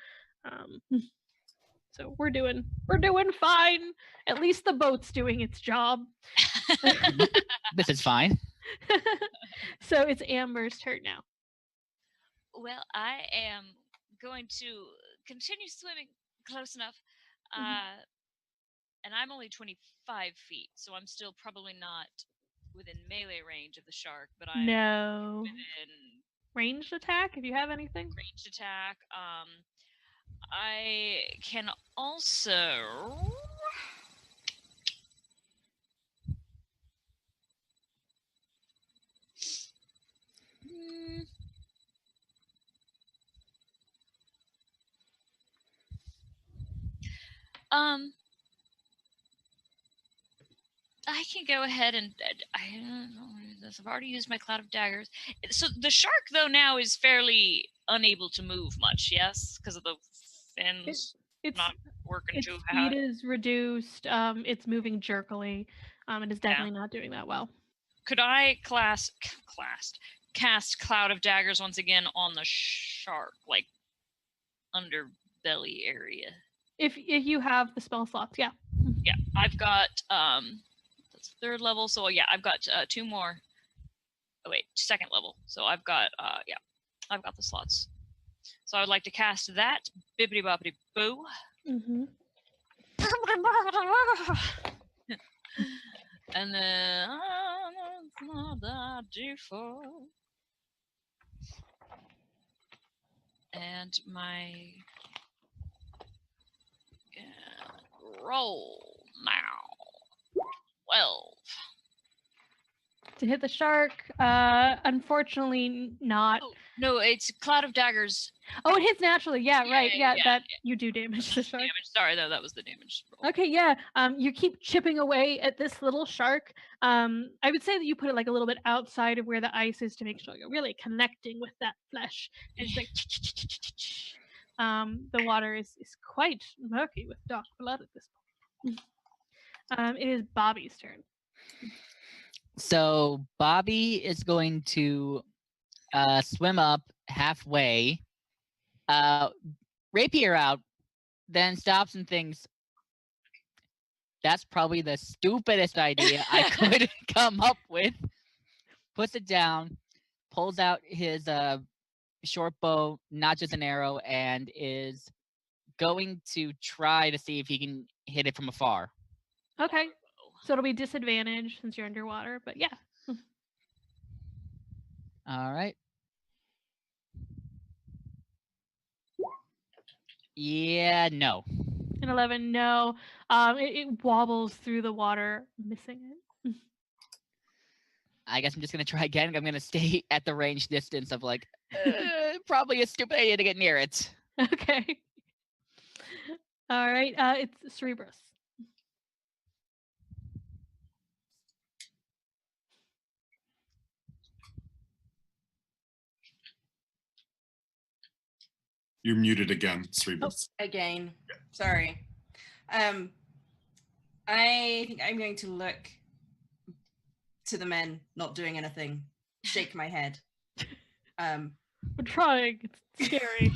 So we're doing fine. At least the boat's doing its job. This is fine. So it's Amber's turn now. Well, I am going to continue swimming close enough. And I'm only 25 feet, so I'm still probably not within melee range of the shark, but I'm No. within Ranged attack, if you have anything. ranged attack. I can also... I can go ahead and I don't know what is this. I've already used my cloud of daggers. So the shark though now is fairly unable to move much, yes, because of the fins It's not working its too speed hard. is reduced. It's moving jerkily. It is definitely not doing that well. Could I cast cloud of daggers once again on the shark, like underbelly area? If you have the spell slots, yeah. Yeah, I've got that's 3rd level, so yeah, I've got 2 more. Oh wait, 2nd level. So I've got I've got the slots. So I would like to cast that. Bibbidi bobbidi boo. Mm-hmm. And then another d4. And my roll now. 12. To hit the shark, unfortunately not. Oh, no, it's Cloud of Daggers. Oh, it hits naturally. Yeah, Yeah, right. yeah, Yeah, that you do damage the shark. Damage. Sorry, that was the damage roll. Okay, yeah. You keep chipping away at this little shark. I would say that you put it like a little bit outside of where the ice is to make sure you're really connecting with that flesh. And it's like the water is quite murky with dark blood at this point. It is Bobby's turn. So Bobby is going to swim up halfway, rapier out, then stops and thinks, that's probably the stupidest idea I could come up with. Puts it down, pulls out his short bow, notches an arrow, and is going to try to see if he can hit it from afar. Okay. So it'll be disadvantage since you're underwater, but yeah. All right. Yeah, no. An 11, no. It wobbles through the water, missing it. I guess I'm just going to try again. I'm going to stay at the range distance of like, probably a stupid idea to get near it. Okay. All right. It's Cerebrus. You're muted again, Cerebrus. Again. Sorry. I think I'm going to look to the men not doing anything, shake my head. We're trying. It's scary.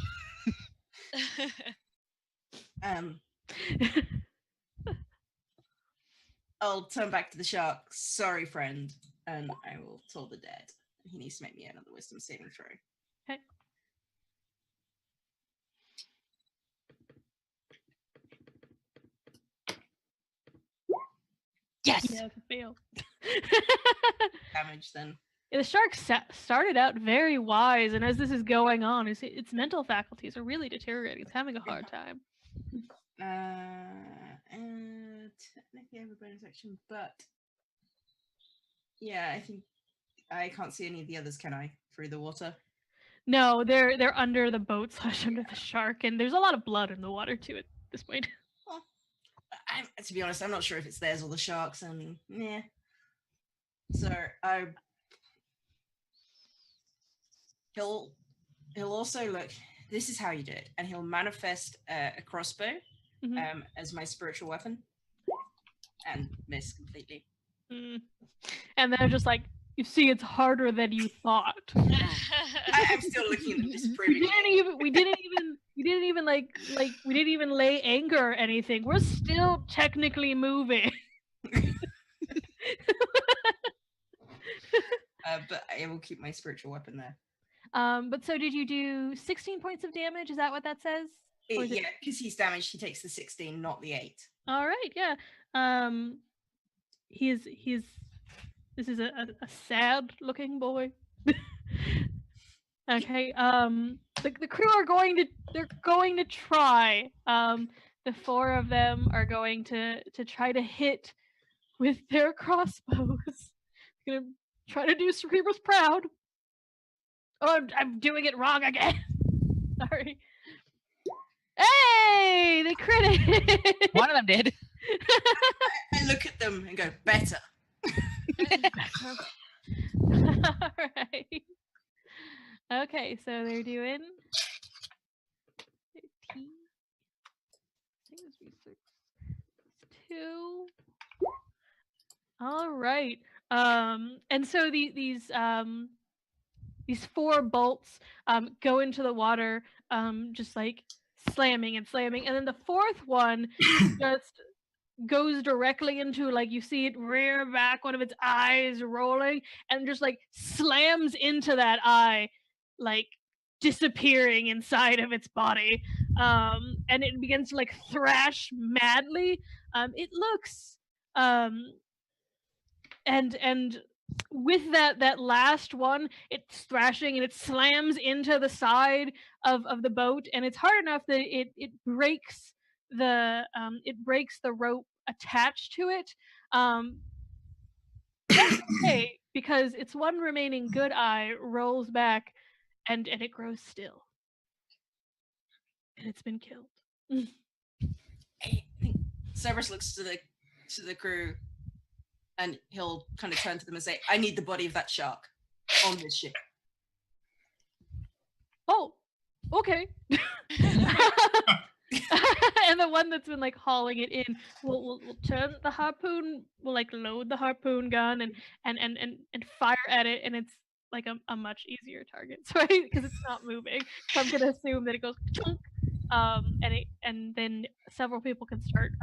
I'll turn back to the shark. Sorry, friend. And I will toll the dead. He needs to make me another wisdom saving throw. Okay. Yes! Yeah, it's a fail. Damage then. Yeah, the shark started out very wise, and as this is going on, its mental faculties are really deteriorating. It's having a hard time. And technically I have a bonus action, but yeah, I think I can't see any of the others, can I? Through the water? No, they're under the boat / under the shark, and there's a lot of blood in the water too at this point. Well, to be honest, I'm not sure if it's theirs or the sharks, and yeah. So he'll also look. This is how you do it, and he'll manifest a crossbow as my spiritual weapon, and miss completely. And they're just like, you see, it's harder than you thought. I'm still looking at them disapprovingly. We didn't even lay anchor or anything. We're still technically moving. But I will keep my spiritual weapon there. But so did you do 16 points of damage? Is that what that says? Yeah, because he's damaged, he takes the 16, not the 8. All right, yeah. This is a sad looking boy. Okay. The crew are going to try. The 4 of them are going to try to hit with their crossbows. Gonna try to do Cerebrus proud. Oh, I'm doing it wrong again. Sorry. Hey, they critted. One of them did. I look at them and go, better. Alright. Okay, so they're doing 15. I think this be 6. 2. Alright. And so these 4 bolts go into the water, just like slamming, and then the 4th one just goes directly into, like, you see it rear back, one of its eyes rolling, and just like slams into that eye, like disappearing inside of its body, and it begins to like thrash madly. It looks and with that last one, it's thrashing and it slams into the side of the boat, and it's hard enough that it breaks the rope attached to it. That's okay, because its one remaining good eye rolls back and it grows still. And it's been killed. Cerberus looks to the crew, and he'll kind of turn to them and say, "I need the body of that shark on this ship." Oh, okay. And the one that's been like hauling it in will turn the harpoon, will like load the harpoon gun and fire at it, and it's like a much easier target, right? Because it's not moving. So I'm gonna assume that it goes chunk, and then several people can start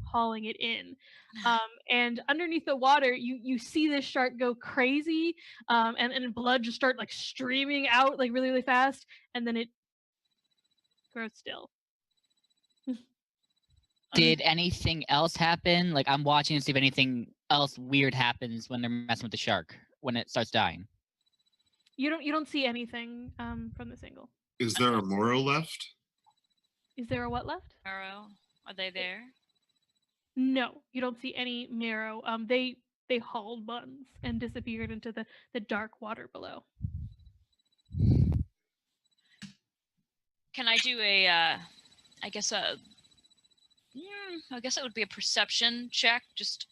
hauling it in. And underneath the water, you see this shark go crazy, and blood just start like streaming out like really, really fast, and then it grows still. Did anything else happen? Like, I'm watching to see if anything else weird happens when they're messing with the shark when it starts dying. You don't see anything from the single. Is there a Moro left? Is there a what left? Arrow, are they there? No, you don't see any marrow. They hauled buns and disappeared into the dark water below. Can I do a, I guess it would be a perception check just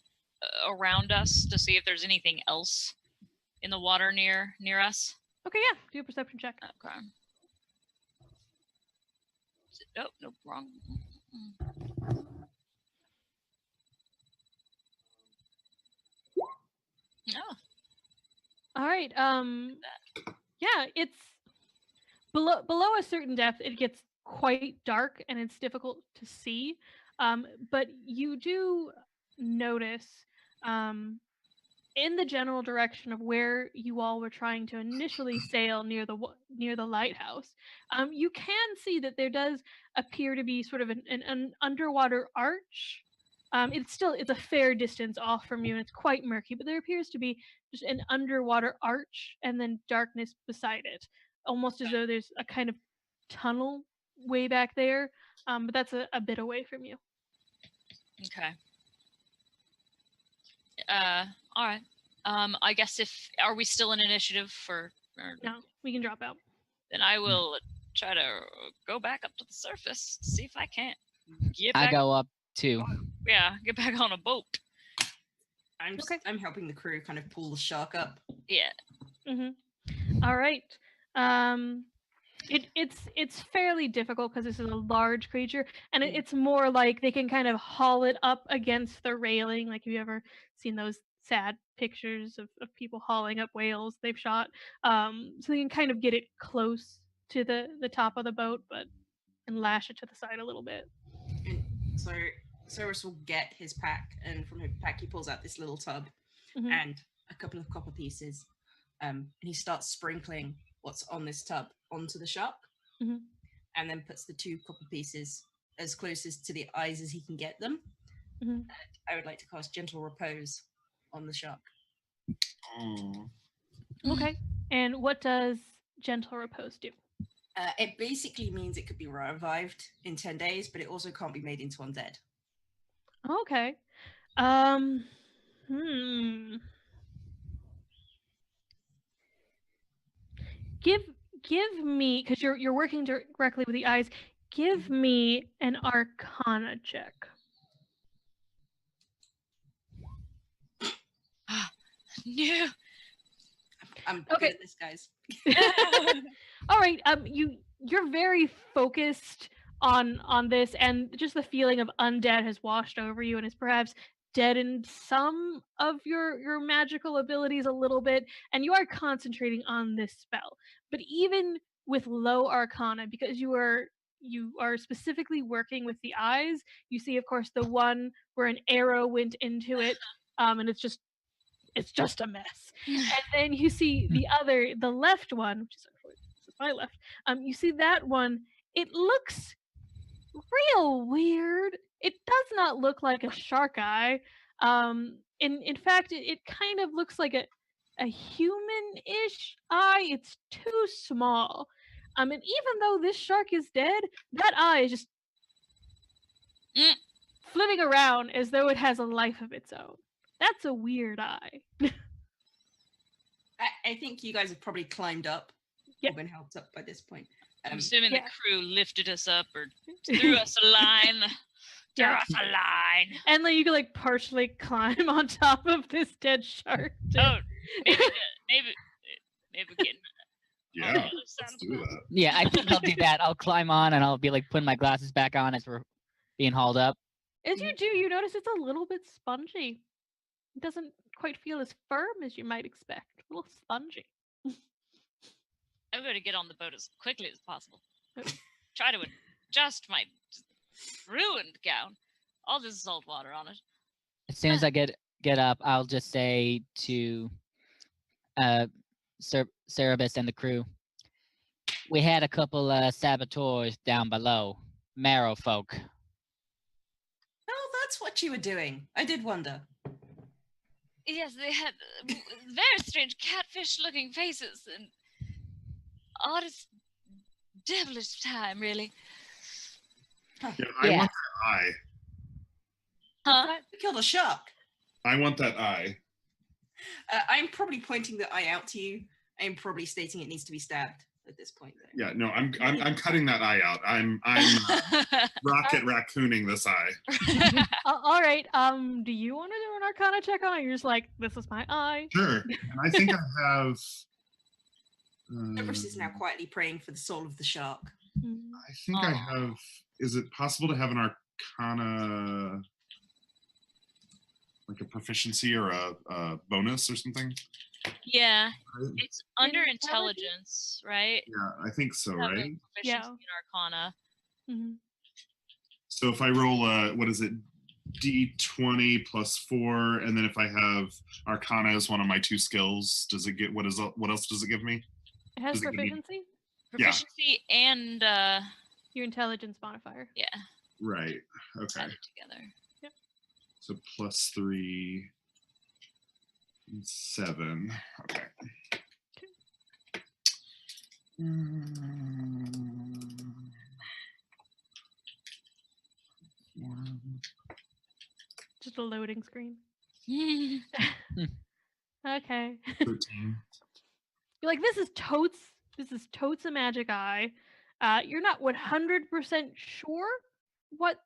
around us to see if there's anything else in the water near us? Okay, yeah, do a perception check. Okay. Nope, wrong. No. All right. Yeah, it's below a certain depth. It gets quite dark and it's difficult to see. But you do notice in the general direction of where you all were trying to initially sail near the lighthouse, you can see that there does appear to be sort of an underwater arch. It's a fair distance off from you, and it's quite murky, but there appears to be just an underwater arch and then darkness beside it, almost as though there's a kind of tunnel way back there. But that's a bit away from you. Okay. All right. I guess are we still in initiative for? No, we can drop out. Then I will try to go back up to the surface, see if I can't get I back. go up too. Yeah, get back on a boat. I'm helping the crew kind of pull the shark up. Yeah. Mm-hmm. All right. It's fairly difficult because this is a large creature, and it's more like they can kind of haul it up against the railing. Like, have you ever seen those sad pictures of people hauling up whales they've shot? So they can kind of get it close to the top of the boat, and lash it to the side a little bit. And so Cyrus will get his pack, and from his pack he pulls out this little tub and a couple of copper pieces, and he starts sprinkling what's on this tub onto the shark, and then puts the 2 copper pieces as closest to the eyes as he can get them. I would like to cast Gentle Repose on the shark. Okay. And what does Gentle Repose do? It basically means it could be revived in 10 days, but it also can't be made into undead. Okay. Give me, because you're working directly with the eyes. Give me an Arcana check. No. I'm Okay. good at this, guys. All right. You're very focused on this, and just the feeling of undead has washed over you and has perhaps deadened some of your magical abilities a little bit, and you are concentrating on this spell. But even with low Arcana, because you are specifically working with the eyes, you see, of course, the one where an arrow went into it, and it's just a mess. And then you see the left one, which is my left. You see that one? It looks real weird. It does not look like a shark eye. In fact, it kind of looks like a human-ish eye. It's too small. And even though this shark is dead, that eye is just Mm. flitting around as though it has a life of its own. That's a weird eye. I think you guys have probably climbed up Yeah. or been helped up by this point. I'm assuming yeah. the crew lifted us up or threw us a line. Threw Yeah. us a line. And like you can like partially climb on top of this dead shark. too. Oh, maybe we can. Yeah, the other let's side of do the that. Yeah, I think I'll do that. I'll climb on and I'll be like putting my glasses back on as we're being hauled up. As you do, you notice it's a little bit spongy. It doesn't quite feel as firm as you might expect. A little spongy. I'm going to get on the boat as quickly as possible. Try to adjust my ruined gown. All this salt water on it. As soon as I get up, I'll just say to Cerebus and the crew, we had a couple saboteurs down below, marrow folk. Oh, that's what you were doing. I did wonder. Yes, they had very strange catfish-looking faces and oddest, devilish time, really. Yeah, I Yeah. want that eye. Huh? We killed a shark. I want that eye. I'm probably pointing the eye out to you. I'm probably stating it needs to be stabbed at this point, though. Yeah, no, I'm cutting that eye out. I'm rocket raccooning this eye. All right. Do you want to do an Arcana check on it? You're just like, this is my eye. Sure. And I think I have. Cerberus is now quietly praying for the soul of the shark. I think I have. Is it possible to have an Arcana, like a proficiency or a bonus or something? Yeah, Right? it's under Intelligence? intelligence, right? Yeah, I think so, Have a right? proficiency Yeah. in Arcana. Mm-hmm. So if I roll what is it, D20 plus 4, and then if I have Arcana as one of my 2 skills, does it get what else does it give me? It has Does it give me- proficiency. Yeah. Proficiency and Your intelligence modifier. yeah, Right. Okay. added together. So plus 3, and 7. Okay. Just a loading screen. Okay. 13. You're like, this is totes a magic eye. You're not 100% sure what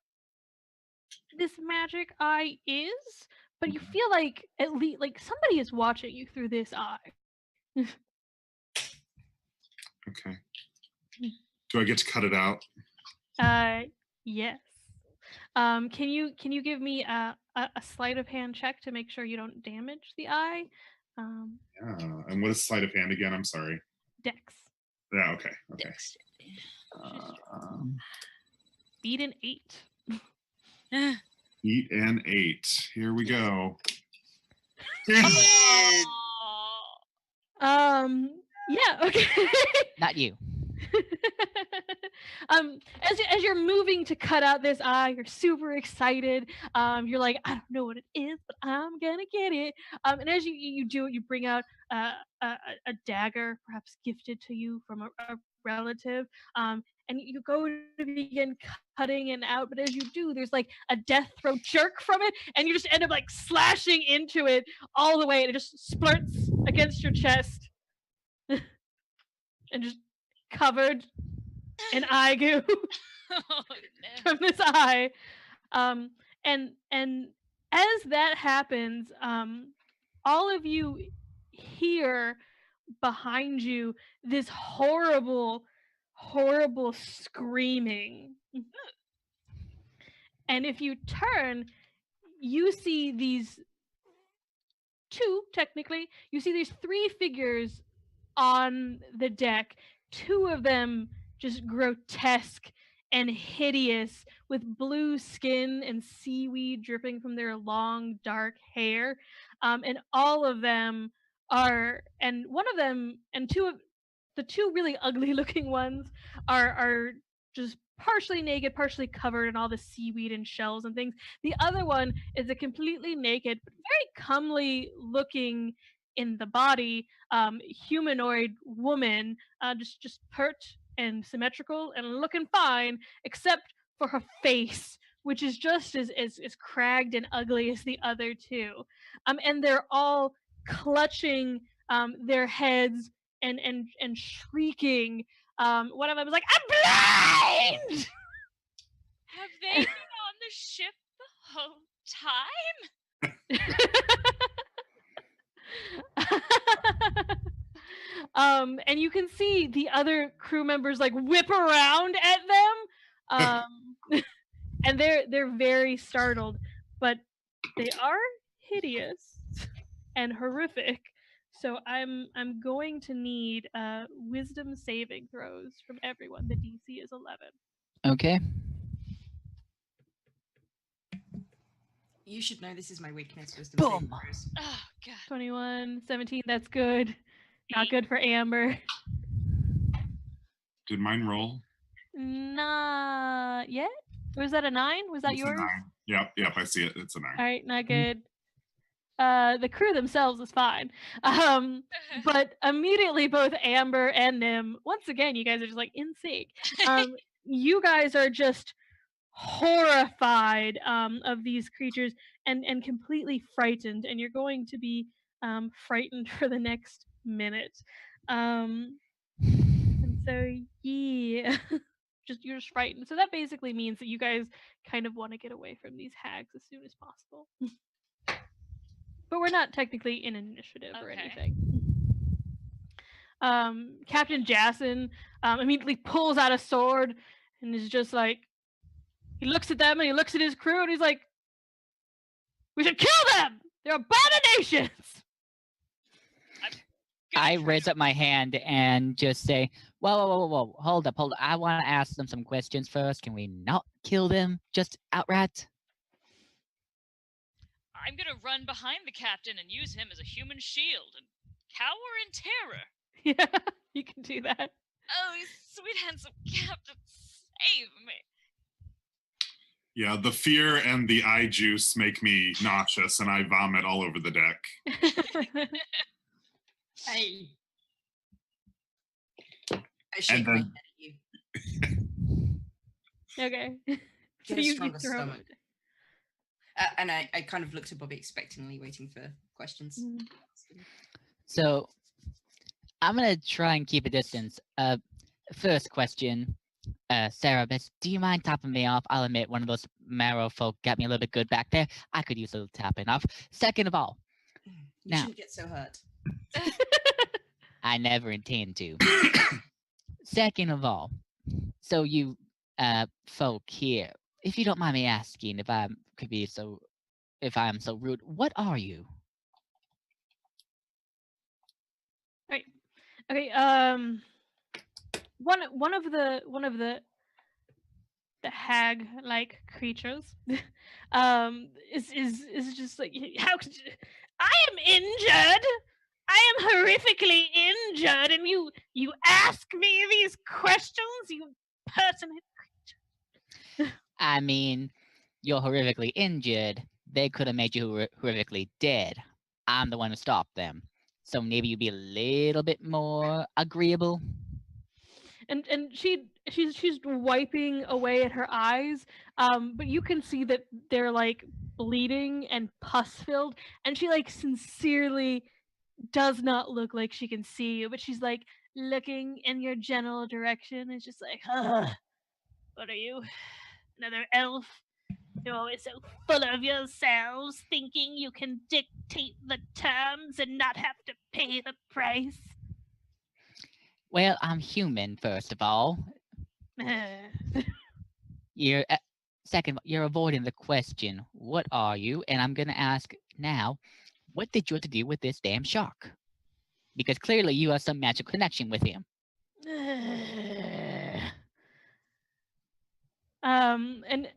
this magic eye is, but you feel like at least like somebody is watching you through this eye. Okay. Do I get to cut it out? Yes. Can you give me a sleight of hand check to make sure you don't damage the eye? Yeah. And what is sleight of hand again? I'm sorry. Dex. Yeah. Okay. Okay. Dexterity. Beat an 8. Eat an 8. Here we go. Oh. Yeah, okay. Not you. As you're moving to cut out this eye, you're super excited. You're like, I don't know what it is, but I'm gonna get it. And as you do it, you bring out a dagger, perhaps gifted to you from a relative. And you go to begin cutting it out, but as you do, there's like a death throw jerk from it, and you just end up like slashing into it all the way, and it just splurts against your chest, and just covered in eye goo Oh, no. from this eye. And as that happens, all of you hear behind you this horrible screaming. And if you turn, you see these you see these 3 figures on the deck, 2 of them just grotesque and hideous, with blue skin and seaweed dripping from their long dark hair. And all of them are, and one of them, and the two really ugly looking ones are just partially naked, partially covered in all the seaweed and shells and things. The other one is a completely naked, but very comely looking in the body, humanoid woman, just pert and symmetrical and looking fine, except for her face, which is just as cragged and ugly as the other two. And they're all clutching their heads and shrieking. One of them was like, "I'm blind!" Have they been on the ship the whole time? And you can see the other crew members like whip around at them, and they're very startled, but they are hideous and horrific. So I'm going to need wisdom saving throws from everyone. The DC is 11. Okay. You should know this is my weakness, wisdom Boom. saving throws. Oh god. 21, 17. That's good. Not good for Amber. Did mine roll? Not yet. Was that a 9? Was that It's a yours? 9. Yep, I see it. It's a 9. All right, not good. The crew themselves is fine. But immediately both Amber and Nim, once again, you guys are just like in sync. You guys are just horrified of these creatures and completely frightened, and you're going to be frightened for the next minute. And so yeah. You're just frightened. So that basically means that you guys kind of want to get away from these hags as soon as possible. But we're not technically in initiative or Okay. anything. Captain Jason immediately pulls out a sword and is just like, he looks at them and he looks at his crew and he's like, "We should kill them! They're abominations!" I raise up my hand and just say, whoa, hold up. I want to ask them some questions first. Can we not kill them just outright? I'm gonna run behind the captain and use him as a human shield and cower in terror. Yeah, you can do that. Oh, you sweet handsome captain, save me. Yeah, the fear and the eye juice make me nauseous, and I vomit all over the deck. Hey. I shake my head at you. Okay. Get a you stronger throw stomach. it. And I kind of looked at Bobby expectantly, waiting for questions. So I'm going to try and keep a distance. First question, Sarah, do you mind tapping me off? I'll admit one of those marrow folk got me a little bit good back there. I could use a little tapping off. Second of all, You now- shouldn't get so hurt. I never intend to. Second of all, so you folk here, if you don't mind me asking, if I'm so rude, what are you? Right. Okay. One of the hag-like creatures, is just like, how could you, I am injured. I am horrifically injured, and you ask me these questions, you pertinent creature. I mean, you're horrifically injured. They could have made you horrifically dead. I'm the one who stopped them. So maybe you'd be a little bit more agreeable. And she's wiping away at her eyes, but you can see that they're like bleeding and pus filled, and she like sincerely does not look like she can see you, but she's like looking in your general direction. It's just like, what are you, another elf? You're always so full of yourselves, thinking you can dictate the terms and not have to pay the price. Well, I'm human, first of all. You're second, you're avoiding the question, what are you? And I'm gonna ask now, what did you have to do with this damn shark? Because clearly you have some magical connection with him. And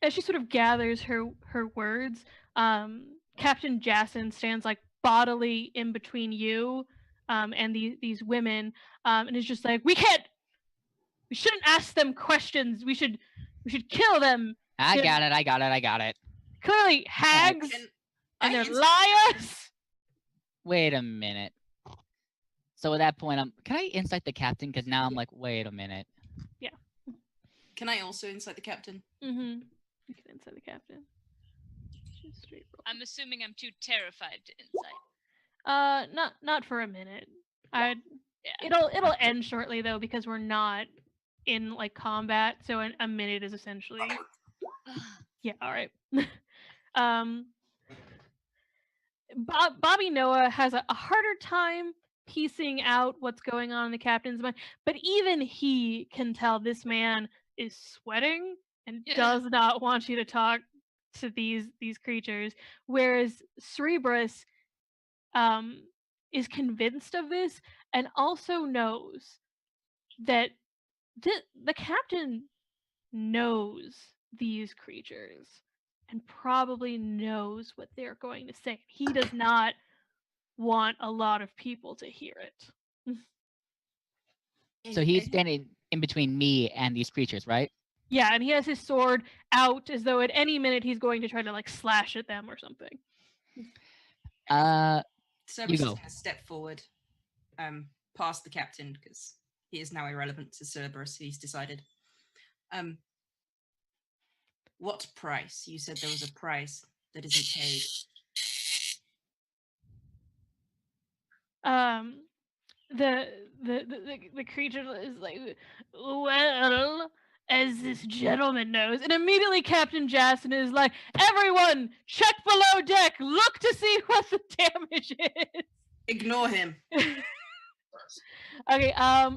as she sort of gathers her words, Captain Jason stands like bodily in between you and these women, and it's just like we shouldn't ask them questions. We should kill them. I got it. Clearly hags, Can and I they're ins- liars. Wait a minute. So at that point, can I insight the captain? Because now I'm like, wait a minute. Can I also insight the captain? Mm-hmm. You can inside the captain. Just straight roll. I'm assuming I'm too terrified to insight. Not for a minute. Yeah. It'll end shortly though, because we're not in like combat, so a minute is essentially. Yeah. All right. Bobby Noah has a harder time piecing out what's going on in the captain's mind, but even he can tell this man is sweating and Yeah. does not want you to talk to these creatures, whereas Cerebrus is convinced of this and also knows that the captain knows these creatures and probably knows what they're going to say. He does not want a lot of people to hear it. So he's standing in between me and these creatures, right? Yeah, and he has his sword out as though at any minute he's going to try to like slash at them or something. Cerberus go. is going to step forward, past the captain because he is now irrelevant to Cerberus. He's decided. What price? You said there was a price that isn't paid. The creature is like, well, as this gentleman knows, and immediately Captain Jason is like, everyone, check below deck, look to see what the damage is. Ignore him. Okay,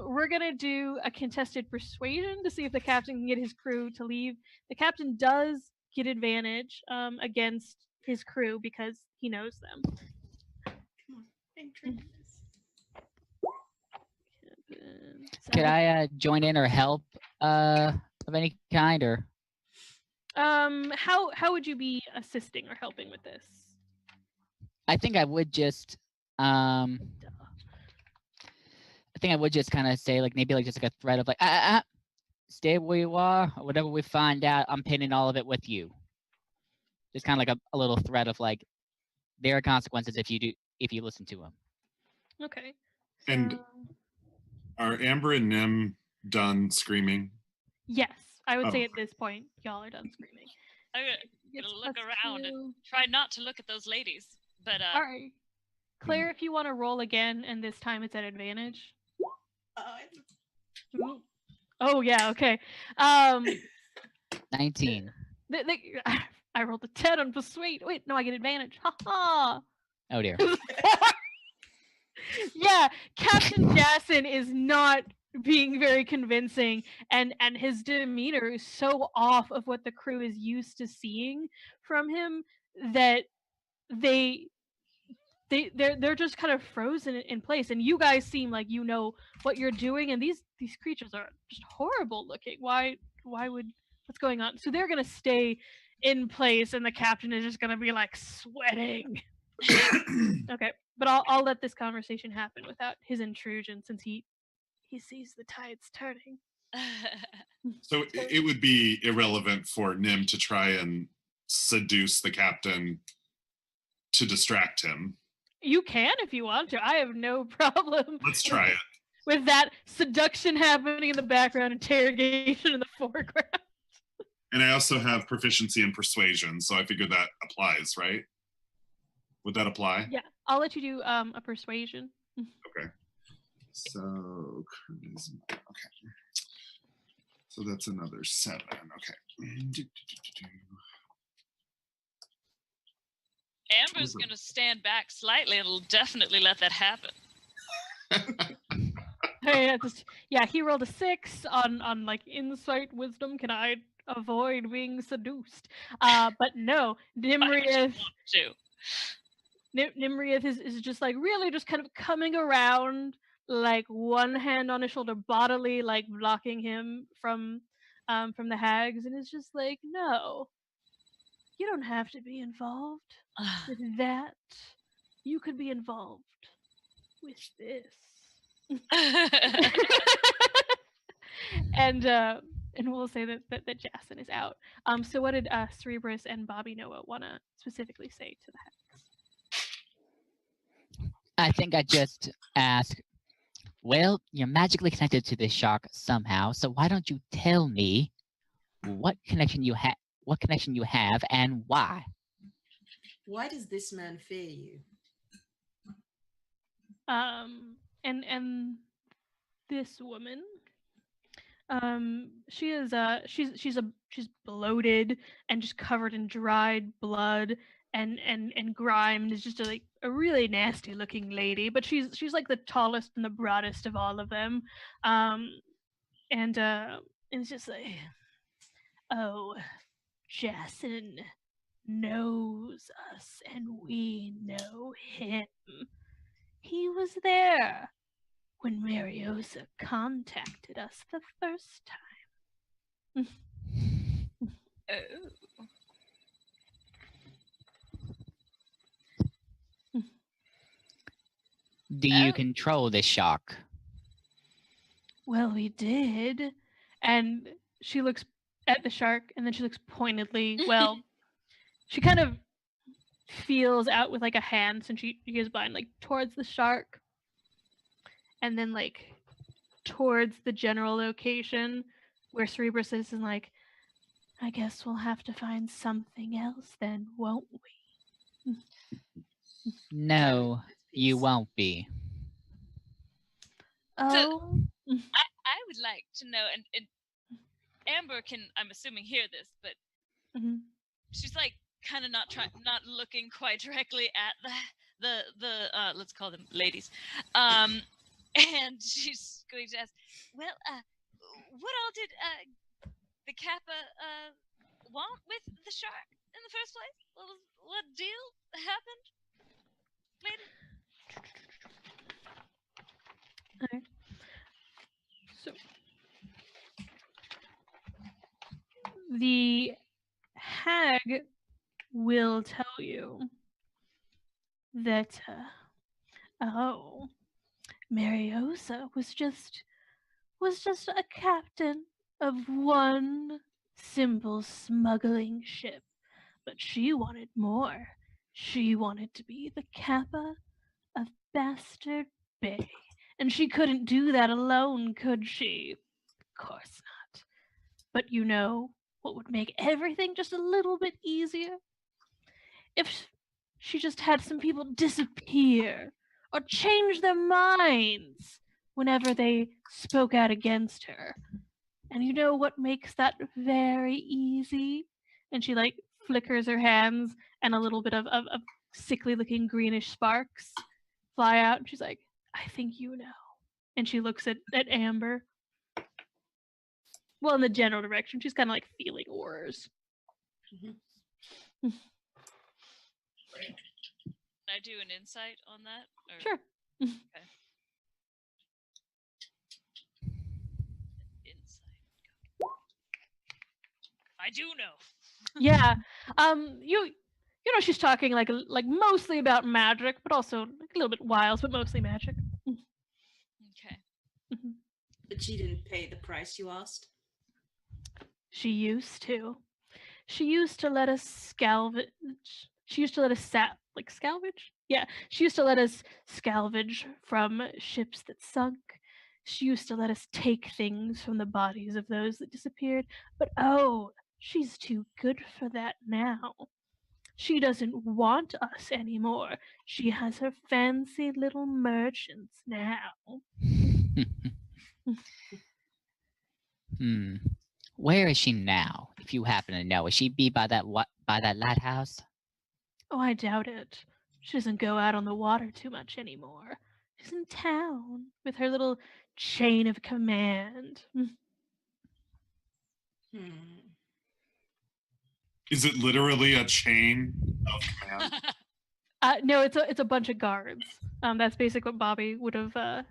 we're gonna do a contested persuasion to see if the captain can get his crew to leave. The captain does get advantage against his crew because he knows them. Come on, drink this. Could I join in or help of any kind, or? How would you be assisting or helping with this? I think I would just kind of say like maybe like just like a threat of like stay where you are, or whatever we find out, I'm pinning all of it with you. Just kind of like a little threat of like there are consequences if you listen to him. Okay. And are Amber and Nim done screaming? Yes, I would say Oh. at this point y'all are done screaming. I'm Gets gonna look plus around and 2. try not to look at those ladies. But All right, Claire, if you want to roll again, and this time it's at advantage. Ooh. Oh yeah, okay. 19. I rolled a 10 on persuade. Wait, no, I get advantage. Ha ha. Oh dear. Yeah, Captain Jason is not being very convincing, and his demeanor is so off of what the crew is used to seeing from him that they're just kind of frozen in place. And you guys seem like you know what you're doing, and these creatures are just horrible looking. Why would what's going on? So they're gonna stay in place, and the captain is just gonna be like sweating. Okay, but I'll let this conversation happen without his intrusion, since he sees the tides turning. So it would be irrelevant for Nim to try and seduce the captain to distract him. You can if you want to. I have no problem. Let's try it. With that seduction happening in the background, interrogation in the foreground. And I also have proficiency in persuasion, so I figured that applies, right? Would that apply? Yeah, I'll let you do a persuasion. Okay. So charisma. Okay. So that's another 7. Okay. Amber's gonna stand back slightly and will definitely let that happen. Hey, yeah, he rolled a 6 on like insight wisdom. Can I avoid being seduced? But no, Nimrieth. Nimrieth is just like really just kind of coming around, like one hand on his shoulder, bodily like blocking him from the hags, and it's just like, no, you don't have to be involved with that. You could be involved with this. And we'll say that Jason is out. So what did Cerebrus and Bobby Noah want to specifically say to the Hex? I think I just asked, well, you're magically connected to this shark somehow, so why don't you tell me what connection you have and why? Why does this man fear you? And this woman, she is she's bloated and just covered in dried blood and grime, and is just a really nasty looking lady, but she's like the tallest and the broadest of all of them. And it's just like, oh, Jason knows us and we know him. He was there when Mariosa contacted us the first time. Oh. Do you control this shark? Well, we did. And she looks at the shark, and then she looks pointedly. Well, she kind of feels out with like a hand, since she goes blind, like towards the shark, and then like towards the general location where Cerebrus is, and like, I guess we'll have to find something else then, won't we? No, you won't be. Oh. I would like to know, and Amber can, I'm assuming, hear this, but she's like kind of not looking quite directly at the let's call them ladies, and she's going to ask, well, what all did the Kappa want with the shark in the first place? What deal happened, lady? Okay. So the hag will tell you that Mariosa was just a captain of one simple smuggling ship, but she wanted more. She wanted to be the Kappa of Bastard Bay, and she couldn't do that alone, could she? Of course not. But you know what would make everything just a little bit easier? If she just had some people disappear or change their minds whenever they spoke out against her. And you know what makes that very easy? And she like flickers her hands, and a little bit of sickly looking greenish sparks fly out, and she's like, I think you know. And she looks at Amber. Well, in the general direction, she's kind of like feeling auras. Can I do an insight on that? Or? Sure. Okay. Insight. I do know. Yeah. You know she's talking like mostly about magic, but also like a little bit wild, but mostly magic. Okay. But she didn't pay the price you asked? She used to. She used to let us salvage. She used to let us salvage? Yeah. She used to let us salvage from ships that sunk. She used to let us take things from the bodies of those that disappeared. But oh, she's too good for that now. She doesn't want us anymore. She has her fancy little merchants now. Where is she now, if you happen to know? Is she by that lighthouse? Oh, I doubt it. She doesn't go out on the water too much anymore. She's in town with her little chain of command. Is it literally a chain of command? No, it's a bunch of guards. That's basically what Bobby would have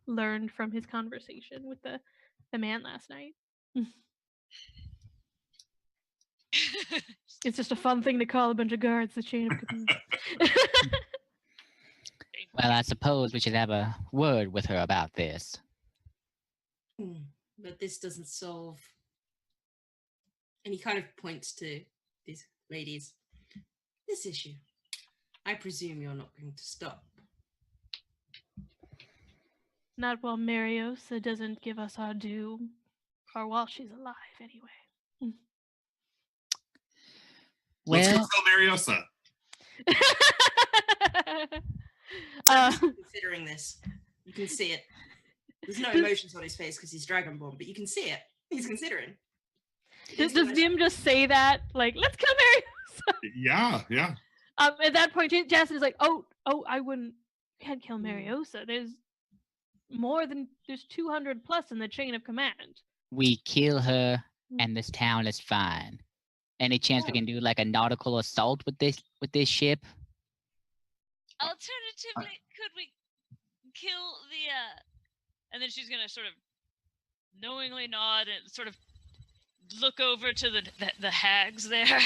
learned from his conversation with the man last night. It's just a fun thing to call a bunch of guards the chain of command. Well, I suppose we should have a word with her about this. But this doesn't solve. And he kind of points to these ladies. This issue. I presume you're not going to stop. Not while Mariosa doesn't give us our due, or while she's alive, anyway. Let's go Well, tell Mariosa. Considering this, you can see it. There's no emotions on his face because he's Dragonborn, but you can see it. He's considering. Does Nim just say that? Like, let's kill Mariosa? Yeah. At that point, Jason is like, oh, can't kill Mariosa. There's 200 plus in the chain of command. we kill her, and this town is fine. Any chance we can do like a nautical assault with this ship? Alternatively, could we kill the and then she's gonna sort of knowingly nod and sort of look over to the hags there.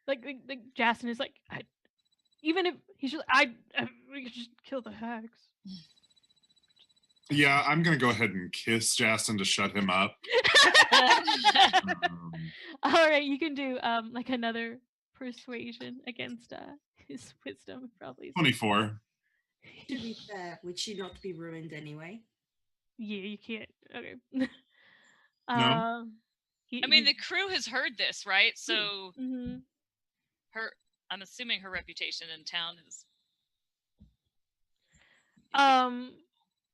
Like Jason is like, even if he's just, we could just kill the hags. Yeah, I'm gonna go ahead and kiss Justin to shut him up. All right, you can do like another persuasion against his wisdom, probably. 24. To be fair, would she not be ruined anyway? Yeah, you can't. Okay. No. I mean, the crew has heard this, right? So I'm assuming her reputation in town is.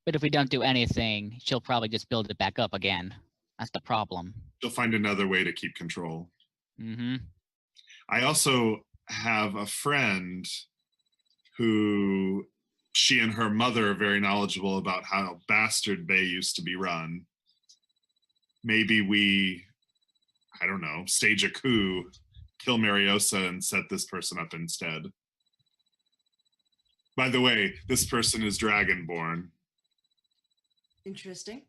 But if we don't do anything, she'll probably just build it back up again. That's the problem. She'll find another way to keep control. Mm-hmm. I also have a friend who she and her mother are very knowledgeable about how Bastard Bay used to be run. Maybe we, I don't know, stage a coup, kill Mariosa, and set this person up instead. By the way, this person is Dragonborn. Interesting.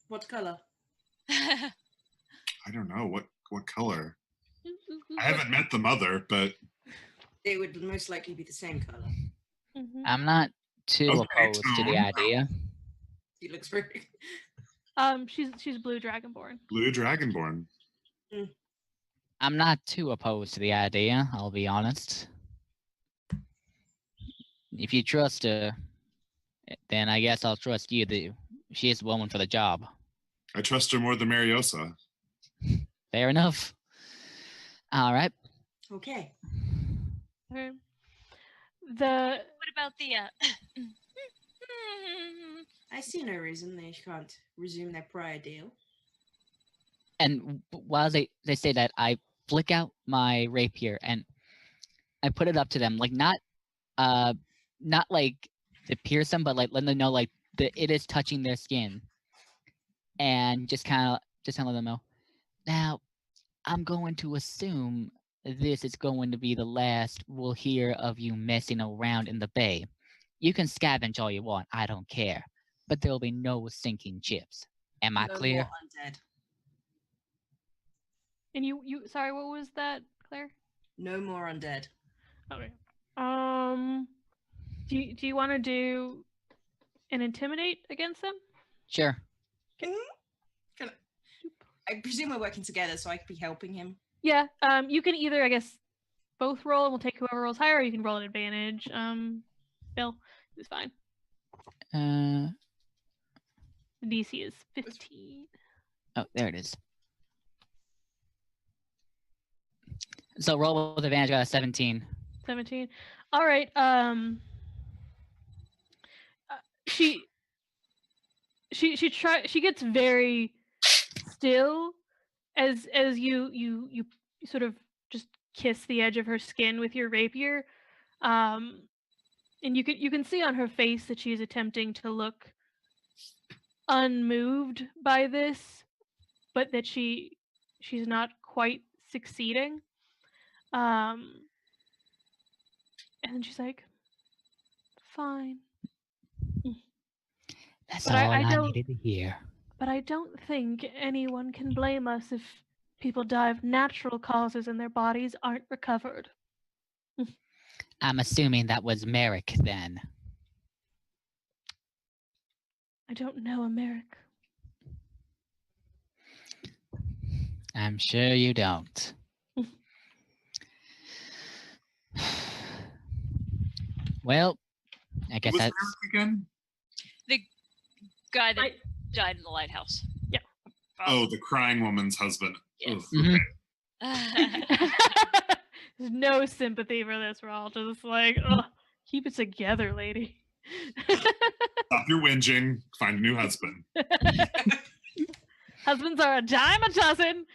What color? I don't know what color. I haven't met the mother, but They would most likely be the same color. I'm not too Okay, opposed to the Tone. idea. He looks very. She's blue dragonborn. Blue Dragonborn. I'm not too opposed to the idea, I'll be honest. If you trust her, then I guess I'll trust you. She is the woman for the job. I trust her more than Mariosa. Fair enough. All right. Okay. Okay. What about the I see no reason they can't resume their prior deal. And while they say that, I flick out my rapier and I put it up to them, like not like to pierce them, but like let them know like that it is touching their skin, and just kind of let them know. Now, I'm going to assume this is going to be the last we'll hear of you messing around in the bay. You can scavenge all you want, I don't care, but there will be no sinking ships. Am I No clear? more undead. And you sorry, what was that, Claire? No more undead. Okay. Do you want to do an intimidate against them? Sure. I presume we're working together, so I could be helping him. Yeah. You can either, I guess, both roll, and we'll take whoever rolls higher, or you can roll an advantage. Bill, it's fine. The DC is 15. Oh, there it is. So roll with advantage, got a 17. 17. All right. She gets very still as you sort of just kiss the edge of her skin with your rapier, and you can see on her face that she's attempting to look unmoved by this, but that she's not quite succeeding. And then she's like, "Fine." That's But all I I don't- needed to hear. But I don't think anyone can blame us if people die of natural causes and their bodies aren't recovered. I'm assuming that was Merrick then. I don't know a Merrick. I'm sure you don't. Well, I guess Who was that's... Merrick again? The guy that I- died in the lighthouse. Yeah. Oh, the crying woman's husband. Yes. Ugh, Mhm. okay. There's no sympathy for this. We're all just like, ugh, keep it together, lady. Stop your whinging. Find a new husband. Husbands are a dime a dozen.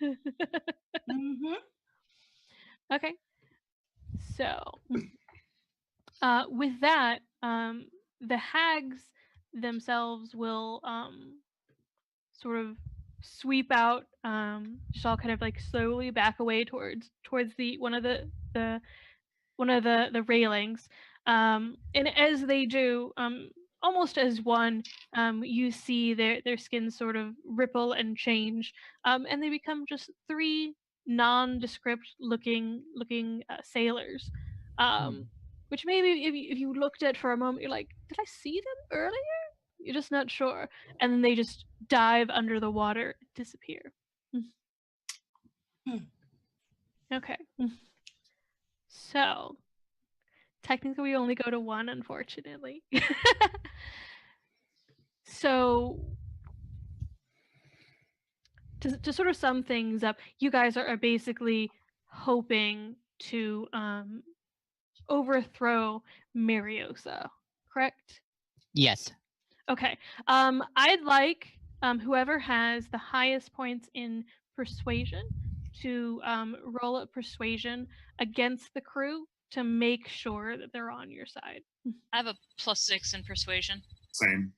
Mm-hmm. Okay. So, with that, the hags themselves will sort of sweep out, just all kind of like slowly back away towards the one of the railings, and as they do, almost as one, you see their skins sort of ripple and change, and they become just three nondescript looking sailors, which maybe if you looked at for a moment, you're like, did I see them earlier? You're just not sure, and then they just dive under the water, disappear. Okay. So technically we only go to one, unfortunately. So to sort of sum things up, you guys are basically hoping to overthrow Mariosa, correct? Yes. Okay. I'd like whoever has the highest points in persuasion to roll a persuasion against the crew to make sure that they're on your side. I have a +6 in persuasion. Same.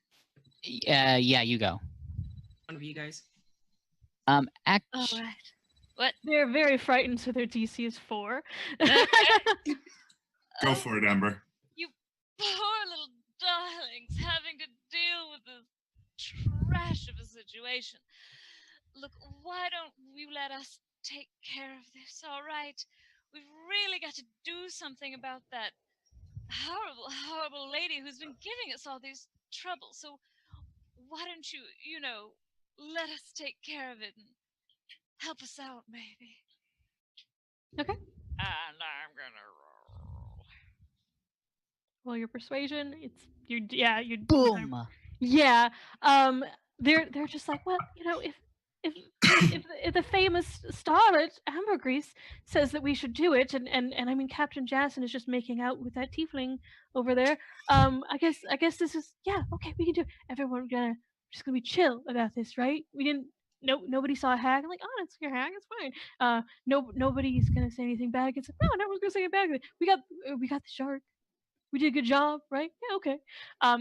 Yeah, you go. One of you guys. All Actually, right. What? They're very frightened, so their DC is 4. Go for it, Amber. You poor little darlings having to deal with this trash of a situation. Look, why don't you let us take care of this, all right? We've really got to do something about that horrible, horrible lady who's been giving us all these troubles. So why don't you, let us take care of it and help us out, maybe? Okay. And I'm gonna roll. Well, your persuasion, you're boom. yeah. They're just like, well, if the famous starlet Ambergris says that we should do it, and I mean Captain Jason is just making out with that tiefling over there. I guess this is, yeah, okay, we can do it. Everyone just gonna be chill about this, right? We didn't. Nobody saw a hag. I'm like, oh, it's your hag. It's fine. Nobody's gonna say anything bad against it. No, no one's gonna say anything bad against it. We got the shark. We did a good job, right? Yeah, okay.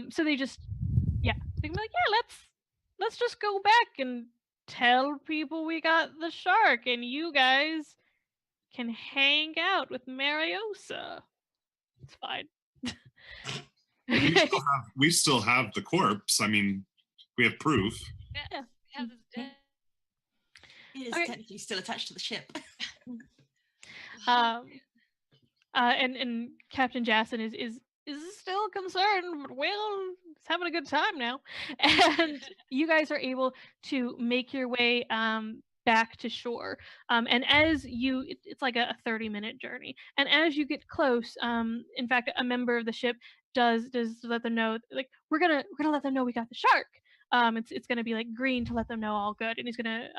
So they just, yeah, they can be like, yeah, let's just go back and tell people we got the shark, and you guys can hang out with Mariosa. It's fine. Okay. We still have the corpse. I mean, we have proof. Yeah. Have this, It is Okay. technically still attached to the ship. And Captain Jason is still concerned, but Will is having a good time now, and you guys are able to make your way back to shore. And as you, it's like a 30-minute journey, and as you get close, in fact, a member of the ship does let them know, like, we're gonna let them know we got the shark. It's gonna be like green to let them know all good, and he's gonna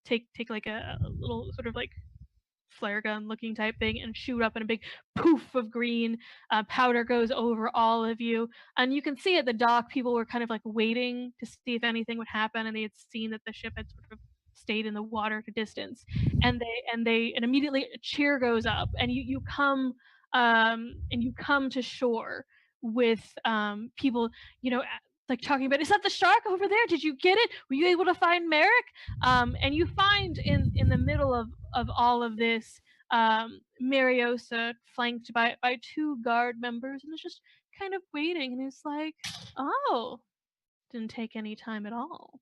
take like a little sort of like flare gun looking type thing and shoot up in a big poof of green. Powder goes over all of you, and you can see at the dock people were kind of like waiting to see if anything would happen, and they had seen that the ship had sort of stayed in the water at a distance, and immediately a cheer goes up, and you come to shore with people, like talking about, is that the shark over there? Did you get it? Were you able to find Merrick? And you find in the middle of all of this, Mariosa flanked by 2 guard members, and is just kind of waiting, and it's like, oh, didn't take any time at all.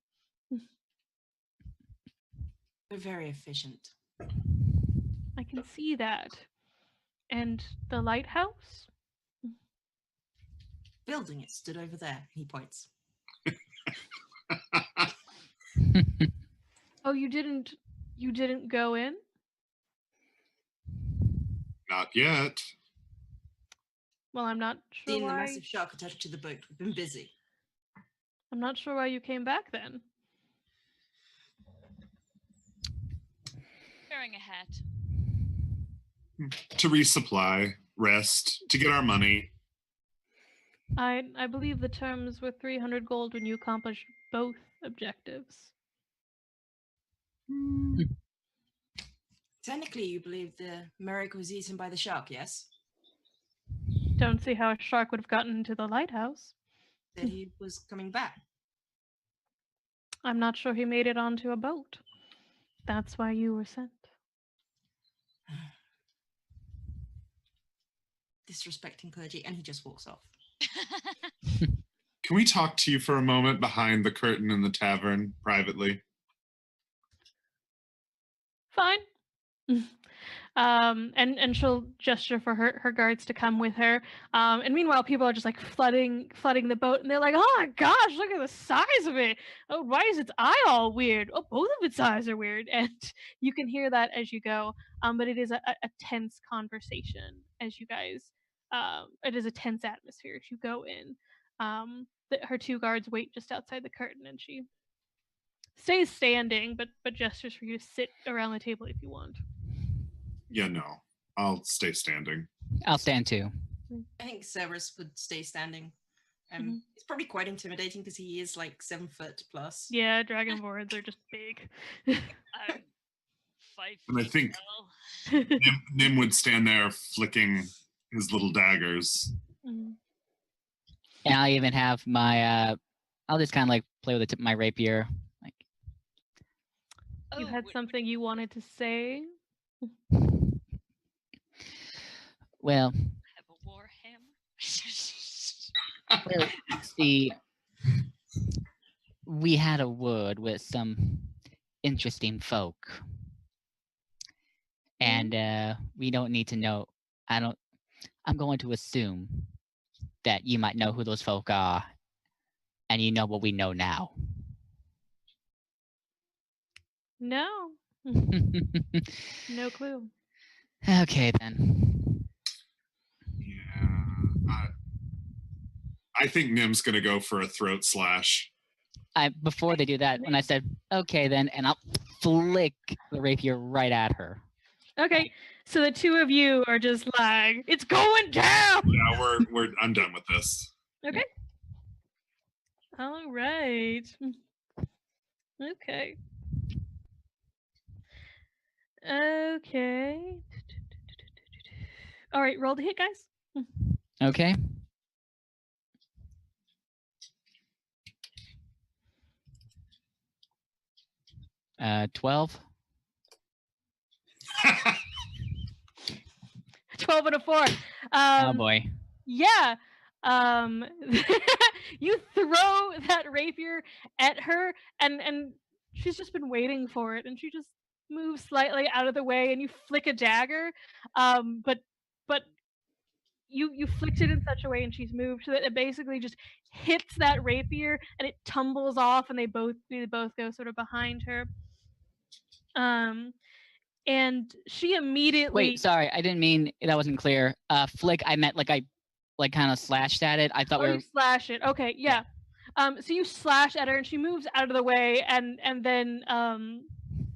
We're very efficient. I can see that. And the lighthouse? Building it stood over there. He points. Oh, you didn't go in? Not yet. Well, I'm not sure Seeing the why. massive shark attached to the boat, we've been busy. I'm not sure why you came back then. Wearing a hat. To resupply, rest, to get our money. I believe the terms were 300 gold when you accomplished both objectives. Technically, you believe the Merrick was eaten by the shark, yes? Don't see how a shark would have gotten into the lighthouse. Said he was coming back. I'm not sure he made it onto a boat. That's why you were sent. Disrespecting clergy, and he just walks off. Can we talk to you for a moment behind the curtain in the tavern privately? Fine. And she'll gesture for her guards to come with her. And meanwhile, people are just like flooding the boat, and they're like, "Oh my gosh, look at the size of it! Oh, why is its eye all weird? Oh, both of its eyes are weird." And you can hear that as you go. But it is a tense conversation as you guys. It is a tense atmosphere as you go in. Her two guards wait just outside the curtain, and she stays standing, but gestures for you to sit around the table if you want. Yeah, no. I'll stay standing. I'll stand too. I think Cerberus would stay standing. Mhm. It's probably quite intimidating because he is like 7 foot plus. Yeah, dragonborns are just big. I'm 5 And I feet think tall. Nim would stand there flicking his little daggers. Mhm. And I even have my I'll just kind of like play with the tip of my rapier. Like, You Oh, had something you wanted to say? well, have a war hammer. well, see, we had a word with some interesting folk, and we don't need to know. I'm going to assume that you might know who those folk are, and you know what we know now. No. No clue. Okay then. Yeah. I think Nim's gonna go for a throat slash. Before they do that, when I said okay then, and I'll flick the rapier right at her. Okay, so the two of you are just like, it's going down! Yeah, I'm done with this. Okay. All right. Okay. Okay. All right, roll the hit, guys. Okay. Uh, 12. 12 and a 4. Oh boy. Yeah. You throw that rapier at her, and she's just been waiting for it, and she just moves slightly out of the way, and you flick a dagger. But you flicked it in such a way, and she's moved so that it basically just hits that rapier, and it tumbles off, and they both go sort of behind her. And she immediately. Wait, sorry, I didn't mean that wasn't clear. Flick, I meant I kind of slashed at it. I thought you slash it. Okay, yeah. So you slash at her, and she moves out of the way, and then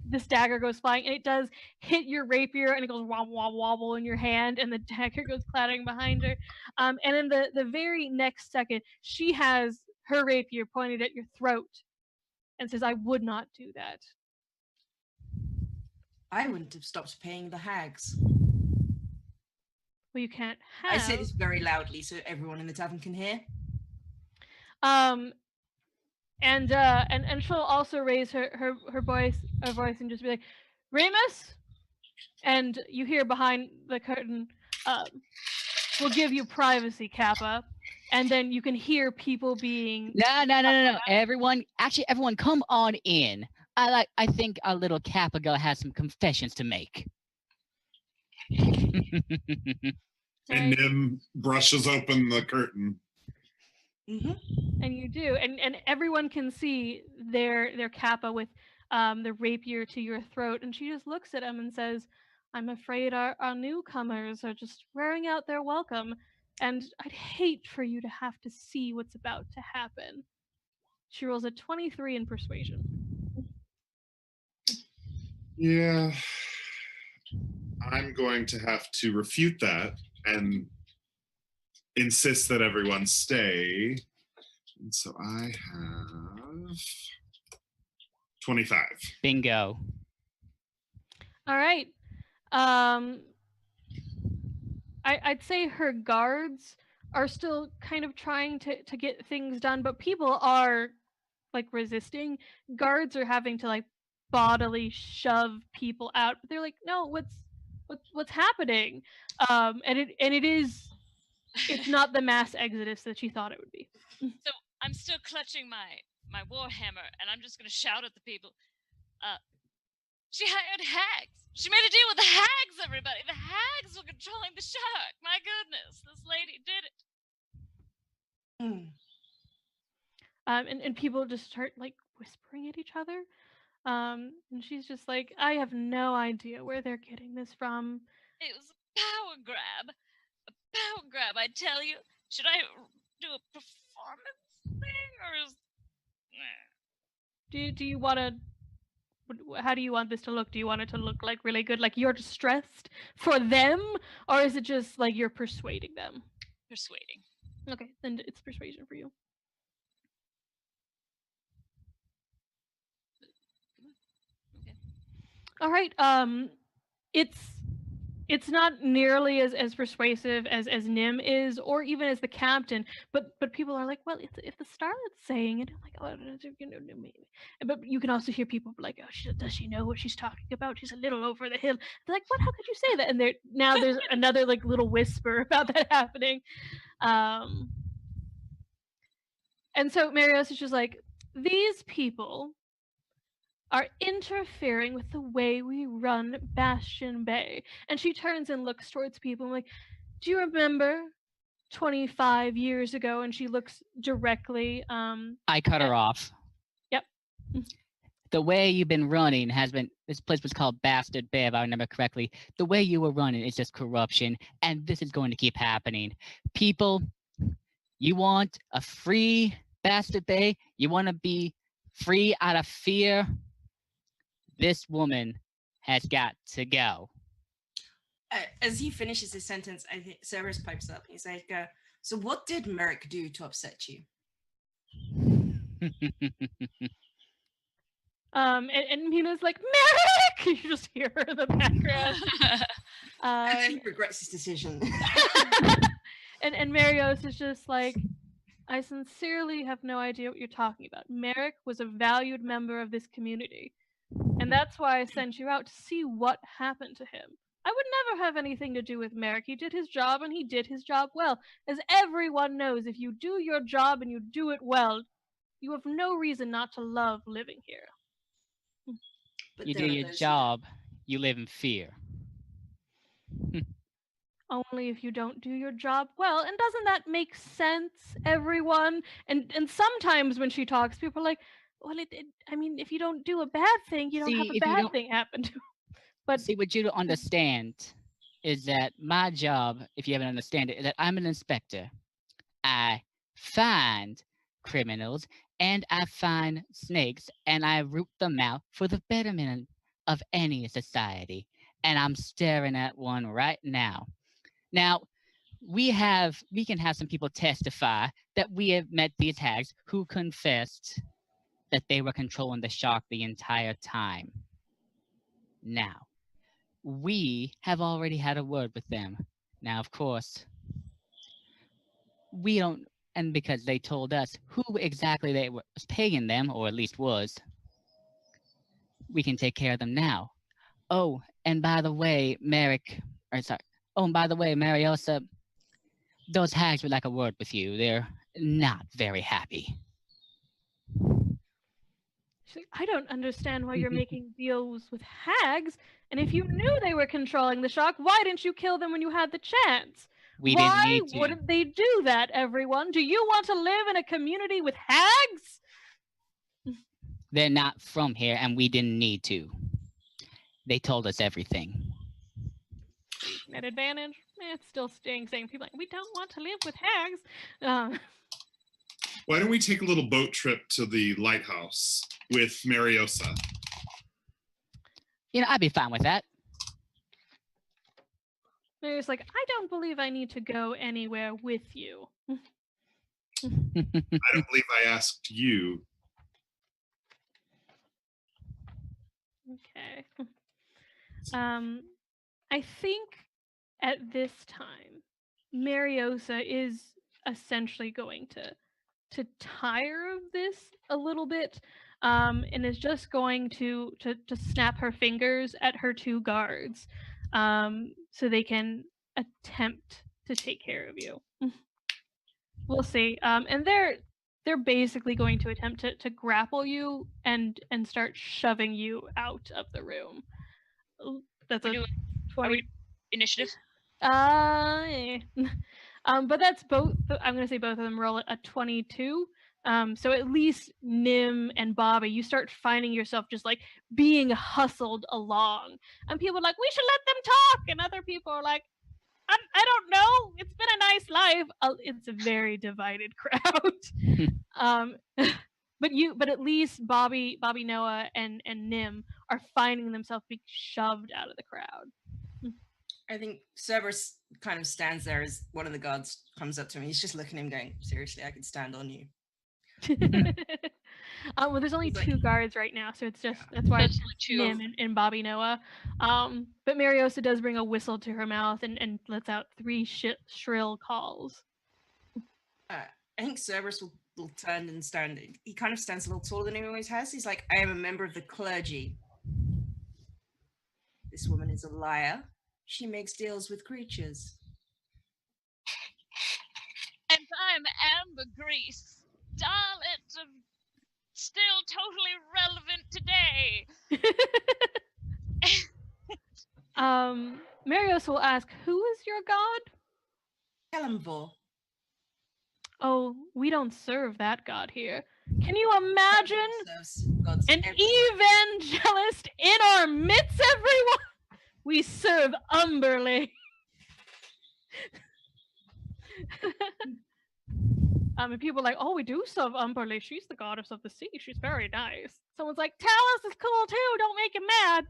this dagger goes flying, and it does hit your rapier, and it goes wobble wobble wobble in your hand, and the dagger goes clattering behind her. And in the very next second, she has her rapier pointed at your throat, and says, "I would not do that." I wouldn't have stopped paying the hags. Well, you can't have. I say this very loudly so everyone in the tavern can hear. And she'll also raise her voice and just be like, "Remus," and you hear behind the curtain, "We'll give you privacy, Kappa," and then you can hear people being. No. Everyone, come on in. I think our little Kappa girl has some confessions to make. And Right? Nim brushes open the curtain. And you do, and everyone can see their kappa with the rapier to your throat, and she just looks at him and says, "I'm afraid our newcomers are just wearing out their welcome, and I'd hate for you to have to see what's about to happen." She rolls a 23 in persuasion. Yeah. I'm going to have to refute that and insist that everyone stay. And so I have 25. Bingo. All right. I'd say her guards are still kind of trying to get things done, but people are like resisting. Guards are having to like bodily shove people out, but they're like, no, what's happening? It's not the mass exodus that she thought it would be. So I'm still clutching my warhammer, and I'm just gonna shout at the people. She hired hags. She made a deal with the hags, everybody. The hags were controlling the shark. My goodness, this lady did it. And people just start like whispering at each other. And she's just like, I have no idea where they're getting this from. It was a power grab. A power grab, I tell you. Should I do a performance thing, or is... Do you want to? How do you want this to look? Do you want it to look like really good, like you're distressed for them, or is it just like you're persuading them? Persuading. Okay, then it's persuasion for you. Okay. All right. It's not nearly as persuasive as Nim is, or even as the captain. But people are like, well, if the starlet's saying it, I'm like, oh, maybe. But you can also hear people like, oh, does she know what she's talking about? She's a little over the hill. They're like, what? How could you say that? And there's another like little whisper about that happening. And so Marios is just like, these people are interfering with the way we run Bastion Bay. And she turns and looks towards people and like, do you remember 25 years ago? And she looks directly I cut her off. Yep. The way you've been running has been, this place was called Bastard Bay, if I remember correctly. The way you were running is just corruption, and this is going to keep happening. People, you want a free Bastard Bay? You want to be free out of fear? This woman has got to go. As he finishes his sentence, I think Cerberus pipes up. He's like, so what did Merrick do to upset you? And Mina's like, Merrick! You just hear her in the background. He regrets his decision. and Marios is just like, I sincerely have no idea what you're talking about. Merrick was a valued member of this community. And that's why I sent you out to see what happened to him. I would never have anything to do with Merrick. He did his job, and he did his job well. As everyone knows, if you do your job and you do it well, you have no reason not to love living here. But You do there are your those job, you live in fear. Only if you don't do your job well. And doesn't that make sense, everyone? And sometimes when she talks, people are like, well, I mean, if you don't do a bad thing, you don't have a bad thing happen to you. But see, what you don't understand is that my job, if you haven't understand it, is that I'm an inspector. I find criminals and I find snakes and I root them out for the betterment of any society. And I'm staring at one right now. Now, we can have some people testify that we have met these hags who confessed that they were controlling the shark the entire time. Now, we have already had a word with them. Now, of course, we don't, and because they told us who exactly they was paying them, or at least was, we can take care of them now. Oh, and by the way, Mariosa, those hags would like a word with you. They're not very happy. she's I don't understand why you're making deals with hags. And if you knew they were controlling the shock, why didn't you kill them when you had the chance? We didn't Why need to. wouldn't they do that, everyone? Do you want to live in a community with hags? They're not from here, and we didn't need to. They told us everything. At advantage? It's still staying saying people like, we don't want to live with hags. Why don't we take a little boat trip to the lighthouse with Mariosa? You know, I'd be fine with that. There's like, I don't believe I need to go anywhere with you. I don't believe I asked you. Okay. I think at this time, Mariosa is essentially going to tire of this a little bit, and is just going to snap her fingers at her two guards, so they can attempt to take care of you. We'll see. And they're basically going to attempt to grapple you and start shoving you out of the room. That's a 20. Initiative? Eh. But that's both. I'm gonna say both of them roll a 22. So at least Nim and Bobby, you start finding yourself just like being hustled along, and people are like, "We should let them talk," and other people are like, "I don't know. It's been a nice life." It's a very divided crowd. But at least Bobby, Noah, and Nim are finding themselves being shoved out of the crowd. I think Cerberus kind of stands there as one of the guards comes up to him. He's just looking at him going, seriously, I could stand on you. Well, there's only He's like- two guards right now, so it's just that's why it's Nim and Bobby Noah. But Mariosa does bring a whistle to her mouth and lets out 3 shrill calls. I think Cerberus will turn and stand. He kind of stands a little taller than he always has. He's like, I am a member of the clergy. This woman is a liar. She makes deals with creatures. And I'm Ambergrease. Darling, still totally relevant today. Marios will ask, "Who is your god?" Kalimvor. Oh, we don't serve that god here. Can you imagine Gods an evangelist in our midst, everyone? We serve Umberly. And people are like, "Oh, we do serve Umberly. She's the goddess of the sea. She's very nice." Someone's like, "Talus is cool too. Don't make him mad."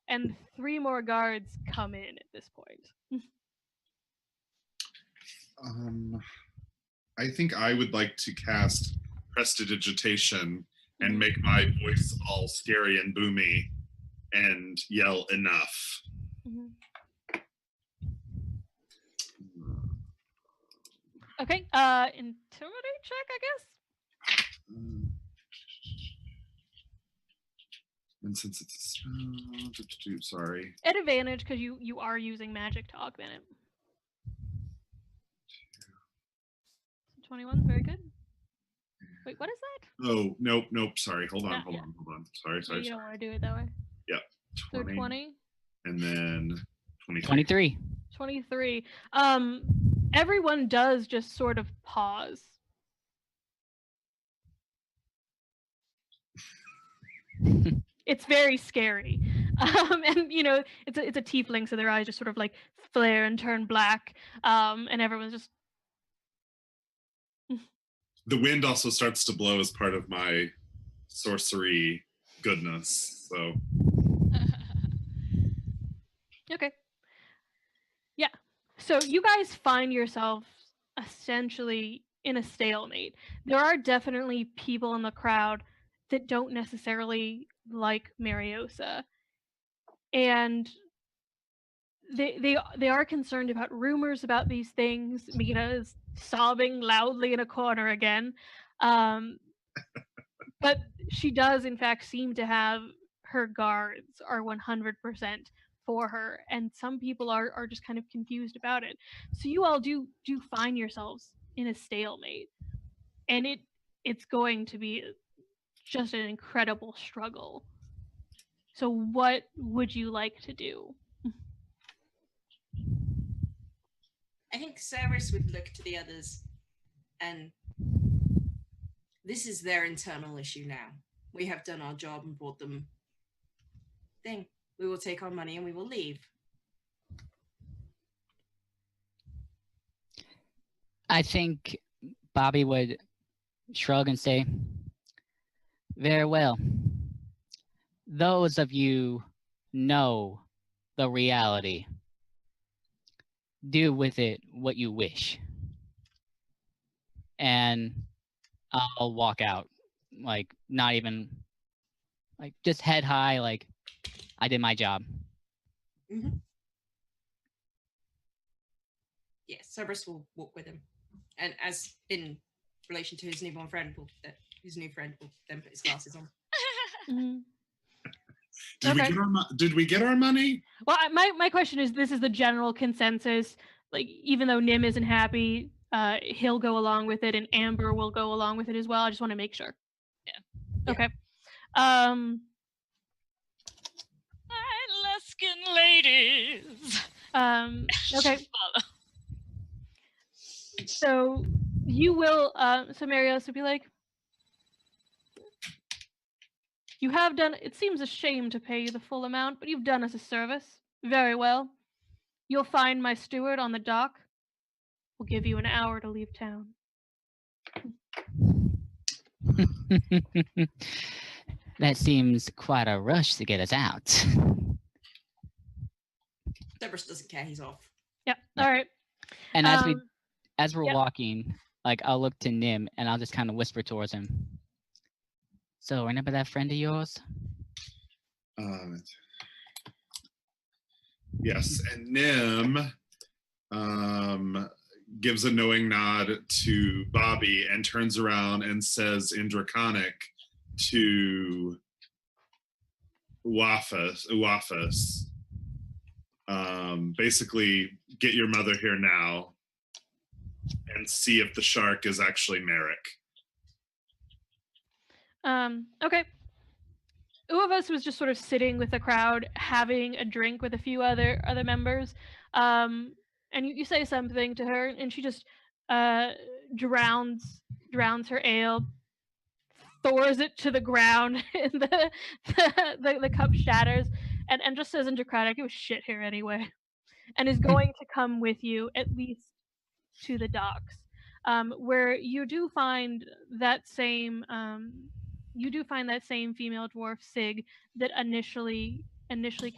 And 3 more guards come in at this point. I think I would like to cast Prestidigitation and make my voice all scary and boomy and yell enough. Mm-hmm. Okay, intimidate check, I guess. And since it's a spell, sorry. At advantage, because you are using magic to augment it. 21, very good. Wait, what is that? Oh, nope, sorry. Hold on. Sorry. You don't want to do it that way. Yep. 20. So 20. And then 23. 23. Everyone does just sort of pause. It's very scary. And it's a tiefling, so their eyes just sort of like flare and turn black. And everyone's just the wind also starts to blow as part of my sorcery goodness. So okay. Yeah. So you guys find yourselves essentially in a stalemate. There are definitely people in the crowd that don't necessarily like Mariosa. And they are concerned about rumors about these things. Mina is sobbing loudly in a corner again. But she does in fact seem to have her guards are 100% for her, and some people are just kind of confused about it. So you all do find yourselves in a stalemate. and it's going to be just an incredible struggle. So what would you like to do? I think Cerberus would look to the others, and this is their internal issue now. We have done our job and brought them thing. We will take our money and we will leave. I think Bobby would shrug and say, very well. Those of you know the reality. Do with it what you wish. And I'll walk out, like, not even, like, just head high, like, I did my job. Mm-hmm. Yeah, Cerberus will walk with him. And as in relation to his newborn friend, his new friend will then put his glasses on. Mm-hmm. Did we get our money? Well, my question is, this is the general consensus. Like, even though Nim isn't happy, he'll go along with it, and Amber will go along with it as well. I just want to make sure. Yeah. Okay. Alaskan ladies. Okay. So you will. So Marios would be like, you have done. It seems a shame to pay you the full amount, but you've done us a service. Very well. You'll find my steward on the dock. We'll give you an hour to leave town. That seems quite a rush to get us out. Cerberus doesn't care, he's off. Yep. All right. And as we're yep. walking, like, I'll look to Nim and I'll just kind of whisper towards him. So, remember that friend of yours? Yes, and Nim gives a knowing nod to Bobby and turns around and says in Draconic to Uafas, basically, get your mother here now and see if the shark is actually Merrick. Okay. Uavas was just sort of sitting with the crowd, having a drink with a few other members. And you say something to her, and she just drowns her ale, throws it to the ground, and the cup shatters, and just says in Draconic, it was shit here anyway, and is going to come with you at least to the docks, where you do find that same female dwarf Sig that initially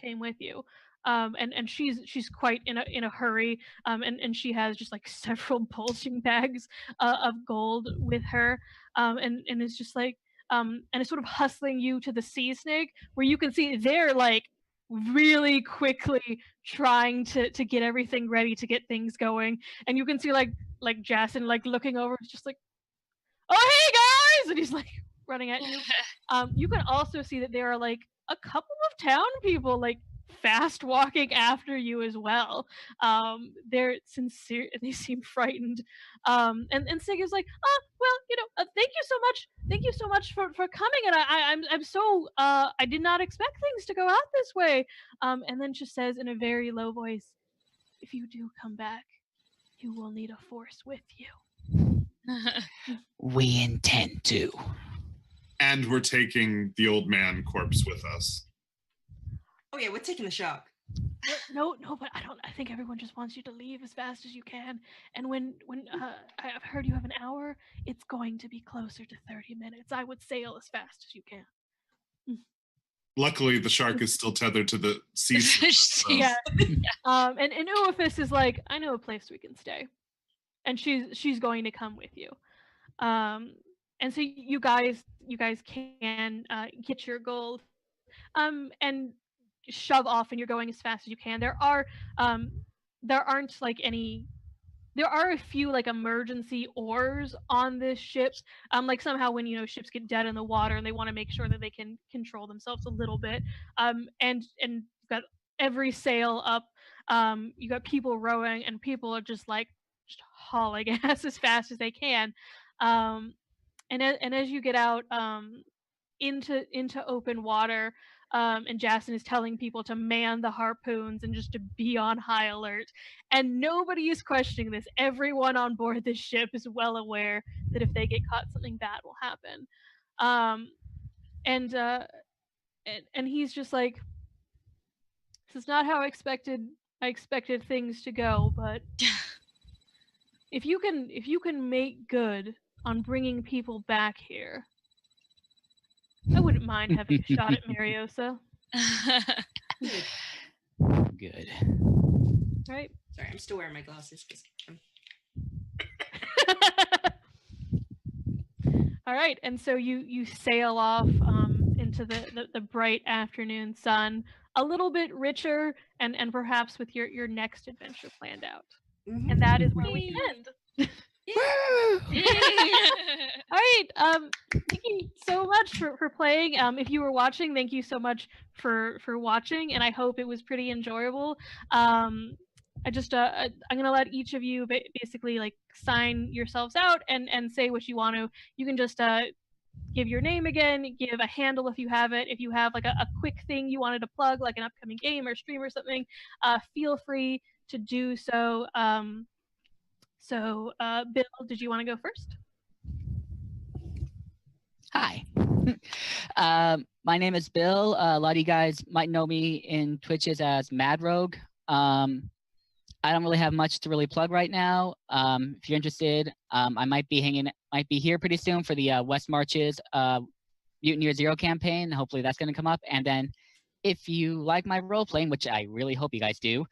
came with you. And she's quite in a hurry, and she has just like several bulging bags of gold with her, and it's just like and it's sort of hustling you to the sea snake, where you can see they're like really quickly trying to get everything ready to get things going, and you can see like Jason like looking over, just like, oh hey guys, and he's like running at you. You can also see that there are like a couple of town people like fast walking after you as well. They're sincere, they seem frightened. And Sig is like, oh well, thank you so much for coming, and I'm so I did not expect things to go out this way. And then just says in a very low voice, if you do come back, you will need a force with you. We intend to. And we're taking the old man corpse with us. Oh yeah, we're taking the shark. No, but I think everyone just wants you to leave as fast as you can. And when I've heard you have an hour, it's going to be closer to 30 minutes. I would sail as fast as you can. Luckily, the shark is still tethered to the sea. So. Yeah. And Uafis is like, I know a place we can stay, and she's going to come with you. And so you guys can get your gold, and shove off, and you're going as fast as you can. There aren't like any. There are a few like emergency oars on this ship. Like somehow when ships get dead in the water and they want to make sure that they can control themselves a little bit. And you've got every sail up. You got people rowing, and people are just hauling ass as fast as they can. And as you get out into open water, and Jason is telling people to man the harpoons and just to be on high alert. And nobody is questioning this. Everyone on board this ship is well aware that if they get caught, something bad will happen. And he's just like, this is not how I expected things to go, but if you can make good on bringing people back here, I wouldn't mind having a shot at Mariosa. Good. Right? Sorry, I'm still wearing my glasses. 'Cause All right, and so you sail off into the bright afternoon sun, a little bit richer, and perhaps with your next adventure planned out. Mhm. And that is where we end. All right, thank you so much for playing. If you were watching, thank you so much for watching, and I hope it was pretty enjoyable. I'm gonna let each of you basically like sign yourselves out and say what you want to. You can just give your name again, give a handle if you have it. If you have like a quick thing you wanted to plug, like an upcoming game or stream or something, feel free to do so. So, Bill, did you want to go first? Hi. My name is Bill. A lot of you guys might know me in Twitches as MadeRogue. I don't really have much to really plug right now. If you're interested, I might be here pretty soon for the West Marches Mutant Year Zero campaign. Hopefully that's going to come up. And then if you like my role playing, which I really hope you guys do,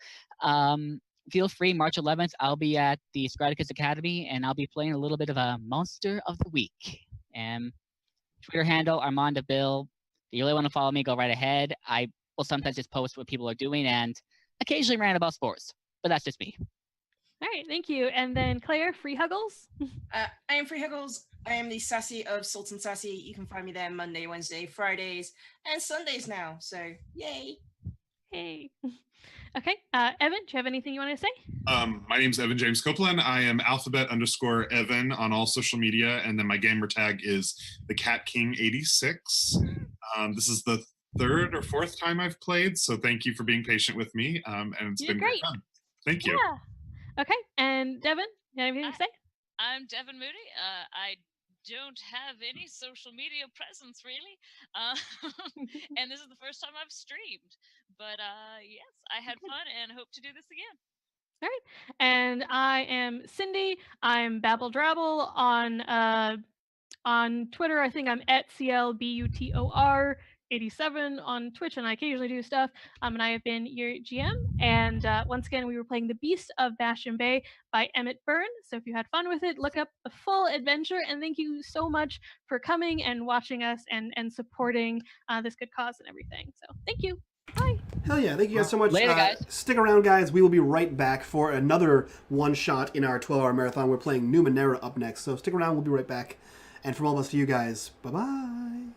feel free. March 11th, I'll be at the Scriticus Academy, and I'll be playing a little bit of a Monster of the Week. And Twitter handle Armand Bill. If you really want to follow me, go right ahead. I will sometimes just post what people are doing and occasionally rant about sports, but that's just me. All right, thank you. And then Claire, Free Huggles. I am Free Huggles. I am the Sassy of Sultan Sassy. You can find me there Monday, Wednesday, Fridays, and Sundays now. So, yay! Hey. Okay, Evan, do you have anything you want to say? My name's Evan James Copeland. I am alphabet_Evan on all social media, and then my gamer tag is the Cat King 86. This is the third or fourth time I've played, so thank you for being patient with me, and it's been great fun. Thank you. Yeah. Okay, and Devin, you have anything to say? I'm Devin Moody. I don't have any social media presence really, and this is the first time I've streamed. But yes, I had fun and hope to do this again. All right, and I am Cindy. I'm Babble Drabble on Twitter. I think I'm at CLBUTOR87 on Twitch, and I occasionally do stuff. And I have been your GM. And once again, we were playing The Beast of Bastion Bay by Emmett Byrne. So if you had fun with it, look up the full adventure. And thank you so much for coming and watching us and supporting this good cause and everything. So thank you. Bye. Hell yeah, thank you guys so much. Later, guys. Stick around, guys. We will be right back for another one-shot in our 12-hour marathon. We're playing Numenera up next, so stick around. We'll be right back. And from all of us to you guys, bye-bye.